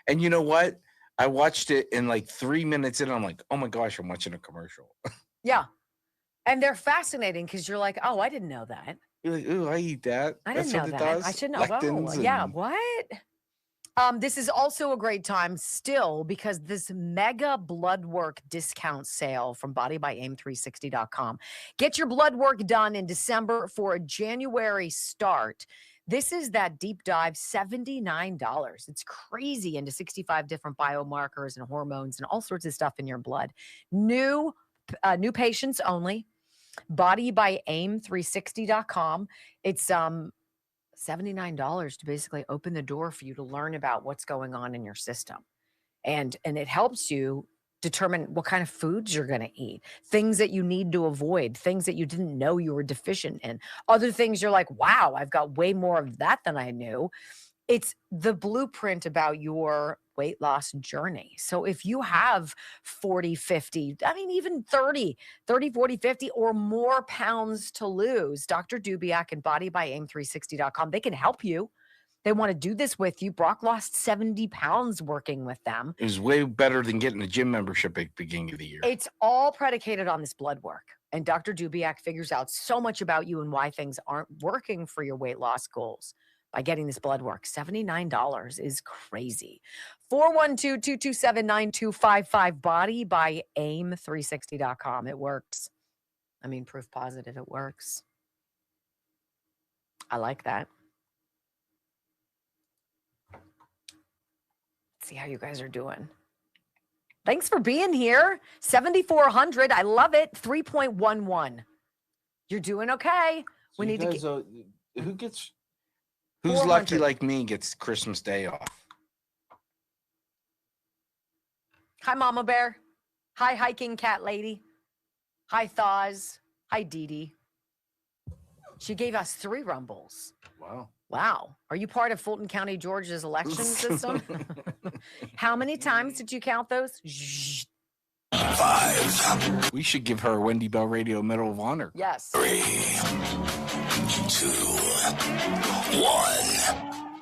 And you know what? I watched it in like 3 minutes and I'm like, oh my gosh, I'm watching a commercial. Yeah. And they're fascinating because you're like, oh, I didn't know that. You're like, ooh, I eat that. I That's didn't know what it that. does. I should know. Lectins Oh, yeah. and- What? This is also a great time still because this mega blood work discount sale from bodybyAIM360.com. Get your blood work done in December for a January start. This is that deep dive, $79. It's crazy, into 65 different biomarkers and hormones and all sorts of stuff in your blood. New patients only. BodybyAIM360.com. It's $79 to basically open the door for you to learn about what's going on in your system. And it helps you determine what kind of foods you're going to eat, things that you need to avoid, things that you didn't know you were deficient in, other things you're like, wow, I've got way more of that than I knew. It's the blueprint about your weight loss journey. So if you have 40, 50, I mean, even 30, 40, 50 or more pounds to lose, Dr. Dubiak and bodybyAIM360.com, they can help you. They want to do this with you. Brock lost 70 pounds working with them. It was way better than getting a gym membership at the beginning of the year. It's all predicated on this blood work. And Dr. Dubiak figures out so much about you and why things aren't working for your weight loss goals by getting this blood work. $79 is crazy. 412-227-9255, bodybyAIM360.com. It works. I mean, proof positive it works. I like that. See how you guys are doing. Thanks for being here. 7,400. I love it. 3.11. You're doing okay. So We you need to guys, get. who's lucky 400. like me gets Christmas Day off? Hi, Mama Bear. Hi, Hiking Cat Lady. Hi, Thaws. Hi, Dee Dee. She gave us 3 rumbles. Wow. Wow. Are you part of Fulton County, Georgia's election system? How many times did you count those? 5. We should give her a WenDy Bell Radio Medal of Honor. Yes. 3, 2, 1.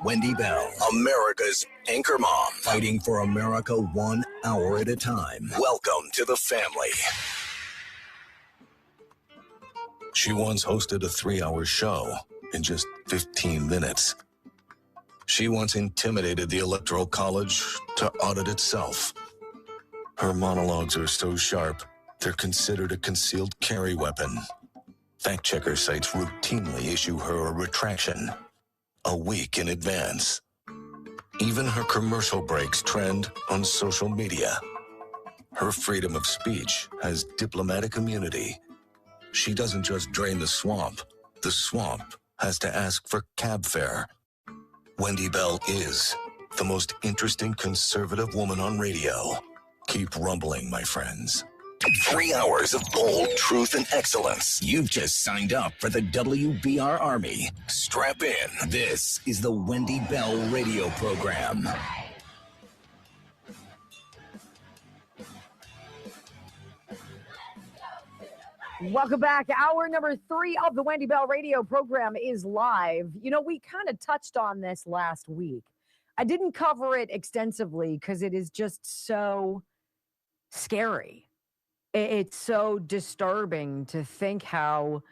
WenDy Bell, America's anchor mom, fighting for America 1 hour at a time. Welcome to the family. She once hosted a 3-hour show in just 15 minutes. She once intimidated the Electoral College to audit itself. Her monologues are so sharp, they're considered a concealed carry weapon. Fact-checker sites routinely issue her a retraction a week in advance. Even her commercial breaks trend on social media. Her freedom of speech has diplomatic immunity. She doesn't just drain the swamp has to ask for cab fare. WenDy Bell is the most interesting conservative woman on radio. Keep rumbling, my friends. 3 hours of bold truth and excellence. You've just signed up for the WBR Army. Strap in. This is the WenDy Bell radio program. Welcome back. Hour number 3 of the WenDy Bell radio program is live. You know, we kind of touched on this last week. I didn't cover it extensively because it is just so scary. It's so disturbing to think how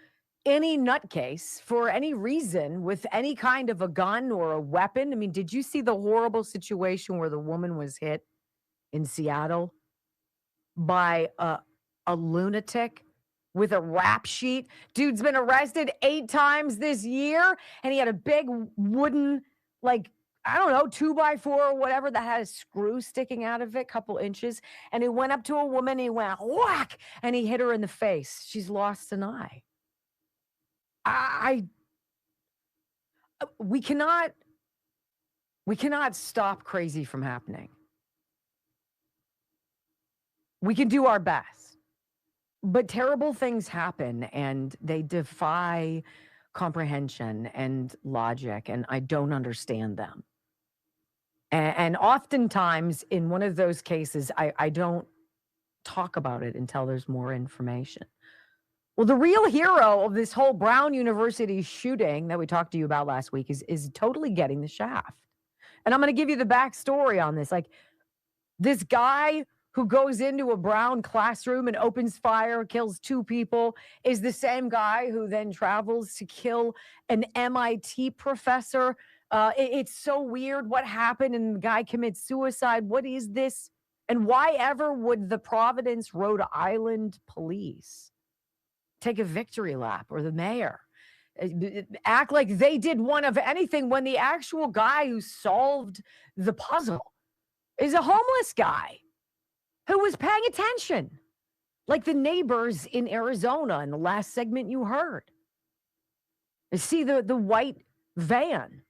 any nutcase for any reason with any kind of a gun or a weapon. I mean, did you see the horrible situation where the woman was hit in Seattle by a lunatic with a rap sheet? Dude's been arrested 8 times this year, and he had a big wooden, like, I don't know, 2x4 or whatever that had a screw sticking out of it, couple inches. And he went up to a woman, he went whack, and he hit her in the face. She's lost an eye. We cannot stop crazy from happening. We can do our best, but terrible things happen and they defy comprehension and logic, and I don't understand them. And oftentimes in one of those cases, I don't talk about it until there's more information. Well, the real hero of this whole Brown University shooting that we talked to you about last week is totally getting the shaft. And I'm going to give you the backstory on this. Like, this guy who goes into a Brown classroom and opens fire, kills 2 people, is the same guy who then travels to kill an MIT professor. It's so weird what happened, and the guy commits suicide. What is this? And why ever would the Providence, Rhode Island police take a victory lap, or the mayor act like they did one of anything when the actual guy who solved the puzzle is a homeless guy who was paying attention, like the neighbors in Arizona in the last segment you heard? You see the white van,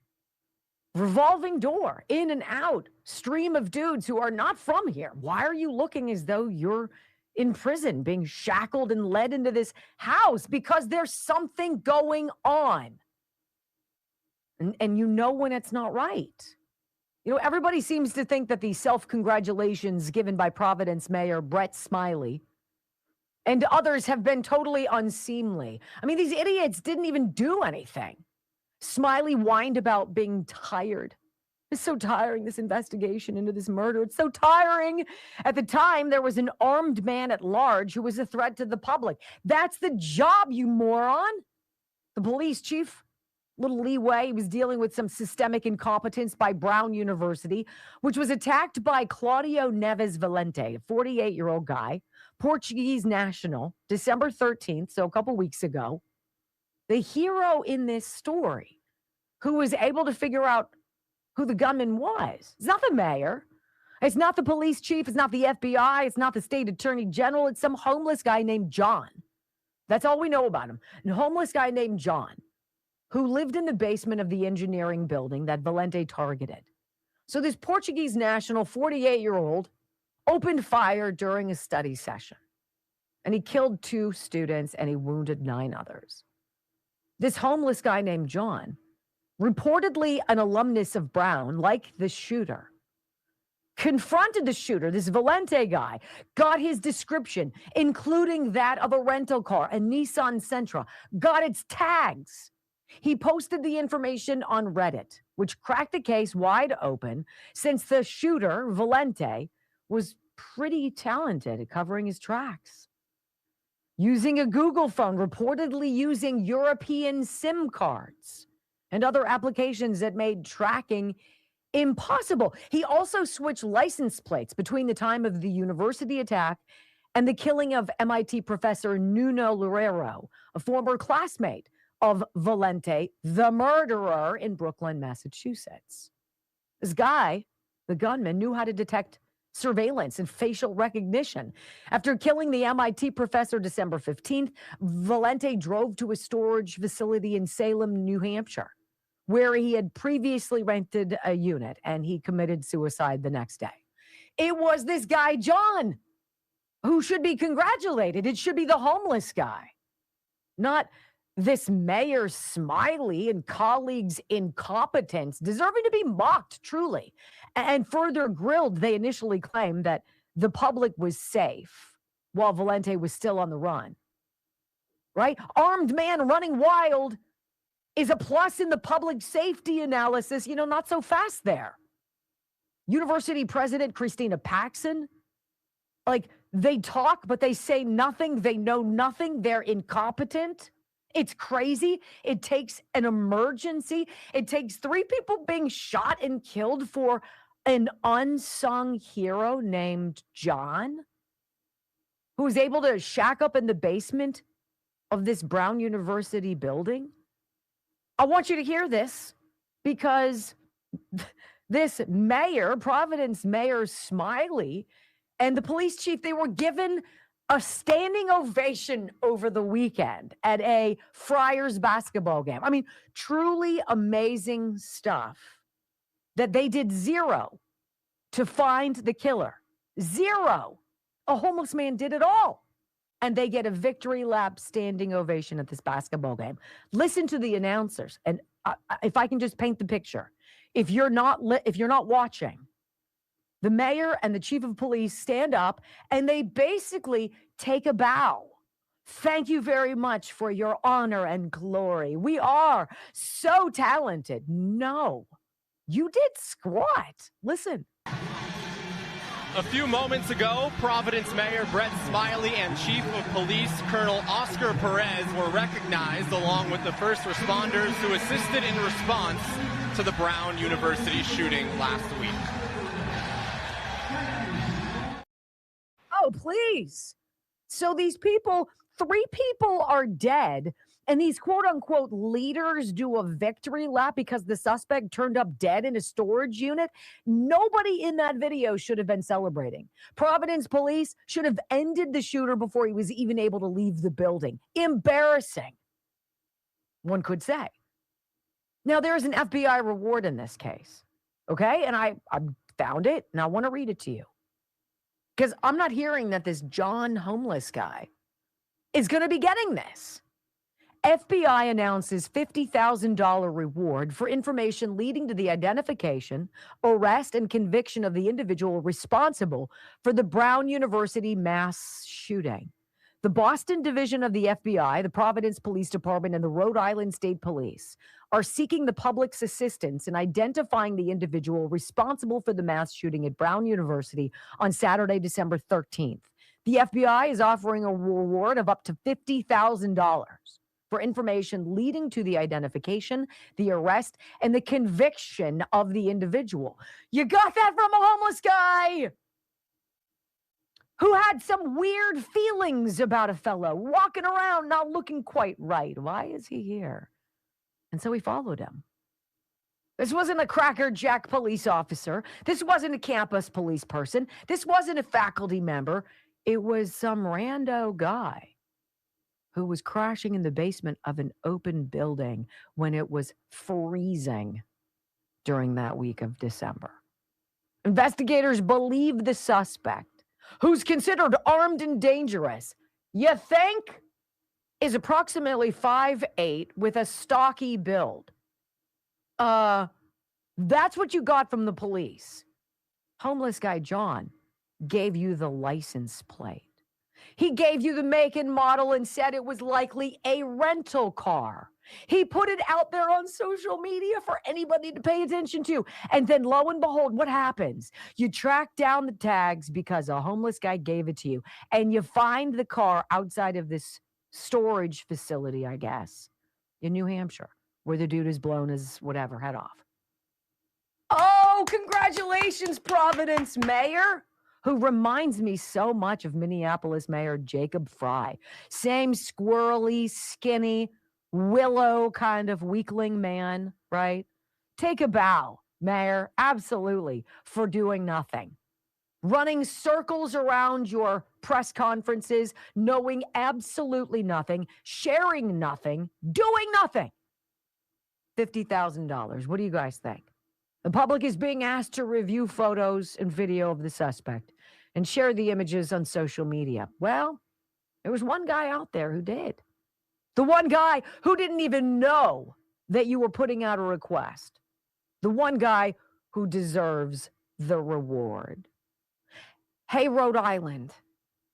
revolving door, in and out, stream of dudes who are not from here. Why are you looking as though you're in prison, being shackled and led into this house? Because there's something going on. And you know when it's not right. You know, everybody seems to think that the self-congratulations given by Providence Mayor Brett Smiley and others have been totally unseemly. I mean, these idiots didn't even do anything. Smiley whined about being tired. It's so tiring, this investigation into this murder. It's so tiring. At the time, there was an armed man at large who was a threat to the public. That's the job, you moron. The police chief, little leeway, he was dealing with some systemic incompetence by Brown University, which was attacked by Claudio Neves Valente, a 48-year-old guy, Portuguese national, December 13th, so a couple weeks ago. The hero in this story who was able to figure out who the gunman was. It's not the mayor. It's not the police chief. It's not the FBI. It's not the state attorney general. It's some homeless guy named John. That's all we know about him. A homeless guy named John who lived in the basement of the engineering building that Valente targeted. So this Portuguese national, 48-year-old, opened fire during a study session. And he killed 2 students and he wounded 9 others. This homeless guy named John, reportedly an alumnus of Brown, like the shooter, confronted the shooter, this Valente guy, got his description, including that of a rental car, a Nissan Sentra, got its tags. He posted the information on Reddit, which cracked the case wide open since the shooter, Valente, was pretty talented at covering his tracks. Using a Google phone, reportedly using European SIM cards and other applications that made tracking impossible. He also switched license plates between the time of the university attack and the killing of MIT professor Nuno Loureiro, a former classmate of Valente, the murderer, in Brooklyn, Massachusetts. This guy, the gunman, knew how to detect surveillance and facial recognition. After killing the MIT professor December 15th, Valente drove to a storage facility in Salem, New Hampshire, where he had previously rented a unit, and he committed suicide the next day. It was this guy, John, who should be congratulated. It should be the homeless guy, not this Mayor Smiley and colleagues' incompetence, deserving to be mocked, truly, and further grilled. They initially claimed that the public was safe while Valente was still on the run, right? Armed man running wild is a plus in the public safety analysis. You know, not so fast there. University President Christina Paxson, like, they talk, but they say nothing. They know nothing. They're incompetent. It's crazy. It takes an emergency. It takes 3 people being shot and killed for an unsung hero named John, who was able to shack up in the basement of this Brown University building. I want you to hear this, because this mayor, Providence Mayor Smiley, and the police chief, they were given a standing ovation over the weekend at a Friars basketball game. I mean, truly amazing stuff that they did 0 to find the killer. 0. A homeless man did it all. And they get a victory lap standing ovation at this basketball game. Listen to the announcers. And if I can just paint the picture, if you're not watching, the mayor and the chief of police stand up and they basically take a bow. Thank you very much for your honor and glory. We are so talented. No, you did squat. Listen. A few moments ago, Providence Mayor Brett Smiley and Chief of Police Colonel Oscar Perez were recognized along with the first responders who assisted in response to the Brown University shooting last week. Oh, please. So these people, 3 people are dead, and these quote-unquote leaders do a victory lap because the suspect turned up dead in a storage unit. Nobody in that video should have been celebrating. Providence police should have ended the shooter before he was even able to leave the building. Embarrassing, one could say. Now, there's an FBI reward in this case, okay? And I found it, and I want to read it to you. Because I'm not hearing that this John homeless guy is going to be getting this. FBI announces $50,000 reward for information leading to the identification, arrest, and conviction of the individual responsible for the Brown University mass shooting. The Boston Division of the FBI, the Providence Police Department, and the Rhode Island State Police are seeking the public's assistance in identifying the individual responsible for the mass shooting at Brown University on Saturday, December 13th. The FBI is offering a reward of up to $50,000 for information leading to the identification, the arrest, and the conviction of the individual. You got that from a homeless guy who had some weird feelings about a fellow walking around not looking quite right. Why is he here? And so he followed him. This wasn't a Cracker Jack police officer. This wasn't a campus police person. This wasn't a faculty member. It was some rando guy who was crashing in the basement of an open building when it was freezing during that week of December. Investigators believe the suspect, who's considered armed and dangerous, you think, is approximately 5'8" with a stocky build. That's what you got from the police. Homeless guy John gave you the license plate. He gave you the make and model and said it was likely a rental car. He put it out there on social media for anybody to pay attention to. And then lo and behold, what happens? You track down the tags because a homeless guy gave it to you. And you find the car outside of this storage facility, I guess, in New Hampshire, where the dude is blown his whatever head off. Oh, congratulations, Providence Mayor, who reminds me so much of Minneapolis Mayor Jacob Fry. Same squirrely, skinny, willow kind of weakling man, right? Take a bow, Mayor, absolutely, for doing nothing. Running circles around your press conferences, knowing absolutely nothing, sharing nothing, doing nothing. $50,000. What do you guys think? The public is being asked to review photos and video of the suspect and share the images on social media. Well, there was one guy out there who did. The one guy who didn't even know that you were putting out a request. The one guy who deserves the reward. Hey, Rhode Island.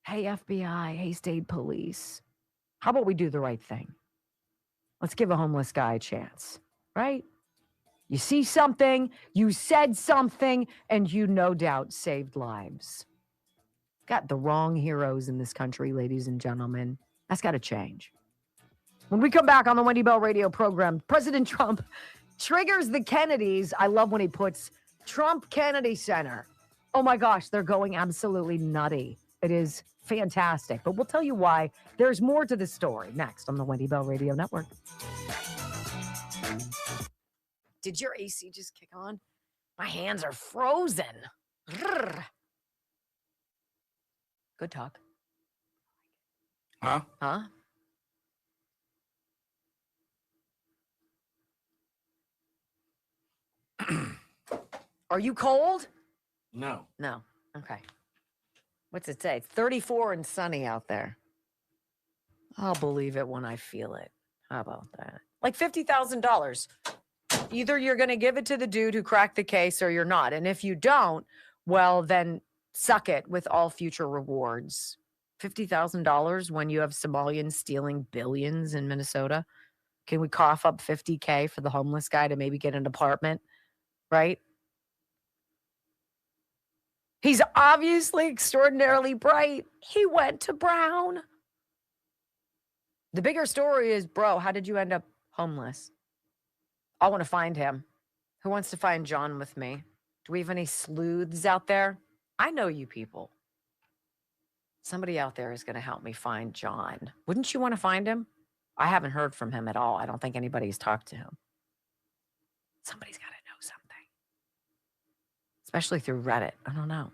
Hey, FBI. Hey, state police. How about we do the right thing? Let's give a homeless guy a chance, right? You see something, you said something, and you no doubt saved lives. Got the wrong heroes in this country, ladies and gentlemen. That's got to change. When we come back on the WenDy Bell radio program, President Trump triggers the Kennedys. I love when he puts Trump Kennedy Center. Oh my gosh, they're going absolutely nutty. It is fantastic. But we'll tell you why. There's more to the story next on the WenDy Bell Radio Network. Did your AC just kick on? My hands are frozen. Grrr. Good talk. Huh? Huh? Are you cold? No. No. Okay. What's it say? 34 and sunny out there. I'll believe it when I feel it. How about that? Like $50,000. Either you're going to give it to the dude who cracked the case or you're not. And if you don't, well, then suck it with all future rewards. $50,000 when you have Somalians stealing billions in Minnesota. Can we cough up $50K for the homeless guy to maybe get an apartment? Right? He's obviously extraordinarily bright. He went to Brown. The bigger story is, bro, how did you end up homeless? I want to find him. Who wants to find John with me? Do we have any sleuths out there? I know you people. Somebody out there is going to help me find John. Wouldn't you want to find him? I haven't heard from him at all. I don't think anybody's talked to him. Somebody's got to know something. Especially through Reddit. I don't know.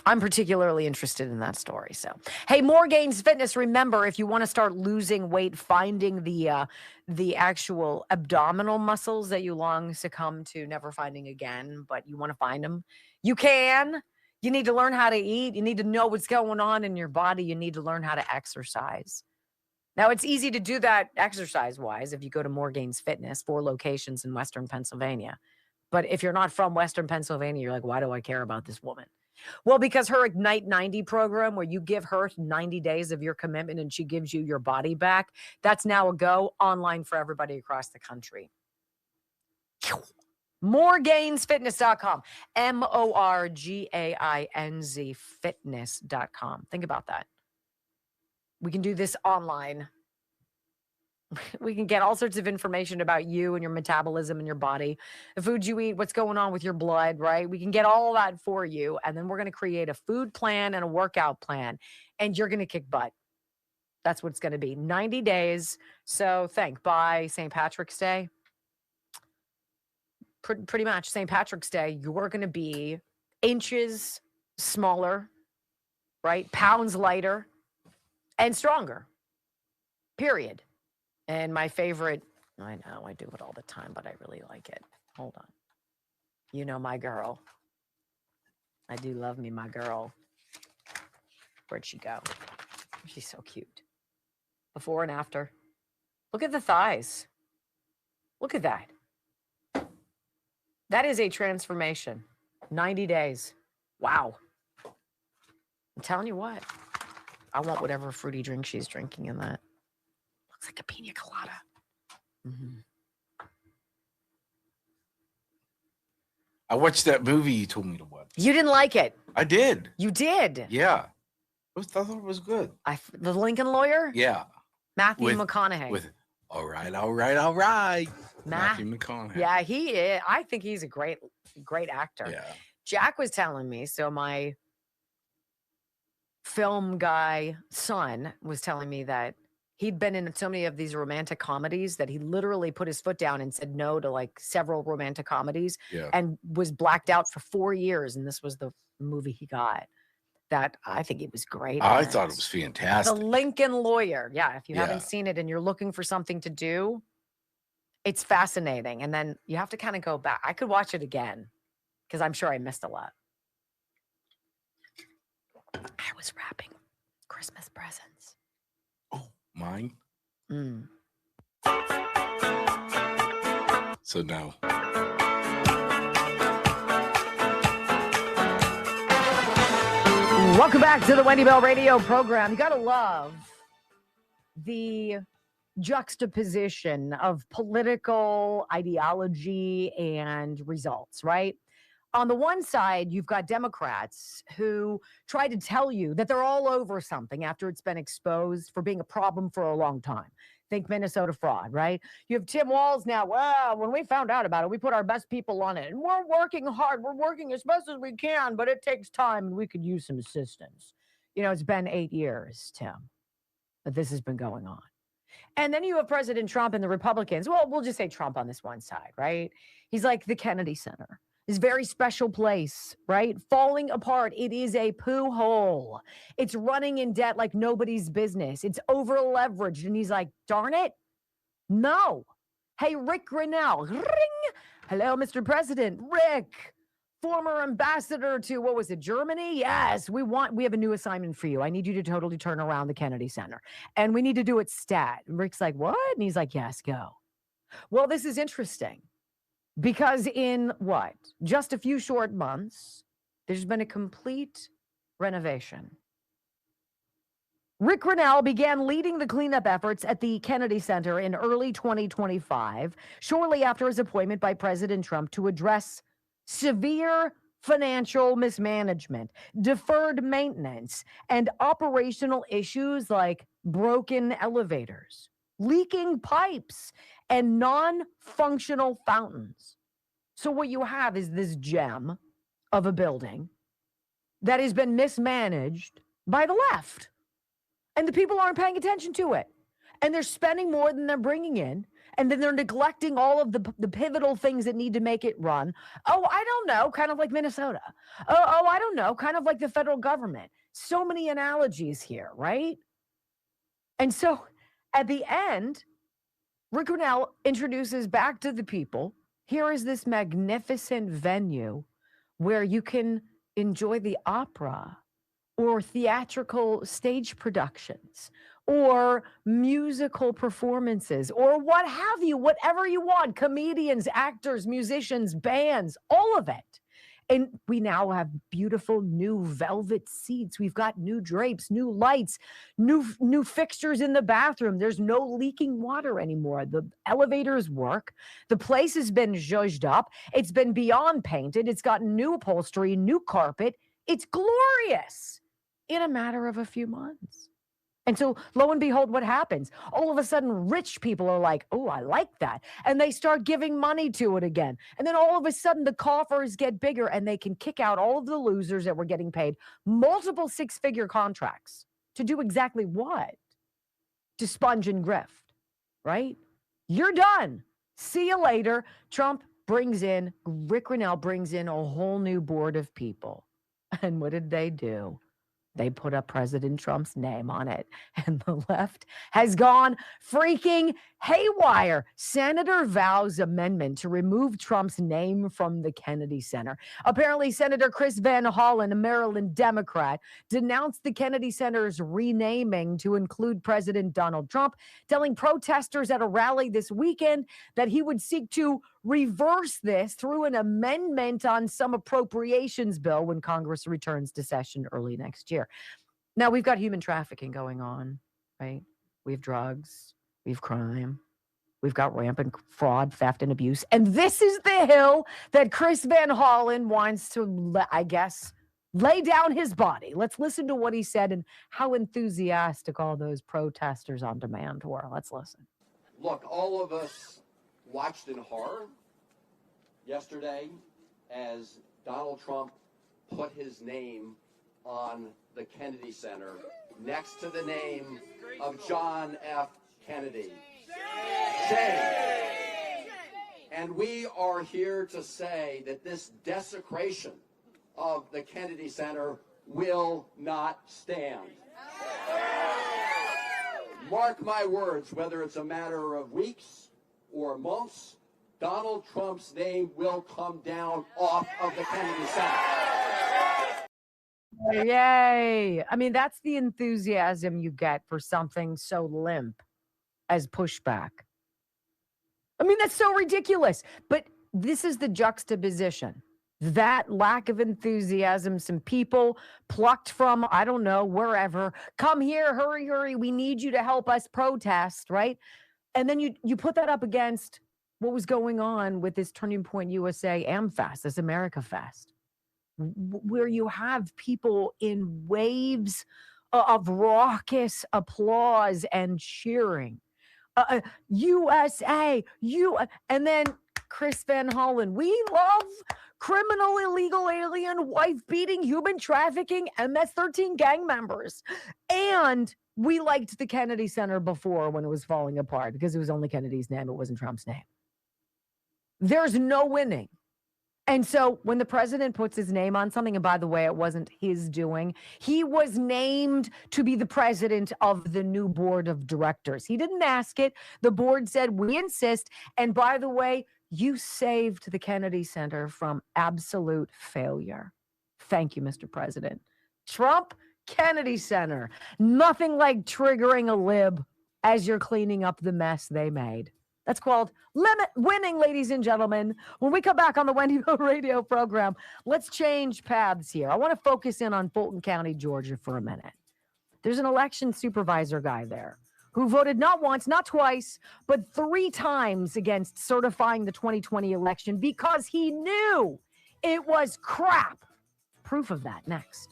I'm particularly interested in that story. So, hey, More Gains Fitness. Remember, if you want to start losing weight, finding the actual abdominal muscles that you long succumb to never finding again, but you want to find them, you can. You need to learn how to eat. You need to know what's going on in your body. You need to learn how to exercise. Now, it's easy to do that exercise-wise if you go to More Gains Fitness, 4 locations in Western Pennsylvania. But if you're not from Western Pennsylvania, you're like, why do I care about this woman? Well, because her Ignite 90 program, where you give her 90 days of your commitment and she gives you your body back, that's now a go online for everybody across the country. MoreGainsFitness.com. MORGAINZ Fitness.com. Think about that. We can do this online. We can get all sorts of information about you and your metabolism and your body, the foods you eat, what's going on with your blood, right? We can get all that for you. And then we're going to create a food plan and a workout plan. And you're going to kick butt. That's what it's going to be. 90 days. So by St. Patrick's Day, pretty much St. Patrick's Day, you're going to be inches smaller, right? Pounds lighter and stronger, period. And my favorite, I know I do it all the time, but I really like it. Hold on. You know my girl. I do love me, my girl. Where'd she go? She's so cute. Before and after. Look at the thighs. Look at that. That is a transformation. 90 days. Wow. I'm telling you what. I want whatever fruity drink she's drinking in that. Looks like a pina colada. Mm-hmm. I watched that movie you told me to watch. You didn't like it. I did. You did? Yeah. I thought it was good. The Lincoln Lawyer? Yeah. Matthew McConaughey. All right. Matthew McConaughey. Yeah, he is. I think he's a great actor. Yeah. Jack was telling me, so my film guy son was telling me that he'd been in so many of these romantic comedies that he literally put his foot down and said no to like several romantic comedies and was blacked out for 4 years. And this was the movie he got. That I think it was great. I thought it was fantastic. The Lincoln Lawyer. Yeah, if you haven't seen it and you're looking for something to do, it's fascinating. And then you have to kind of go back. I could watch it again because I'm sure I missed a lot. I was wrapping Christmas presents. Mine? Mm. So no. Welcome back to the WenDy Bell radio program. You got to love the juxtaposition of political ideology and results, right? On the one side, you've got Democrats who try to tell you that they're all over something after it's been exposed for being a problem for a long time. Think Minnesota fraud, right? You have Tim Walz now. Well, when we found out about it, we put our best people on it. And we're working hard. We're working as best as we can, but it takes time and we could use some assistance. You know, it's been 8 years, Tim, that this has been going on. And then you have President Trump and the Republicans. Well, we'll just say Trump on this one side, right? He's like the Kennedy Center. This very special place, right? Falling apart. It is a poo hole. It's running in debt like nobody's business. It's over leveraged. And he's like, darn it. No. Hey, Rick Grinnell. Ring. Hello, Mr. President. Rick, former ambassador to, what was it, Germany? Yes, we have a new assignment for you. I need you to totally turn around the Kennedy Center. And we need to do it stat. And Rick's like, what? And he's like, yes, go. Well, this is interesting. Because in what? Just a few short months, there's been a complete renovation. Rick Grinnell began leading the cleanup efforts at the Kennedy Center in early 2025, shortly after his appointment by President Trump to address severe financial mismanagement, deferred maintenance, and operational issues like broken elevators, leaking pipes, and non-functional fountains. So what you have is this gem of a building that has been mismanaged by the left. And the people aren't paying attention to it. And they're spending more than they're bringing in. And then they're neglecting all of the pivotal things that need to make it run. Oh, I don't know, kind of like Minnesota. Oh, I don't know, kind of like the federal government. So many analogies here, right? And so at the end, Rick Grinnell introduces back to the people, here is this magnificent venue where you can enjoy the opera or theatrical stage productions or musical performances or what have you, whatever you want, comedians, actors, musicians, bands, all of it. And we now have beautiful new velvet seats. We've got new drapes, new lights, new fixtures in the bathroom. There's no leaking water anymore. The elevators work. The place has been zhuzhed up. It's been beyond painted. It's got new upholstery, new carpet. It's glorious in a matter of a few months. And so lo and behold, what happens? All of a sudden, rich people are like, oh, I like that. And they start giving money to it again. And then all of a sudden, the coffers get bigger and they can kick out all of the losers that were getting paid multiple six-figure contracts to do exactly what? To sponge and grift, right? You're done. See you later. Rick Grinnell brings in a whole new board of people. And what did they do? They put up President Trump's name on it, and the left has gone freaking haywire. Senator Vow's amendment to remove Trump's name from the Kennedy Center. Apparently, Senator Chris Van Hollen, a Maryland Democrat, denounced the Kennedy Center's renaming to include President Donald Trump, telling protesters at a rally this weekend that he would seek to reverse this through an amendment on some appropriations bill when Congress returns to session early next year. Now, we've got human trafficking going on, right? We have drugs, we have crime, we've got rampant fraud, theft, and abuse. And this is the hill that Chris Van Hollen wants to, I guess, lay down his body. Let's listen to what he said and how enthusiastic all those protesters on demand were. Let's listen. Look, all of us watched in horror yesterday as Donald Trump put his name on the Kennedy Center next to the name of John F. Kennedy. Shame. And we are here to say that this desecration of the Kennedy Center will not stand. Mark my words, whether it's a matter of weeks or months, Donald Trump's name will come down off of the Kennedy Center. Yay. I mean, that's the enthusiasm you get for something so limp as pushback. I mean, that's so ridiculous. But this is the juxtaposition. That lack of enthusiasm, some people plucked from, I don't know, wherever, come here, hurry, hurry, we need you to help us protest, right? And then you put that up against what was going on with this Turning Point USA AmFest, this America Fest, where you have people in waves of raucous applause and cheering. USA, and then Chris Van Hollen, we love criminal, illegal, alien, wife-beating, human trafficking, MS-13 gang members. And we liked the Kennedy Center before when it was falling apart because it was only Kennedy's name. It wasn't Trump's name. There's no winning. And so when the president puts his name on something, and by the way, it wasn't his doing, he was named to be the president of the new board of directors. He didn't ask it. The board said, we insist. And by the way, you saved the Kennedy Center from absolute failure. Thank you, Mr. President. Trump, Kennedy Center. Nothing like triggering a lib as you're cleaning up the mess they made. That's called limit winning, ladies and gentlemen. When we come back on the Wendy radio program, let's change paths here. I want to focus in on Fulton County, Georgia for a minute. There's an election supervisor guy there who voted not once, not twice, but 3 times against certifying the 2020 election because he knew It was crap. Proof of that next.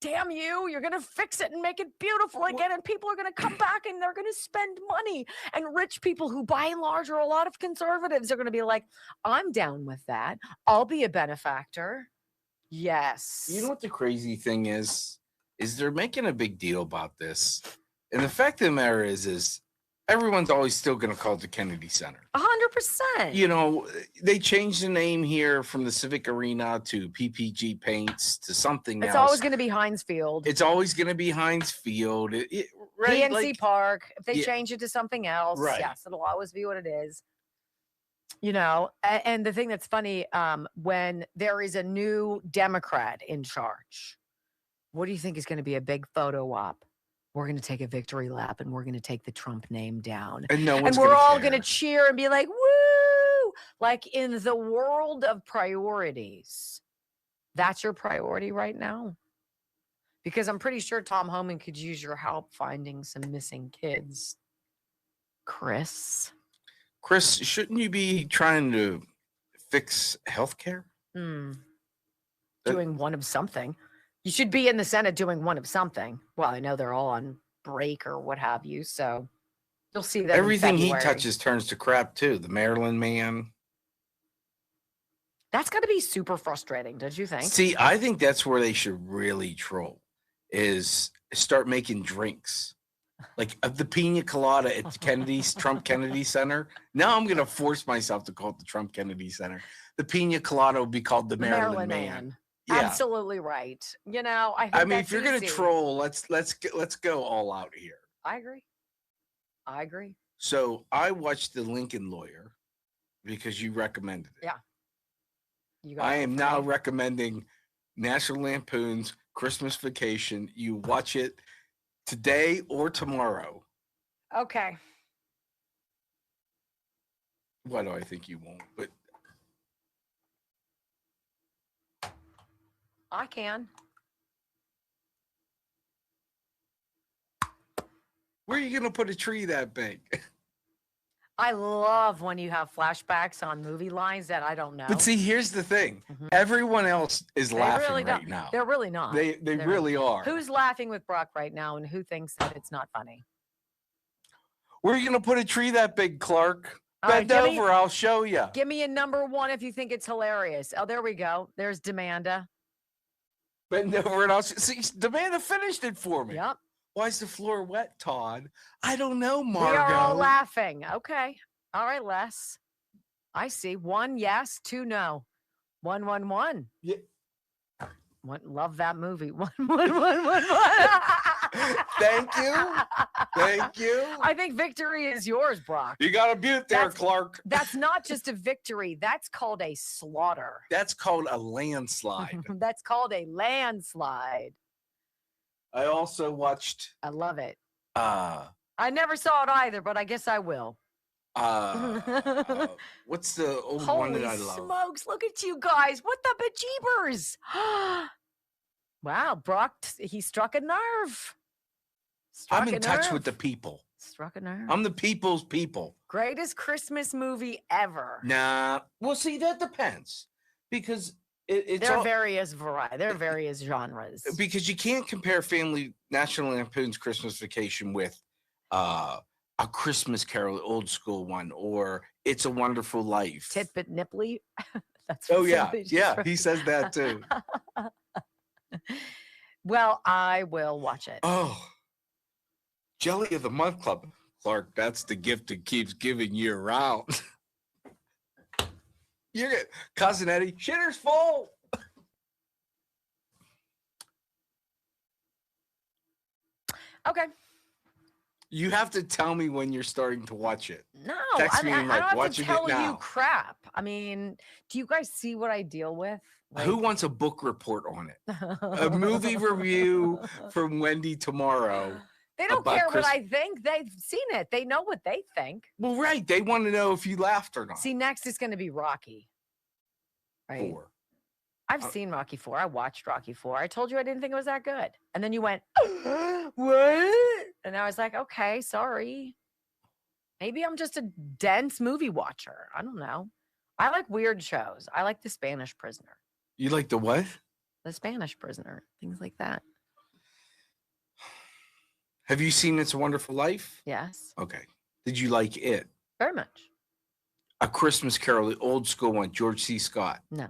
Damn you, you're going to fix it and make it beautiful again, and people are going to come back and they're going to spend money. And rich people who, by and large, are a lot of conservatives, are going to be like, I'm down with that. I'll be a benefactor. Yes. You know what the crazy thing is they're making a big deal about this. And the fact of the matter is everyone's always still going to call it the Kennedy Center. 100%. You know, they changed the name here from the Civic Arena to PPG Paints to something else. It's always going to be Heinz Field. It's always going to be Heinz Field. Right? PNC Park. If they change it to something else, Right. yes, it'll always be what it is. You know, and the thing that's funny, when there is a new Democrat in charge, what do you think is going to be a big photo op? We're going to take a victory lap and we're going to take the Trump name down. And no one's and we're all care. going to cheer and be like, woo! Like in the world of priorities, that's your priority right now? Because I'm pretty sure Tom Homan could use your help finding some missing kids. Chris, shouldn't you be trying to fix healthcare? Doing one of something. You should be in the Senate doing one of something. Well, I know they're all on break or what have you, so you'll see that. Everything he February. touches turns to crap too. The Maryland man. That's got to be super frustrating, don't you think? See, I think that's where they should really troll, is start making drinks. Like the pina colada at Kennedy's Trump Kennedy Center. Now I'm going to force myself to call it the Trump Kennedy Center. The pina colada will be called the Maryland man. Yeah. Absolutely right. You know, I mean, if you're going to troll, let's go all out here. I agree. So I watched The Lincoln Lawyer because you recommended it. Yeah. I am now recommending National Lampoon's Christmas Vacation. You watch it today or tomorrow. Okay. Why do I think you won't? But I can. Where are you going to put a tree that big? I love when you have flashbacks on movie lines that I don't know. But see, here's the thing. Everyone else is laughing really right don't. now. They're really not. They really are. Who's laughing with Brock right now and who thinks that it's not funny? Where are you going to put a tree that big, Clark? All right, Bend over, I'll show you. Give me a number one if you think it's hilarious. Oh, there we go. There's Demanda. Bend over and I'll see. Demanda finished it for me. Yep. Why is the floor wet, Todd? I don't know, Margo. We are all laughing. Okay. All right, Les. I see. 1 yes, 2 no. 1 1 1. Yeah. Love that movie. 1 1 1 1 1. Thank you. Thank you. I think victory is yours, Brock. You got a mute there, Clark. That's not just a victory. That's called a slaughter. That's called a landslide. That's called a landslide. I also watched. I love it. I never saw it either, but I guess I will. What's the old one that I love? Holy smokes, look at you guys. What the bejeebers? Wow, Brock, he struck a nerve. I'm in touch with the people. Struck a nerve. I'm the people's people. Greatest Christmas movie ever. Nah. Well, see, that depends. Because there are various genres. Because you can't compare National Lampoon's Christmas Vacation with A Christmas Carol, old school one, or It's a Wonderful Life. Titbit Nipley. That's yeah, he says that too. Well, I will watch it. Oh, Jelly of the Month Club. Clark, that's the gift that keeps giving year round. You're Cousin Eddie, shitter's full. Okay. You have to tell me when you're starting to watch it. No, Text me I and don't have watching to tell it now. you crap. I mean, do you guys see what I deal with? Who wants a book report on it? A movie review from WenDy tomorrow. They don't care what I think. They've seen it. They know what they think. Well, right. They want to know if you laughed or not. See, next is going to be Rocky. Right. 4. I've seen Rocky 4. I watched Rocky 4. I told you I didn't think it was that good. And then you went, what? And I was like, okay, sorry. Maybe I'm just a dense movie watcher. I don't know. I like weird shows. I like The Spanish Prisoner. You like the what? The Spanish Prisoner. Things like that. Have you seen It's a Wonderful Life? Yes. Okay. Did you like it? Very much. A Christmas Carol, the old school one, George C. Scott. No.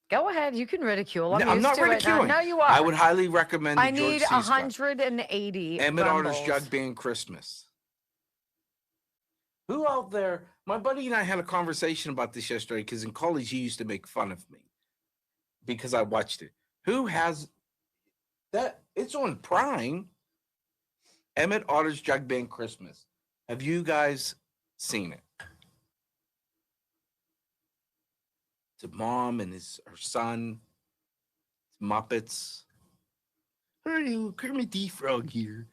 Go ahead. You can ridicule. I'm not ridiculing. No, you are. I would highly recommend I George need C. Scott. 180 Emmett Otter's Rumbles. Jug Band Christmas. Who out there? My buddy and I had a conversation about this yesterday because in college he used to make fun of me because I watched it. Who has that? It's on Prime. Emmett Otter's Jug Band Christmas. Have you guys seen it? It's a mom and her son. It's Muppets. Hey, Kermit the Frog here.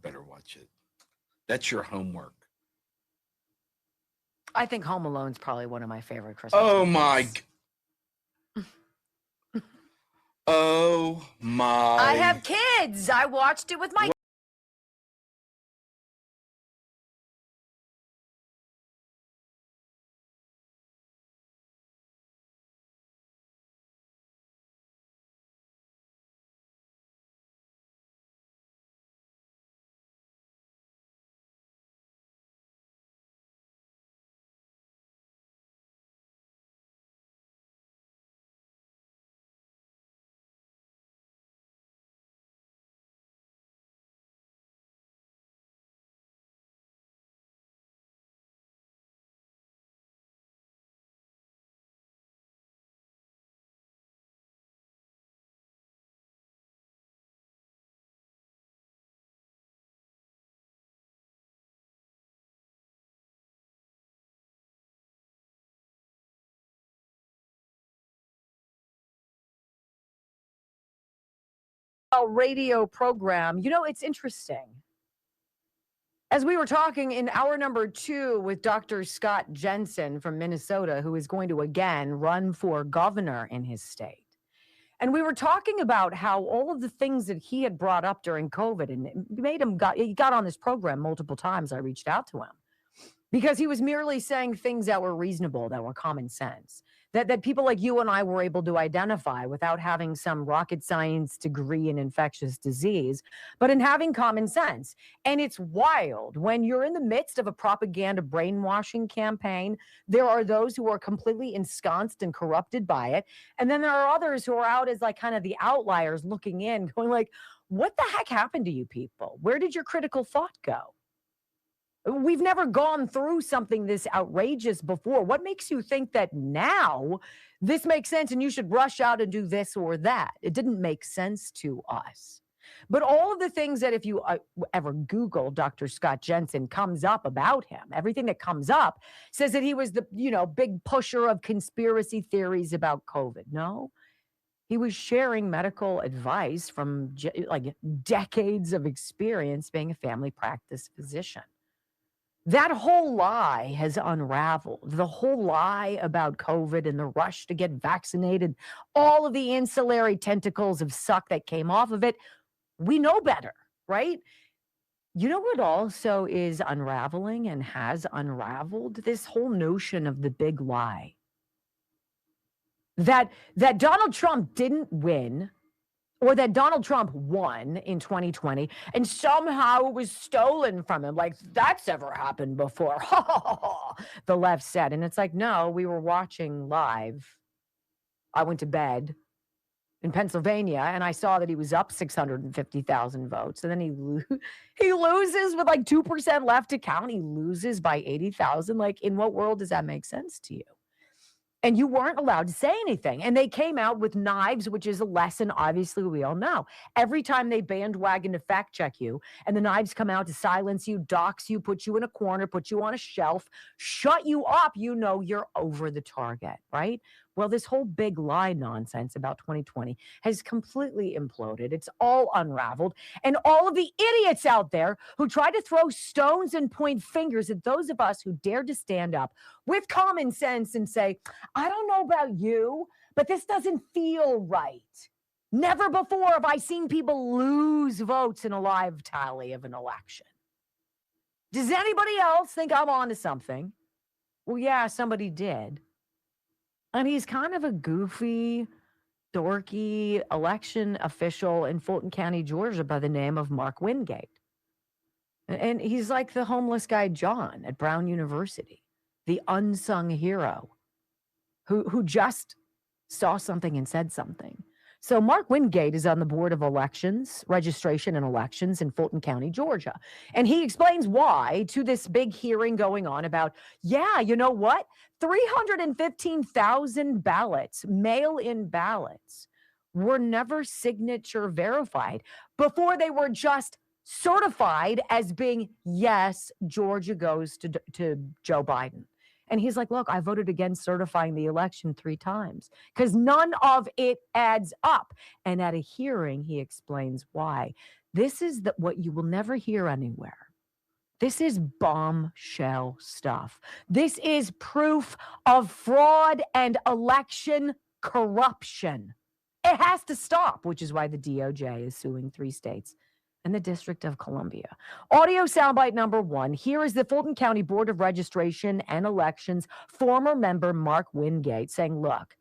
Better watch it. That's your homework. I think Home Alone's probably one of my favorite Christmas Oh movies. Oh my. I have kids. I watched it with my radio program. You know, it's interesting. As we were talking in hour number 2 with Dr. Scott Jensen from Minnesota, who is going to again run for governor in his state. And we were talking about how all of the things that he had brought up during COVID and it made him he got on this program multiple times. I reached out to him because he was merely saying things that were reasonable, that were common sense, that people like you and I were able to identify without having some rocket science degree in infectious disease, but in having common sense. And it's wild when you're in the midst of a propaganda brainwashing campaign. There are those who are completely ensconced and corrupted by it. And then there are others who are out as like kind of the outliers looking in, going like, what the heck happened to you people? Where did your critical thought go? We've never gone through something this outrageous before. What makes you think that now this makes sense and you should rush out and do this or that? It didn't make sense to us. But all of the things that if you ever Google Dr. Scott Jensen comes up about him, everything that comes up says that he was the, big pusher of conspiracy theories about COVID. No, he was sharing medical advice from like decades of experience being a family practice physician. That whole lie has unraveled. The whole lie about COVID and the rush to get vaccinated, all of the ancillary tentacles of suck that came off of it, we know better, right? You know what also is unraveling and has unraveled? This whole notion of the big lie. That Donald Trump didn't win, or that Donald Trump won in 2020 and somehow it was stolen from him. Like, that's ever happened before. The left said. And it's like, no, we were watching live. I went to bed in Pennsylvania and I saw that he was up 650,000 votes. And then he loses with like 2% left to count. He loses by 80,000. Like, in what world does that make sense to you? And you weren't allowed to say anything. And they came out with knives, which is a lesson, obviously, we all know. Every time they bandwagon to fact check you and the knives come out to silence you, dox you, put you in a corner, put you on a shelf, shut you up, you know you're over the target, right? Well, this whole big lie nonsense about 2020 has completely imploded. It's all unraveled. And all of the idiots out there who try to throw stones and point fingers at those of us who dared to stand up with common sense and say, I don't know about you, but this doesn't feel right. Never before have I seen people lose votes in a live tally of an election. Does anybody else think I'm onto something? Well, yeah, somebody did. And he's kind of a goofy, dorky election official in Fulton County, Georgia by the name of Mark Wingate. And he's like the homeless guy John at Brown University, the unsung hero who just saw something and said something. So Mark Wingate is on the Board of Elections, Registration and Elections in Fulton County, Georgia. And he explains why to this big hearing going on about, yeah, you know what? 315,000 ballots, mail-in ballots, were never signature verified before they were just certified as being, yes, Georgia goes to Joe Biden. And he's like, look, I voted against certifying the election 3 times because none of it adds up. And at a hearing, he explains why. This is what you will never hear anywhere. This is bombshell stuff. This is proof of fraud and election corruption. It has to stop, which is why the DOJ is suing 3 states and the District of Columbia. Audio soundbite number 1. Here is the Fulton County Board of Registration and Elections former member Mark Wingate saying, look,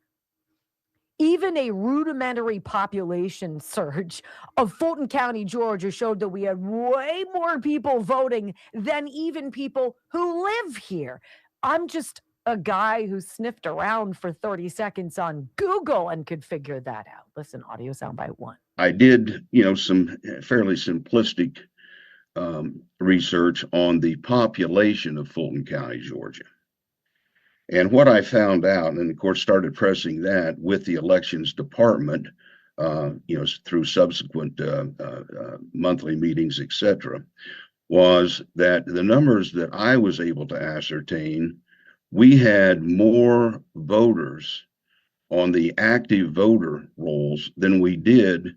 even a rudimentary population search of Fulton County, Georgia showed that we had way more people voting than even people who live here. I'm just a guy who sniffed around for 30 seconds on Google and could figure that out. Listen, audio soundbite 1. I did, some fairly simplistic research on the population of Fulton County, Georgia. And what I found out, and of course started pressing that with the elections department, through subsequent monthly meetings, et cetera, was that the numbers that I was able to ascertain, we had more voters on the active voter rolls than we did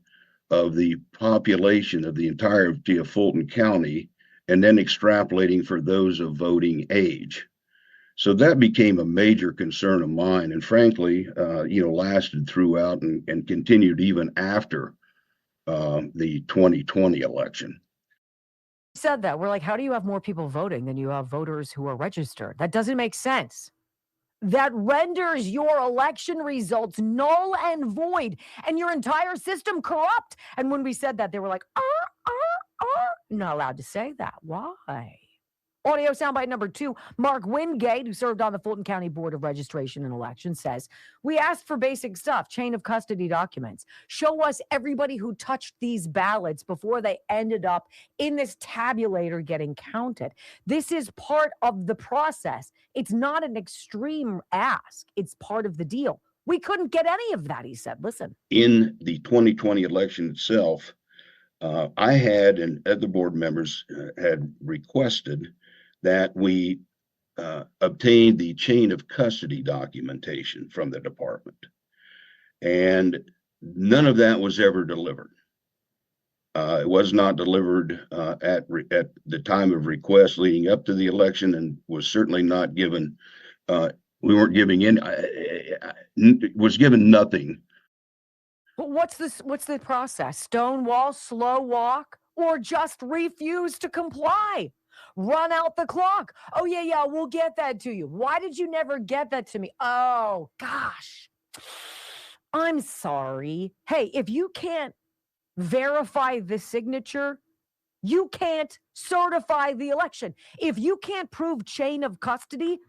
of the population of the entirety of Fulton County, and then extrapolating for those of voting age. So that became a major concern of mine, and frankly, lasted throughout and continued even after the 2020 election. Said that. We're like, how do you have more people voting than you have voters who are registered? That doesn't make sense. That renders your election results null and void and your entire system corrupt. And when we said that, they were like, not allowed to say that. Why? Audio soundbite number 2, Mark Wingate, who served on the Fulton County Board of Registration and Elections, says, we asked for basic stuff, chain of custody documents. Show us everybody who touched these ballots before they ended up in this tabulator getting counted. This is part of the process. It's not an extreme ask. It's part of the deal. We couldn't get any of that, he said. Listen. In the 2020 election itself, I had and other board members had requested that we obtained the chain of custody documentation from the department. And none of that was ever delivered. It was not delivered at the time of request leading up to the election, and was certainly not given, we weren't giving in, was given nothing. But what's the process? Stonewall, slow walk, or just refuse to comply? Run out the clock. Oh, yeah, we'll get that to you. Why did you never get that to me? Oh, gosh. I'm sorry. Hey, if you can't verify the signature, you can't certify the election. If you can't prove chain of custody,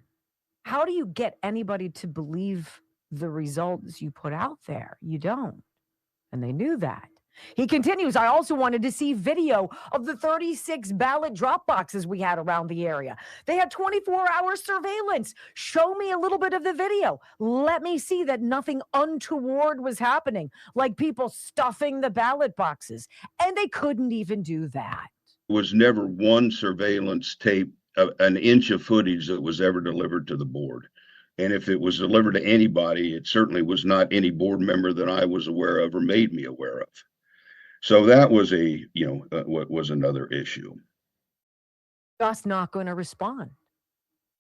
how do you get anybody to believe the results you put out there? You don't. And they knew that. He continues, I also wanted to see video of the 36 ballot drop boxes we had around the area. They had 24-hour surveillance. Show me a little bit of the video. Let me see that nothing untoward was happening, like people stuffing the ballot boxes. And they couldn't even do that. There was never one surveillance tape, an inch of footage that was ever delivered to the board. And if it was delivered to anybody, it certainly was not any board member that I was aware of or made me aware of. So that was what was another issue. Just not going to respond.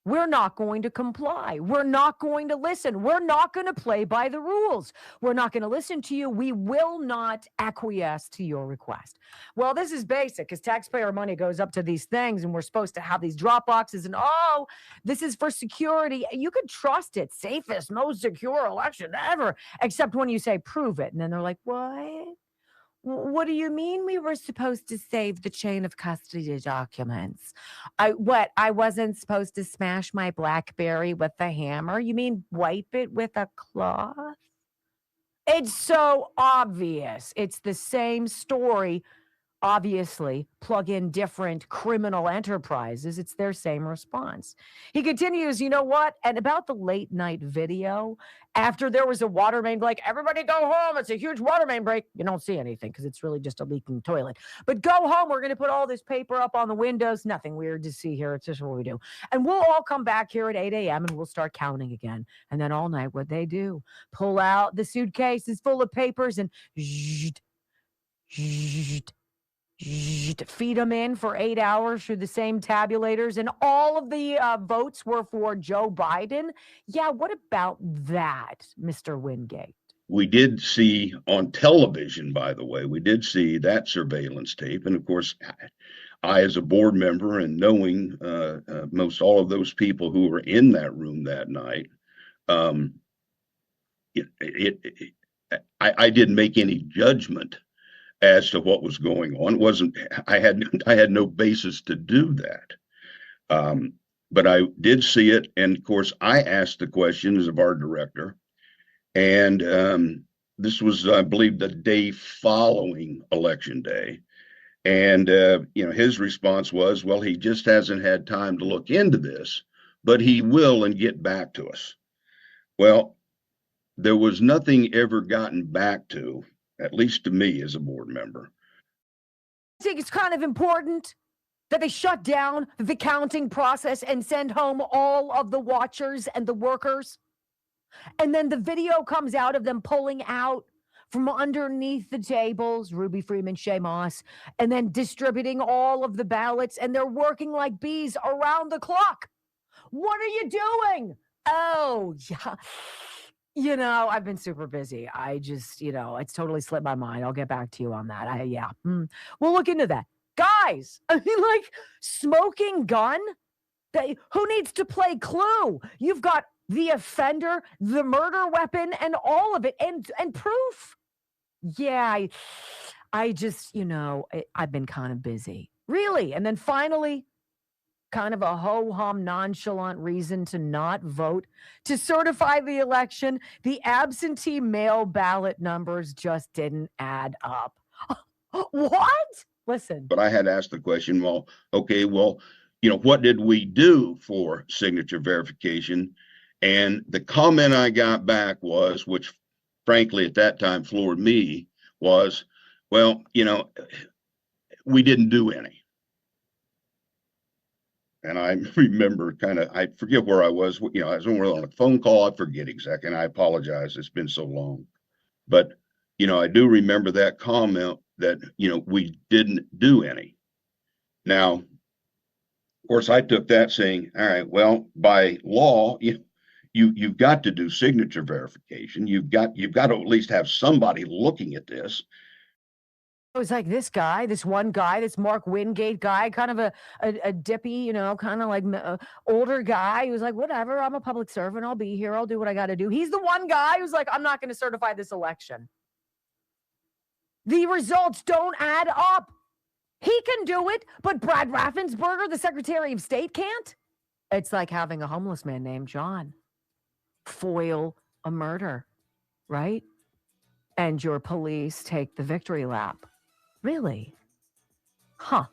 We're not going to comply. We're not going to listen. We're not going to play by the rules. We're not going to listen to you. We will not acquiesce to your request. Well, this is basic because taxpayer money goes up to these things and we're supposed to have these drop boxes and, oh, this is for security. You can trust it. Safest, most secure election ever, except when you say prove it. And then they're like, what? What do you mean we were supposed to save the chain of custody documents? I wasn't supposed to smash my BlackBerry with a hammer? You mean wipe it with a cloth? It's so obvious. It's the same story. Obviously, plug in different criminal enterprises. It's their same response. He continues, you know what? And about the late night video, after there was a water main break, everybody go home. It's a huge water main break. You don't see anything because it's really just a leaking toilet. But go home. We're going to put all this paper up on the windows. Nothing weird to see here. It's just what we do. And we'll all come back here at 8 a.m. and we'll start counting again. And then all night, what they do, pull out the suitcases full of papers and feed them in for 8 hours through the same tabulators, and all of the votes were for Joe Biden. Yeah, what about that, Mr. Wingate? We did see on television, by the way, we did see that surveillance tape. And of course, I, as a board member and knowing most all of those people who were in that room that night, I didn't make any judgment as to what was going on. It wasn't, I had no basis to do that. But I did see it. And of course, I asked the questions of our director. And this was, I believe, the day following Election Day. And, his response was, well, he just hasn't had time to look into this, but he will and get back to us. Well, there was nothing ever gotten back to, at least to me as a board member. I think it's kind of important that they shut down the counting process and send home all of the watchers and the workers. And then the video comes out of them pulling out from underneath the tables, Ruby Freeman, Shea Moss, and then distributing all of the ballots. And they're working like bees around the clock. What are you doing? Oh, yeah. I've been super busy. I just, it's totally slipped my mind. I'll get back to you on that. We'll look into that. Guys, I mean, like, smoking gun? Who needs to play Clue? You've got the offender, the murder weapon, and all of it, and proof. Yeah, I just, I've been kind of busy. Really? And then finally, kind of a ho-hum, nonchalant reason to not vote to certify the election. The absentee mail ballot numbers just didn't add up. What? Listen. But I had asked the question, what did we do for signature verification? And the comment I got back was, which frankly at that time floored me, was, well, we didn't do any. And I remember I forget where I was, I was on a phone call. I forget exactly. And I apologize. It's been so long. But, I do remember that comment that, we didn't do any. Now, of course, I took that saying, all right, well, by law, you've got to do signature verification. You've got to at least have somebody looking at this. It was like this guy, this one guy, this Mark Wingate guy, kind of a dippy, kind of like older guy who's like, whatever, I'm a public servant. I'll be here. I'll do what I got to do. He's the one guy who's like, I'm not going to certify this election. The results don't add up. He can do it, but Brad Raffensperger, the Secretary of State, can't. It's like having a homeless man named John foil a murder, right? And your police take the victory lap. Really? Huh.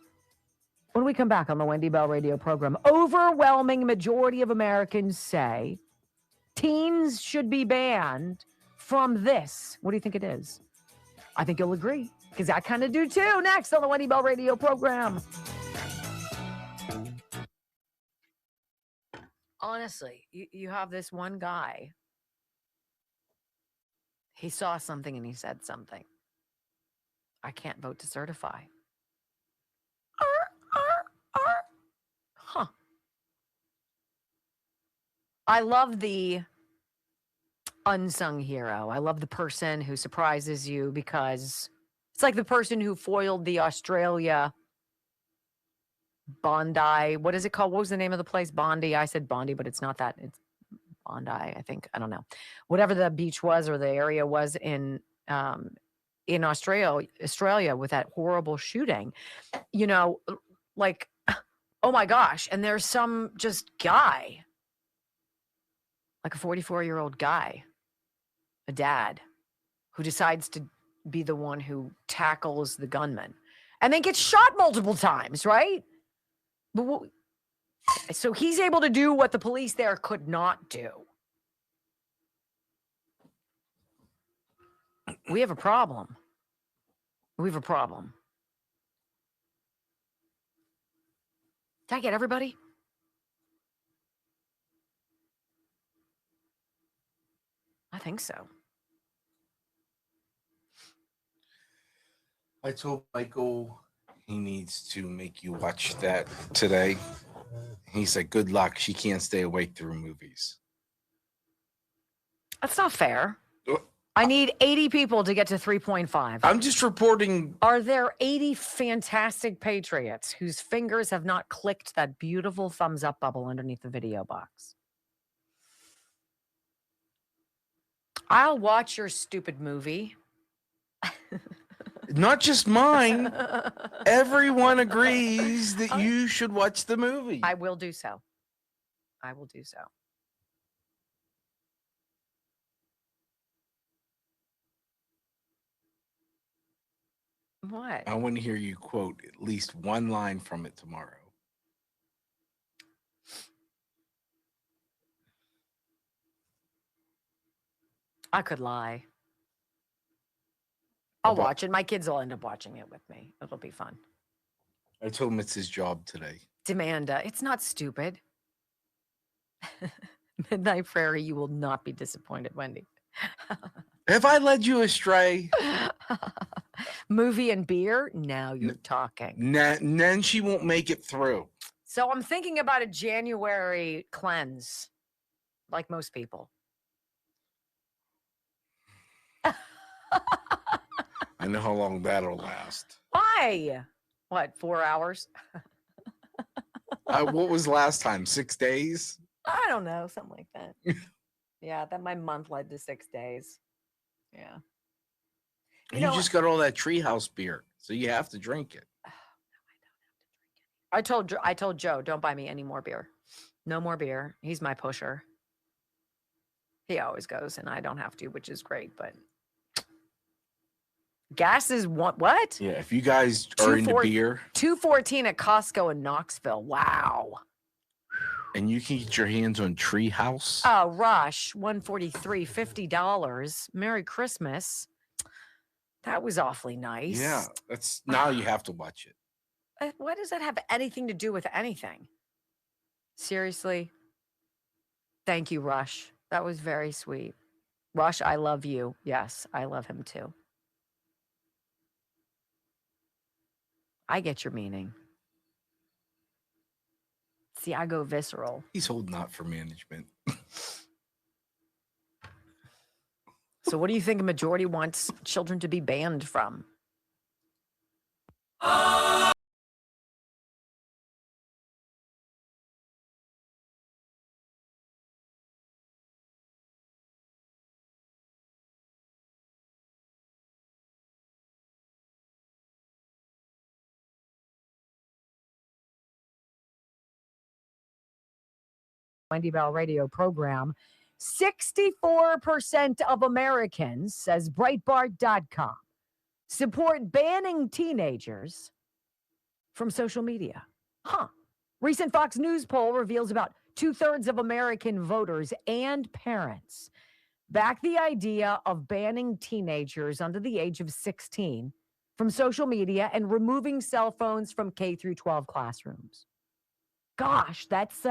When we come back on the Wendy Bell radio program, overwhelming majority of Americans say teens should be banned from this. What do you think it is? I think you'll agree, because I kind of do too. Next on the Wendy Bell radio program. Honestly, you have this one guy. He saw something and he said something. I can't vote to certify. Huh. I love the unsung hero. I love the person who surprises you because it's like the person who foiled the Australia Bondi. What is it called? What was the name of the place? Bondi. I said Bondi, but it's not that. It's Bondi, I think. I don't know. Whatever the beach was or the area was in Australia with that horrible shooting. You know, like, oh my gosh. And there's some just guy, like a 44-year-old guy, a dad, who decides to be the one who tackles the gunman and then gets shot multiple times, right? But so he's able to do what the police there could not do. We have a problem. We have a problem. Did I get everybody? I think so. I told Michael he needs to make you watch that today. He said, good luck. She can't stay awake through movies. That's not fair. I need 80 people to get to 3.5. I'm just reporting. Are there 80 fantastic patriots whose fingers have not clicked that beautiful thumbs up bubble underneath the video box? I'll watch your stupid movie. Not just mine. Everyone agrees that you should watch the movie. I will do so. I will do so. What? I want to hear you quote at least one line from it tomorrow. I could lie. I'll watch it. My kids will end up watching it with me. It'll be fun. I told him it's his job today. Demanda, it's not stupid. Midnight Prairie, you will not be disappointed, WenDy. Have I led you astray? Movie and beer? Now you're talking. Then she won't make it through. So I'm thinking about a January cleanse, like most people. I know how long that'll last. Why? What, 4 hours? What was last time? 6 days? I don't know, something like that. Yeah, that my month led to 6 days. Yeah. You just got all that treehouse beer, so you have to drink it. I told Joe, don't buy me any more beer. No more beer. He's my pusher. He always goes, and I don't have to, which is great, but gas is what? Yeah, if you guys are into beer. $2.14 at Costco in Knoxville. Wow. And you can get your hands on Treehouse. Oh, Rush, $143, $50. Merry Christmas. That was awfully nice. Yeah, that's now you have to watch it. Why does that have anything to do with anything? Seriously? Thank you, Rush. That was very sweet. Rush, I love you. Yes, I love him too. I get your meaning. See, I go visceral. He's holding out for management. So what do you think a majority wants children to be banned from? WenDy Bell radio program. 64% of Americans, says Breitbart.com, support banning teenagers from social media. Recent Fox News poll reveals about 2/3 of American voters and parents back the idea of banning teenagers under the age of 16 from social media and removing cell phones from K through 12 classrooms. Gosh, that's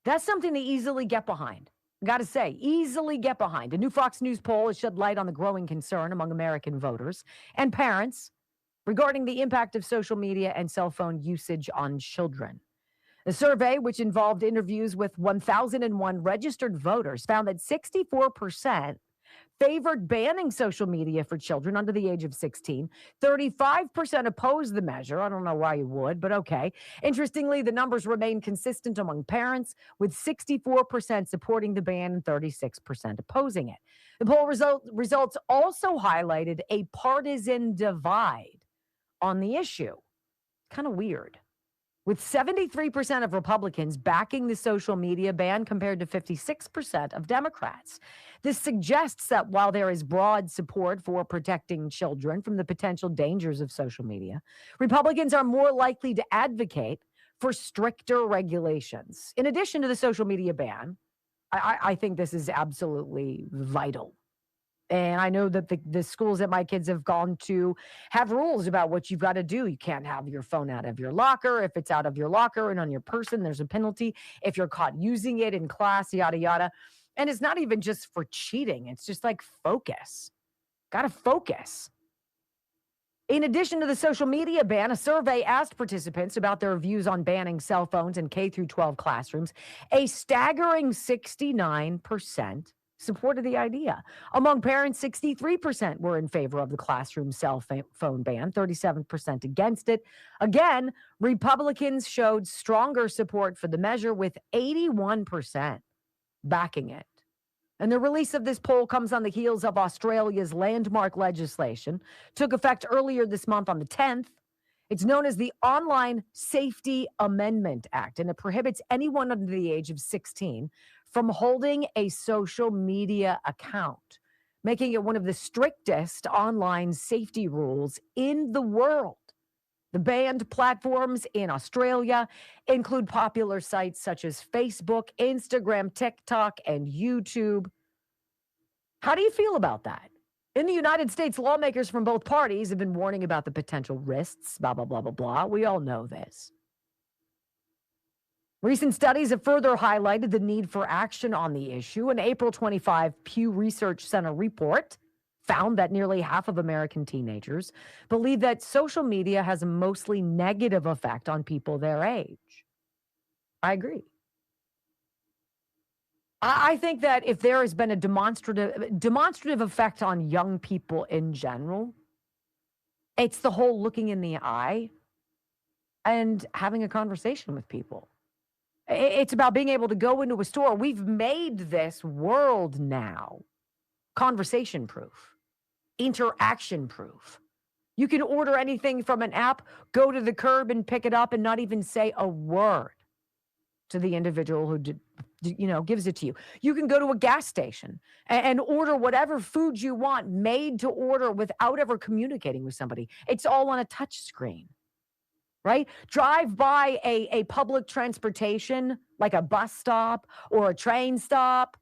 That's something to easily get behind. Got to say, easily get behind. A new Fox News poll has shed light on the growing concern among American voters and parents regarding the impact of social media and cell phone usage on children. The survey, which involved interviews with 1,001 registered voters, found that 64% favored banning social media for children under the age of 16. 35% opposed the measure. I don't know why you would, but okay. Interestingly, the numbers remain consistent among parents, with 64% supporting the ban and 36% opposing it. The poll results also highlighted a partisan divide on the issue. Kind of weird. With 73% of Republicans backing the social media ban compared to 56% of Democrats. This suggests that while there is broad support for protecting children from the potential dangers of social media, Republicans are more likely to advocate for stricter regulations. In addition to the social media ban, I think this is absolutely vital. And I know that the schools that my kids have gone to have rules about what you've got to do. You can't have your phone out of your locker. If it's out of your locker and on your person, there's a penalty. If you're caught using it in class, yada, yada. And it's not even just for cheating. It's just like focus. Got to focus. In addition to the social media ban, a survey asked participants about their views on banning cell phones in K through 12 classrooms. A staggering 69% supported the idea. Among parents, 63% were in favor of the classroom cell phone ban, 37% against it. Again, Republicans showed stronger support for the measure, with 81% backing it. And the release of this poll comes on the heels of Australia's landmark legislation. Took effect earlier this month on the 10th. It's known as the Online Safety Amendment Act, and it prohibits anyone under the age of 16 from holding a social media account, making it one of the strictest online safety rules in the world. The banned platforms in Australia include popular sites such as Facebook, Instagram, TikTok, and YouTube. How do you feel about that? In the United States, lawmakers from both parties have been warning about the potential risks, blah, blah, blah, blah, blah. We all know this. Recent studies have further highlighted the need for action on the issue. An April 25 Pew Research Center report found that nearly half of American teenagers believe that social media has a mostly negative effect on people their age. I agree. I think that if there has been a demonstrative effect on young people in general, it's the whole looking in the eye and having a conversation with people. It's about being able to go into a store. We've made this world now conversation proof, interaction proof. You can order anything from an app, go to the curb and pick it up and not even say a word to the individual who gives it to you. You can go to a gas station and order whatever food you want, made to order, without ever communicating with somebody. It's all on a touch screen. Right? Drive by a public transportation, like a bus stop or a train stop.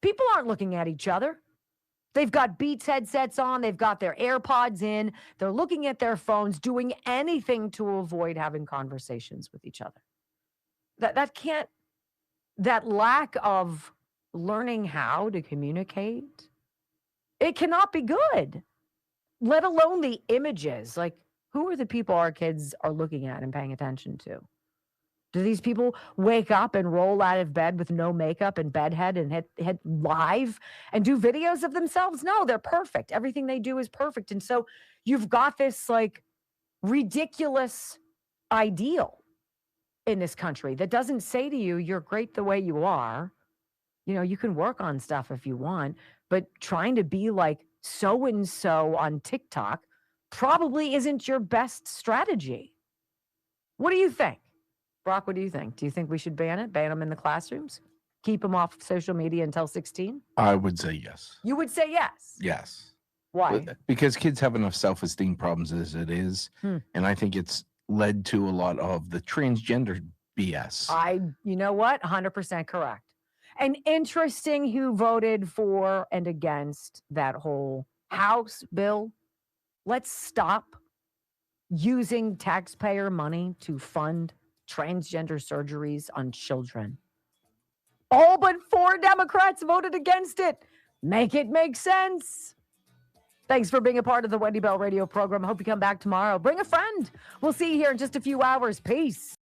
People aren't looking at each other. They've got Beats headsets on. They've got their AirPods in. They're looking at their phones, doing anything to avoid having conversations with each other. That lack of learning how to communicate, it cannot be good, let alone the images. Like, who are the people our kids are looking at and paying attention to? Do these people wake up and roll out of bed with no makeup and bedhead and hit live and do videos of themselves? No, they're perfect. Everything they do is perfect. And so you've got this like ridiculous ideal in this country that doesn't say to you, you're great the way you are. You know, you can work on stuff if you want, but trying to be like so-and-so on TikTok probably isn't your best strategy. What do you think? Brock, what do you think? Do you think we should ban it? Ban them in the classrooms? Keep them off social media until 16? I would say yes. You would say yes? Yes. Why? Because kids have enough self-esteem problems as it is. And I think it's led to a lot of the transgender BS. You know what? 100% correct. And interesting who voted for and against that whole House bill. Let's stop using taxpayer money to fund transgender surgeries on children. All but 4 Democrats voted against it. Make it make sense. Thanks for being a part of the WenDy Bell radio program. Hope you come back tomorrow. Bring a friend. We'll see you here in just a few hours. Peace.